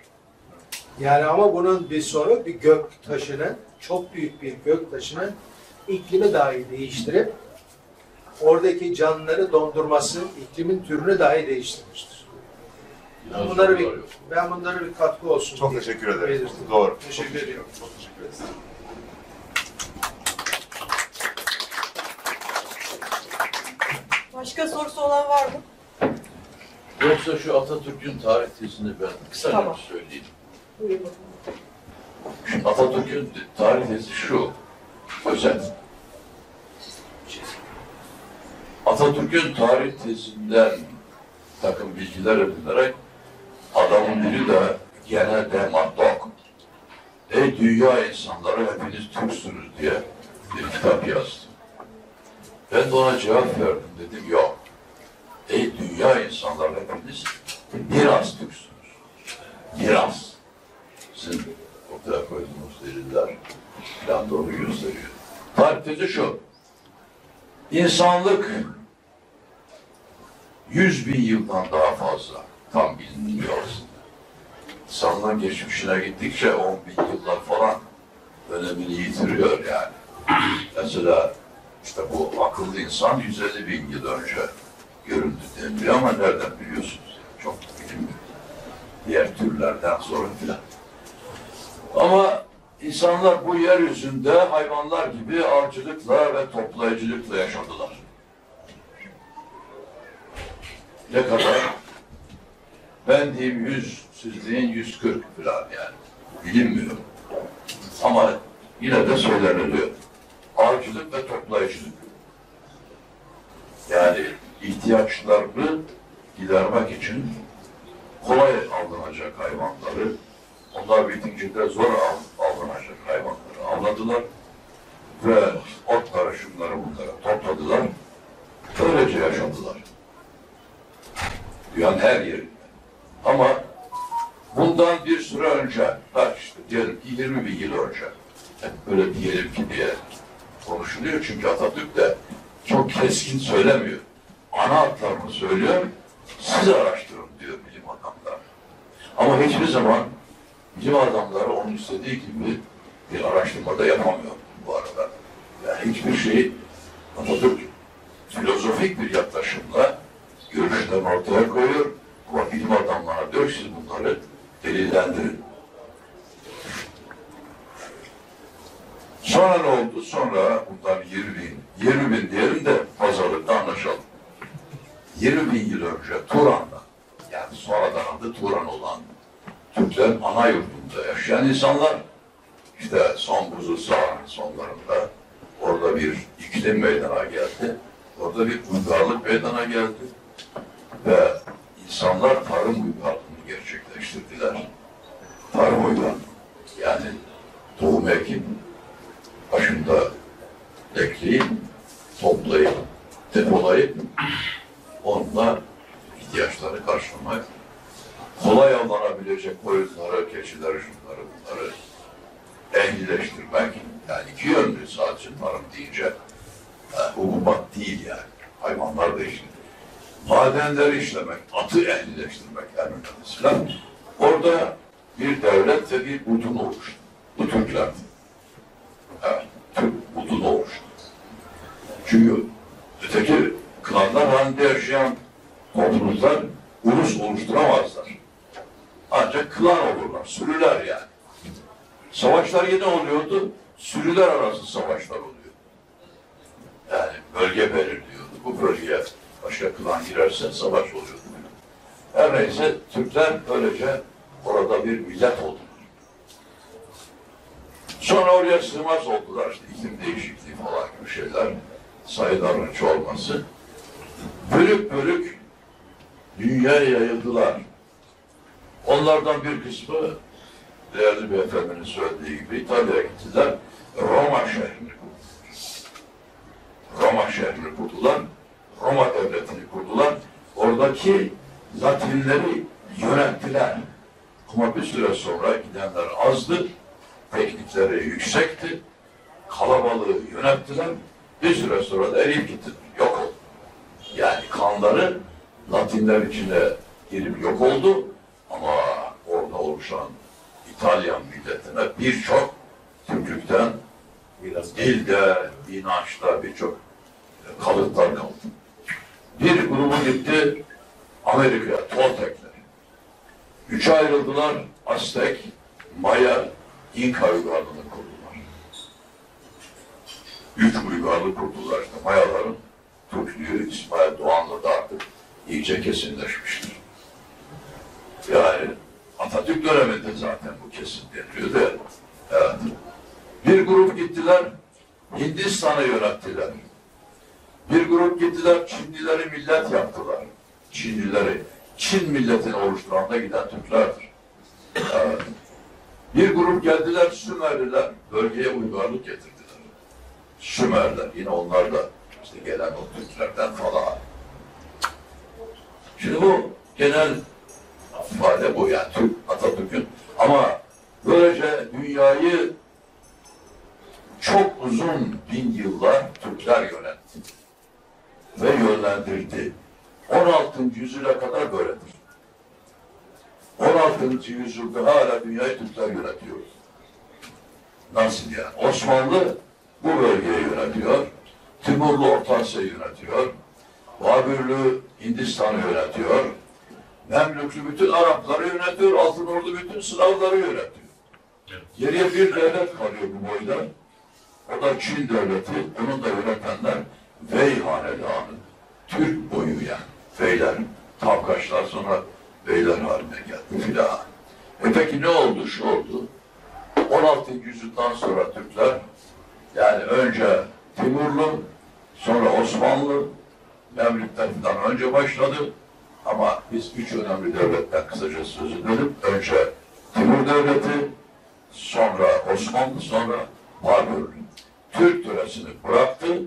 Yani ama bunun bir sonu bir gök taşının, çok büyük bir gök taşının iklimi dahi değiştirip oradaki canlıları dondurması, iklimin türünü dahi değiştirmiştir. Ben bunları bir katkı olsun. Çok diye teşekkür ederim. belirttim. Doğru. Teşekkür ediyorum. Çok teşekkür ederim. Başka sorusu olan var mı? Yoksa şu Atatürk'ün tarih tezini ben kısaca Tamam. söyleyeyim. Buyurun. Şimdi Atatürk'ün tarih tezi şu, özet. Atatürk'ün tarih tezinden takım bilgiler edinerek adamın biri de gene demagog. Ey dünya insanları hepiniz Türksünüz diye bir kitap yazdı. Ben de ona cevap verdim. Dedim yok. Ey dünya insanları hepiniz biraz Türksünüz. Biraz. Sizin ortaya koyduğunuz deliller falan da onu gösteriyor. Tarih tezi şu. İnsanlık 100.000 yıldan daha fazla tam bilinmiyor aslında. İnsanlığın geçmişine gittikçe 10.000 yıllar falan önemini yitiriyor yani. Mesela işte bu akıllı insan 150.000 yıl önce görüldü deniliyor ama nereden biliyorsunuz? Çok bilinmiyor. Diğer türlerden sonra filan. Ama insanlar bu yeryüzünde hayvanlar gibi avcılıkla ve toplayıcılıkla yaşadılar. Ne kadar? Ben diyeyim 100, siz deyin 140 falan yani. Bilinmiyor. Ama yine de söyleniliyor. Avcılık ve toplayıcılık. Yani ihtiyaçlarını gidermek için kolay alınacak hayvanları, onlar bitince de zor avlanacak hayvanları avladılar ve otları, şunları, bunları topladılar. Böylece yaşadılar. Dünyanın her yerinde. Ama bundan bir süre önce, işte diyelim ki 20.000 yıl önce, hep böyle diyelim ki diye konuşuluyor çünkü Atatürk de çok keskin söylemiyor. Ana hatlarını söylüyor, siz araştırın diyor bilim adamları. Ama hiçbir zaman bilim adamları onun istediği gibi bir araştırmada yapamıyor bu arada. Yani hiçbir şeyi Atatürk filozofik bir yaklaşımla görüşlerini ortaya koyuyor. Ama bilim adamlarına diyor siz bunları delillendirin. Turan'da, yani sonradan adı Turan olan Türklerin ana yurdunda yaşayan insanlar, işte son buzul çağının sonlarında orada bir iklim meydana geldi. Orada bir uygarlık meydana geldi. Ve insanlar tarım uygarlığını gerçekleştirdiler. Tarım uygarlığı, yani tohum ekip, başında ekleyip, toplayıp, depolayıp, onunla ihtiyaçları karşılamak, kolay alınabilecek koyunları, keçileri, şunları, bunları ehlileştirmek, yani iki yönlü sadece tarım deyince, hububat değil yani, hayvanlar da işlemek. Madenleri işlemek, atı ehlileştirmek en önemlisi falan. Orada bir devlet ve bir budun oluştu. Bu Türklerdi. Evet, Türk budun oluştu. Çünkü öteki klanlar halinde yaşayan topluluklar ulus oluşturamazlar. Ancak klan olurlar, sürüler yani. Savaşlar yine oluyordu, sürüler arası savaşlar oluyordu. Yani bölge belirliyordu. Bu bölgeye başka klan girerse savaş oluyordu. Her neyse Türkler böylece orada bir millet oldular. Sonra oraya sığmaz oldular, işte iklim değişikliği falan gibi şeyler, sayıların çoğalması. Bölük bölük dünyaya yayıldılar. Onlardan bir kısmı, değerli beyefendinin söylediği gibi İtalya'ya gittiler, Roma şehrini kurdular. Roma şehrini kurdular, Roma devletini kurdular. Oradaki Latinleri yönettiler. Ama bir süre sonra gidenler azdı, teknikleri yüksekti, kalabalığı yönettiler. Bir süre sonra da eriyip gitti, yok oldu. Yani kanları Latinler içine girip yok oldu ama orada oluşan İtalyan milletine birçok Türklükten dilde, inançta birçok kalıtlar kaldı. Bir grubu gitti Amerika'ya, Toltekler. Üçe ayrıldılar, Aztek, Maya, İnka uygarlığını kurdular. Üç uygarlık kurdular işte. Mayaların Türklüğü İsmail Doğan'la da artık iyice kesinleşmiştir. Yani Atatürk döneminde zaten bu kesinleşiyor da. Evet. Bir grup gittiler, Hindistan'ı yönettiler. Bir grup gittiler, Çinlileri millet yaptılar. Çinlileri, Çin milletini oluşturan da giden Türklerdir. Evet. Bir grup geldiler, Sümerliler, bölgeye uygarlık getirdiler. Sümerler, yine onlar da işte gelen o Türklerden falan. Şimdi bu genel ifade bu yani Türk, Atatürk'ün. Ama böylece dünyayı çok uzun bin yıllar Türkler yönetti ve yönlendirdi. 16. yüzyıla kadar böyledir. 16. yüzyılda hala dünyayı Türkler yönetiyor. Nasıl yani? Osmanlı bu bölgeyi yönetiyor. Timurlu Orta Asya'yı yönetiyor. Babürlü Hindistan'ı yönetiyor. Memlüklü bütün Arapları yönetiyor. Altınordu bütün Slavları yönetiyor. Geriye bir devlet kalıyor bu boyda. O da Çin devleti. Onun da yönetenler Vey Hanedanı. Türk boyu yani. Beyler, Tavkaşlar sonra beyler haline geldi filan. Peki ne oldu? Şu oldu. 16. yüzyıldan sonra Türkler, yani önce Timurlu, sonra Osmanlı, Memlükler falan önce başladı. Ama biz üç önemli devletten kısaca söz edelim. Önce Timur Devleti, sonra Osmanlı, sonra Babür. Türk töresini bıraktı,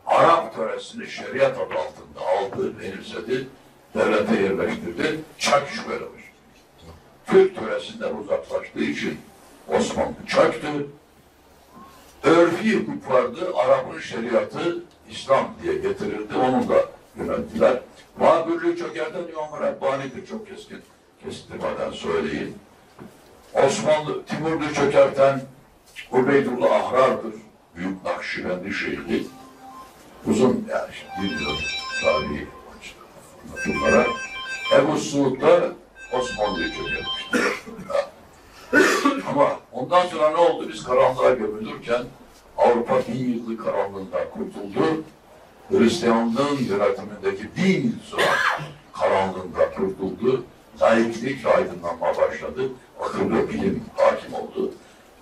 Arap töresini şeriat adı altında aldı, benimsedi, devlete yerleştirdi, çöküş böyle başladı. Türk töresinden uzaklaştığı için Osmanlı çöktü. Örfi hukuk vardı, Arap'ın şeriatı İslam diye getirildi, onu da yönettiler. Babürlüğü çökerten İmam Rabbani'dir, çok kestirmeden söyleyeyim. Osmanlı, Timurlu'yu çökerten Ubeydullah Ahrar'dır, büyük Nakşibendi şeydi. Uzun yani bilmiyorum tarihi bunlara. Ebu Suud da Osmanlı'yı çökertmiştir. Ama ondan sonra ne oldu? Biz karanlığa gömülürken Avrupa 1000 yıllık karanlığından kurtuldu. Hristiyanlığın yönetimindeki 1000 yıl sonra karanlığında kurtuldu. Laiklik ve aydınlanma başladı. Akıl ve bilim hakim oldu.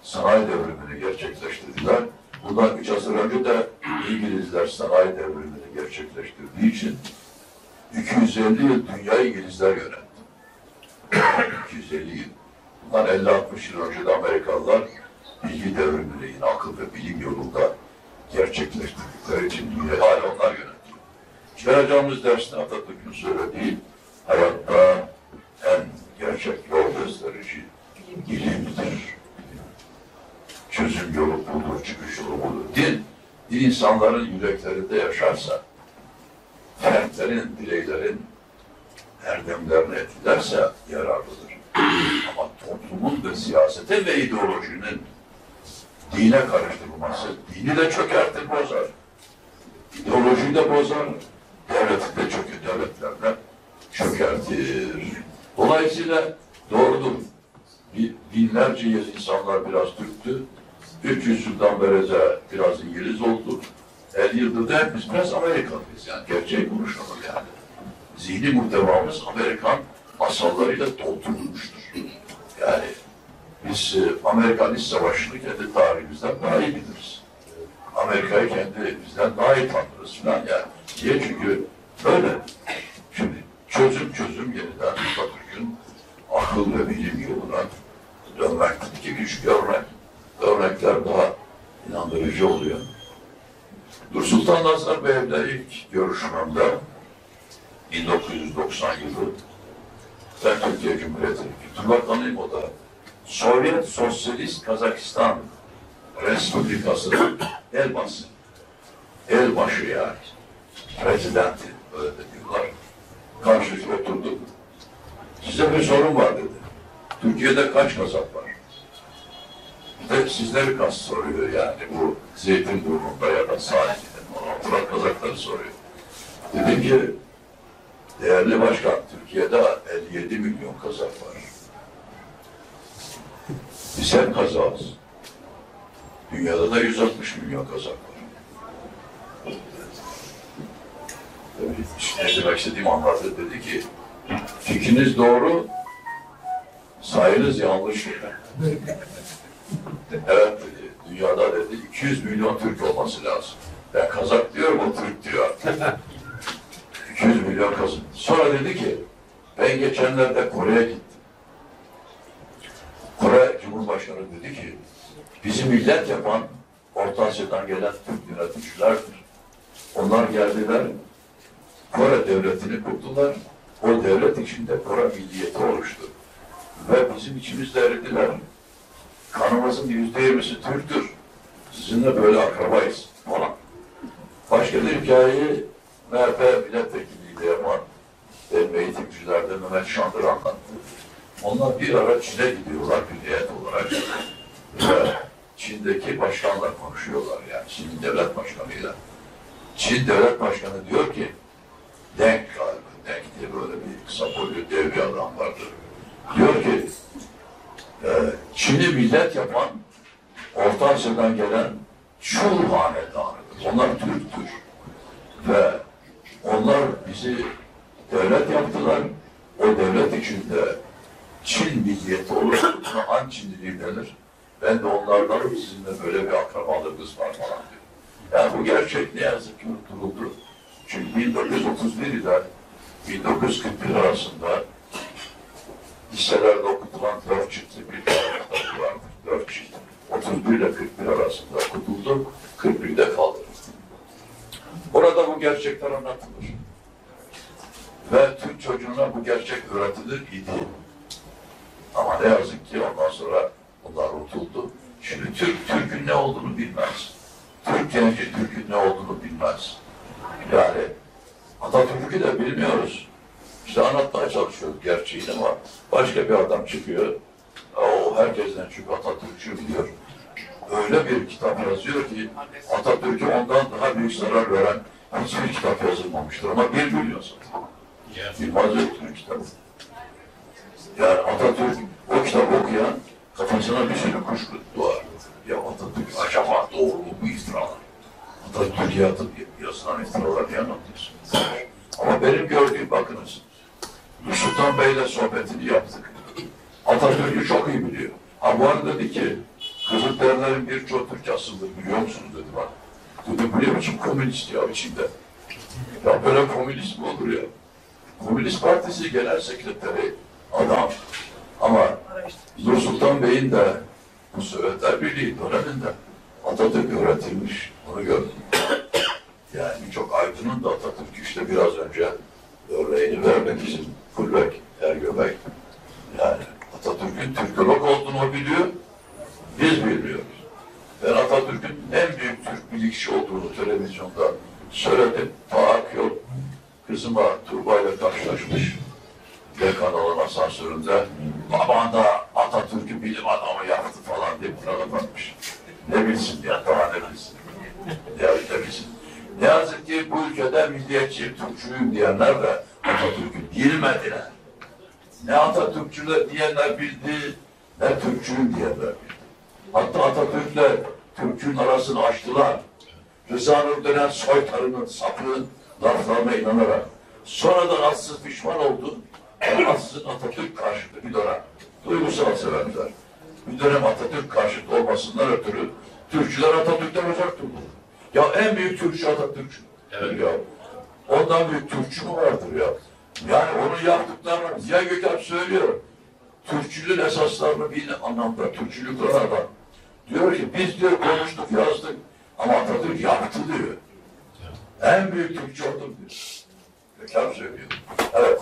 Sanayi devrimini gerçekleştirdiler. Bundan 3 asır önce de İngilizler sanayi devrimini gerçekleştirdiği için 250 yıl dünyayı İngilizler yönetti. 250 yıl. Bundan 50-60 yıl önce de Amerikalılar bilgi devrimini yine akıl ve bilim yolunda gerçekleştirdikleri için dünyayı hala onlar yönetiyor. Çıkaracağımız derste Atatürk'ün söylediği hayatta en gerçek yol gösterici bilimdir. Çözüm yolu budur, çıkış yolu budur. Din insanların yüreklerinde yaşarsa, fertlerin, bireylerin erdemlerini etkilerse yararlıdır. Ama toplumun ve siyasetin ve ideolojinin dine karıştırılması, dini de çökertir, bozar. İdeolojiyi de bozar, devleti de devletlerden çökertir. Dolayısıyla doğrudur. Binlerce yıl insanlar biraz Türktü. 300 yıldan beri de biraz İngiliz oldu. 50 yıldır da hepimiz biraz Amerikalıyız. Yani gerçeği konuşalım yani. Zihni muhtevamız Amerikan masallarıyla doldurulmuştur. Yani biz Amerikan İç Savaşı'nı kendi tarihimizden daha iyi biliriz. Amerika'yı kendi bizden daha iyi tanırız falan yani. Niye? Çünkü böyle. Şimdi çözüm yeniden Atatürk'ün akıl ve bilim yoluna dönmektir ki güç görmek. Örnekler daha inandırıcı oluyor. Dursultan Nazarbayev'le ilk görüşmemde 1990 yılı ben Türkiye Cumhuriyeti Kültür Bakanıyım, o da Sovyet Sosyalist Kazakistan Respublikası'nın elbaşı yani, prezidenti öyle de diyorlar. Karşılıklı oturduk. Size bir sorun var dedi. Türkiye'de kaç kasap var? De sizleri kas soruyor yani bu Zeytinburnu'nda ya da sahilde oturan Kazakları soruyor. Dedim ki değerli başkan, Türkiye'de 57 milyon Kazak var. Biz hep Kazağız. Dünyada da 160 milyon Kazak var. Ne demek istediğimi anlattı. Dedi ki fikriniz doğru, sayınız yanlış. Evet dedi, dünyada dedi 200 milyon Türk olması lazım. Ben Kazak diyorum, o Türk diyor. 200 milyon Kazak. Sonra dedi ki, ben geçenlerde Kore'ye gittim. Kore Cumhurbaşkanı dedi ki, bizi millet yapan Orta Asya'dan gelen Türk yöneticilerdir. Onlar geldiler, Kore devletini kurdular. O devlet içinde Kore milliyeti oluştu. Ve bizim içimizde eridiler. Kanımızın %20'si Türktür. Sizinle böyle akrabayız falan. Başka bir hikayeyi MHP milletvekilliğiyle yapan benim eğitimcilerden Mehmet Şandır anlattı. Onlar bir ara Çin'e gidiyorlar bir heyet olarak. Ve Çin'deki başkanla konuşuyorlar yani Çin'in devlet başkanıyla. Çin devlet başkanı diyor ki Deng galiba, Deng diye böyle bir kısa boylu dev bir adam vardır. Diyor ki Çin'i millet yapan Orta Asya'dan gelen Çul hanedanıdır. Onlar Türktür. Ve onlar bizi devlet yaptılar. O devlet içinde Çin milliyeti oluşturduğuna Han Çinliliği denir. Ben de onlardan sizinle böyle bir akrabalığımız var falan diyor. Yani bu gerçek ne yazık ki unutuldu. Çünkü 1931 ile 1941 arasında liselerde okutulan 4 çiftli bir kitapı vardır. 4 çift. 31 ile 41 arasında okutuldu. 41'de kaldı. Orada bu gerçekler anlatılır. Ve Türk çocuğuna bu gerçek öğretilir idi. Ama ne yazık ki ondan sonra onlar unutuldu. Şimdi Türk'ün ne olduğunu bilmez. Türk genci Türk'ün ne olduğunu bilmez. Yani Atatürk'ü de bilmiyoruz. İşte anlatmaya çalışıyoruz gerçeğini ama başka bir adam çıkıyor. O herkesten çünkü Atatürk'ü biliyor. Öyle bir kitap yazıyor ki Atatürk'ü ondan daha büyük zarar veren hiçbir kitap yazılmamıştır ama bir milyon zaten. Bilmez Atatürk kitabı. Yani Atatürk o kitabı okuyan kafasına bir sürü kuşku doğar. Ya Atatürk acaba doğru mu bu iftiralar? Atatürk'e yazılan iftiralar diye anlatıyorsun. Ama benim gördüğüm bakınız Sultan Bey'le sohbetini yaptık. Atatürk'ü çok iyi biliyor. Ha bu arada dedi ki, Kızılderililerin birçok Türkçe asıldır biliyor musunuz dedi bana. Dedim bu ne biçim komünist ya içinde. Ya böyle komünist mi olur ya? Komünist Partisi Genel Sekreteri adam. Ama Nur Sultan Bey'in de bu Sovyetler Birliği döneminde Atatürk öğretilmiş. Onu gördüm. Yani birçok aydının da Atatürk işte biraz önce örneğini vermek için Kulbek, Ergöbek. Yani Atatürk'ün Türkolog olduğunu o biliyor, biz bilmiyoruz. Ben Atatürk'ün en büyük Türk bilikçi olduğunu televizyonda söyledim. Taak yok. Kızıma Tuğba'yla karşılaşmış. D kanalın asansöründe. Baban da Atatürk'ü bilim adamı yaptı falan diye buna bakmış. Ne bilsin ya, daha ne bilsin. Ya ne bilsin. Ne yazık ki bu ülkede milliyetçiyim, Türkçüyüm diyenler de Atatürk'ü bilmediler. Ne Atatürkçü diyenler bildi, ne Türkçüyüm diyenler bildi. Hatta Atatürk'le Türk'ün arasını açtılar. Rıza Nur denen soytarının, sapının laflarına inanarak. Sonradan atsız pişman oldu. Atsızın Atatürk karşıtı bir dönem. Duygusal sebepler. Bir dönem Atatürk karşıtı olmasından ötürü Türkçüler Atatürk'ten uzak durdu. Ya en büyük Türkçü Atatürkçü. Evet ya. Ondan büyük Türkçü mü vardır ya? Yani onu yaptıklarını Ziya Gökalp söylüyor. Türkçülüğün esaslarını bir anlamda Türkçülük adam. Diyor ki biz diyor konuştuk yazdık ama Atatürk yaptı diyor. En büyük Türkçü odur diyor. Gökalp söylüyor. Evet.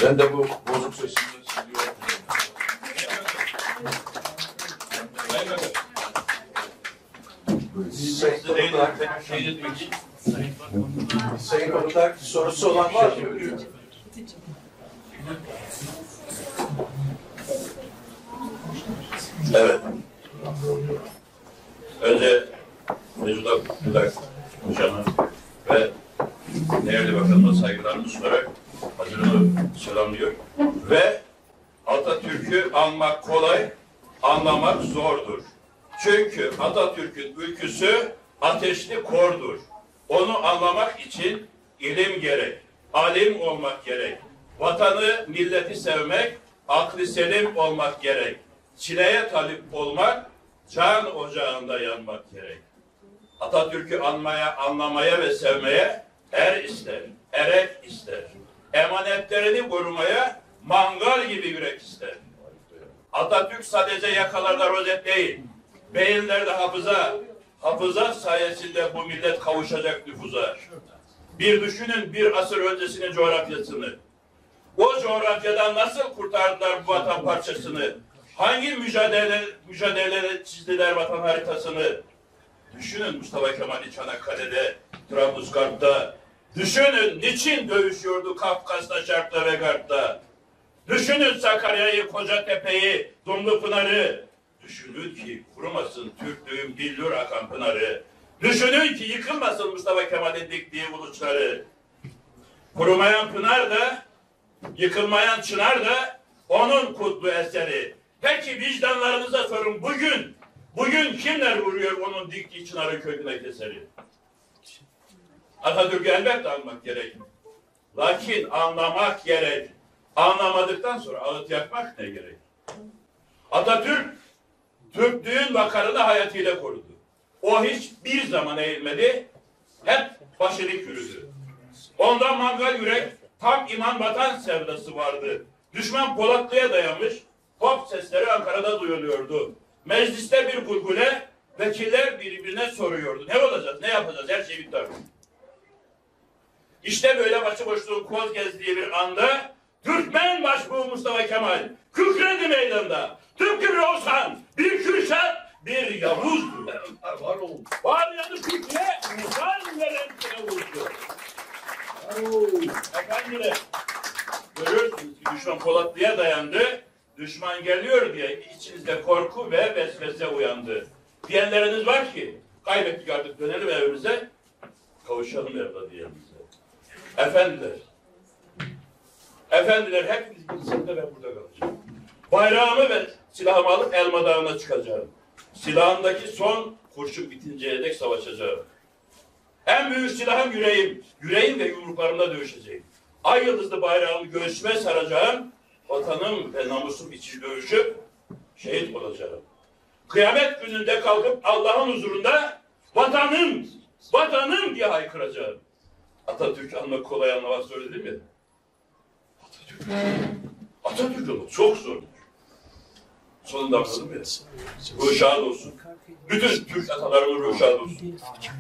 Ben de bu bozuk sesimi siliyorum. Sayın Konuklar, sorusu olan var mı? Evet. Önce Mevcut Abdülhak Hocam'a ve değerli bakanıma saygılarımı sunarak hazırını selamlıyor. Ve Atatürk'ü anmak kolay, anlamak zordur. Çünkü Atatürk'ün ülküsü ateşli kordur. Onu anlamak için ilim gerek, alim olmak gerek. Vatanı, milleti sevmek, aklı selim olmak gerek. Çileye talip olmak, can ocağında yanmak gerek. Atatürk'ü anlamaya ve sevmeye er ister, erek ister. Emanetlerini korumaya mangal gibi yürek ister. Atatürk sadece yakalarda rozet değil, beyinlerde hafıza sayesinde bu millet kavuşacak nüfuza. Bir düşünün bir asır öncesinin coğrafyasını. O coğrafyadan nasıl kurtardılar bu vatan parçasını? Hangi mücadele çizdiler vatan haritasını? Düşünün Mustafa Kemal'i Çanakkale'de, Trablusgarp'ta. Düşünün niçin dövüşüyordu Kafkas'ta, Şark'ta ve Garp'ta. Düşünün Sakarya'yı, Kocatepe'yi, Dumlupınar'ı. Düşünün ki kurumasın Türklüğün billur akan pınarı. Düşünün ki yıkılmasın Mustafa Kemal'in diktiği uluçları. Kurumayan pınar da, yıkılmayan çınar da onun kutlu eseri. Peki vicdanlarınıza sorun bugün kimler vuruyor onun diktiği çınarı köküne keseri? Atatürk'ü elbette anmak gerek. Lakin anlamak gerek. Anlamadıktan sonra ağıt yakmak ne gerek? Atatürk, Türklüğün vakarını hayatıyla korudu. O hiçbir zaman eğilmedi, hep başı dik yürüdü. Ondan mangal yürek, tam iman vatan sevdası vardı. Düşman Polatlı'ya dayanmış, pop sesleri Ankara'da duyuluyordu. Mecliste bir gulgule, vekiller birbirine soruyordu. Ne olacağız, ne yapacağız, her şey bitti artık. İşte böyle başıboşluğun koz gezdiği bir anda, Türkmen başbuğu Mustafa Kemal kükredi meydanda. Tıpkı bir Oğuzhan, bir Kürşat, bir Yavuz'du. Var yanı Türkiye, insan veren Yavuz'du. Efendiler, görüyorsunuz ki düşman Polatlı'ya dayandı. Düşman geliyor diye içinizde korku ve vesvese uyandı. Diyenleriniz var ki, kaybettik artık dönelim evimize, kavuşalım evladiyemize. Efendiler hepiniz gitsin de ben burada kalacağım. Bayrağımı ve silahımı alıp Elma Dağı'na çıkacağım. Silahımdaki son kurşun bitinceye dek savaşacağım. En büyük silahım yüreğim. Yüreğim ve yumruklarımla dövüşeceğim. ay yıldızlı bayrağımı göğsüme saracağım, vatanım ve namusum için dövüşüp şehit olacağım. Kıyamet gününde kalkıp Allah'ın huzurunda vatanım, vatanım diye haykıracağım. Atatürk anmak kolay, anlamak zor değil mi? Atatürk olmak çok zordur. Sonunda anladım ya. Ruhu şad olsun. Bütün Türk atalarımın ruhu şad olsun.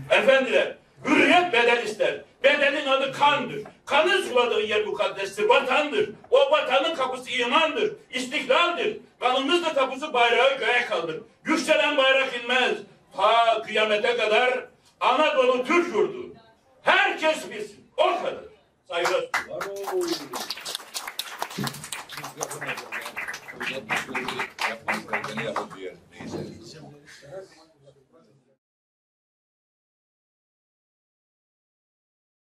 Efendiler, hürriyet bedel ister. Bedelin adı kandır. Kanın suladığı yer mukaddestir, vatandır. O vatanın kapısı imandır, istiklaldir. Kanımızla tapusu bayrağı göğe kaldır. Yükselen bayrak inmez. Ta kıyamete kadar Anadolu Türk yurdu. Herkes bilsin. O kadar. Saygılar.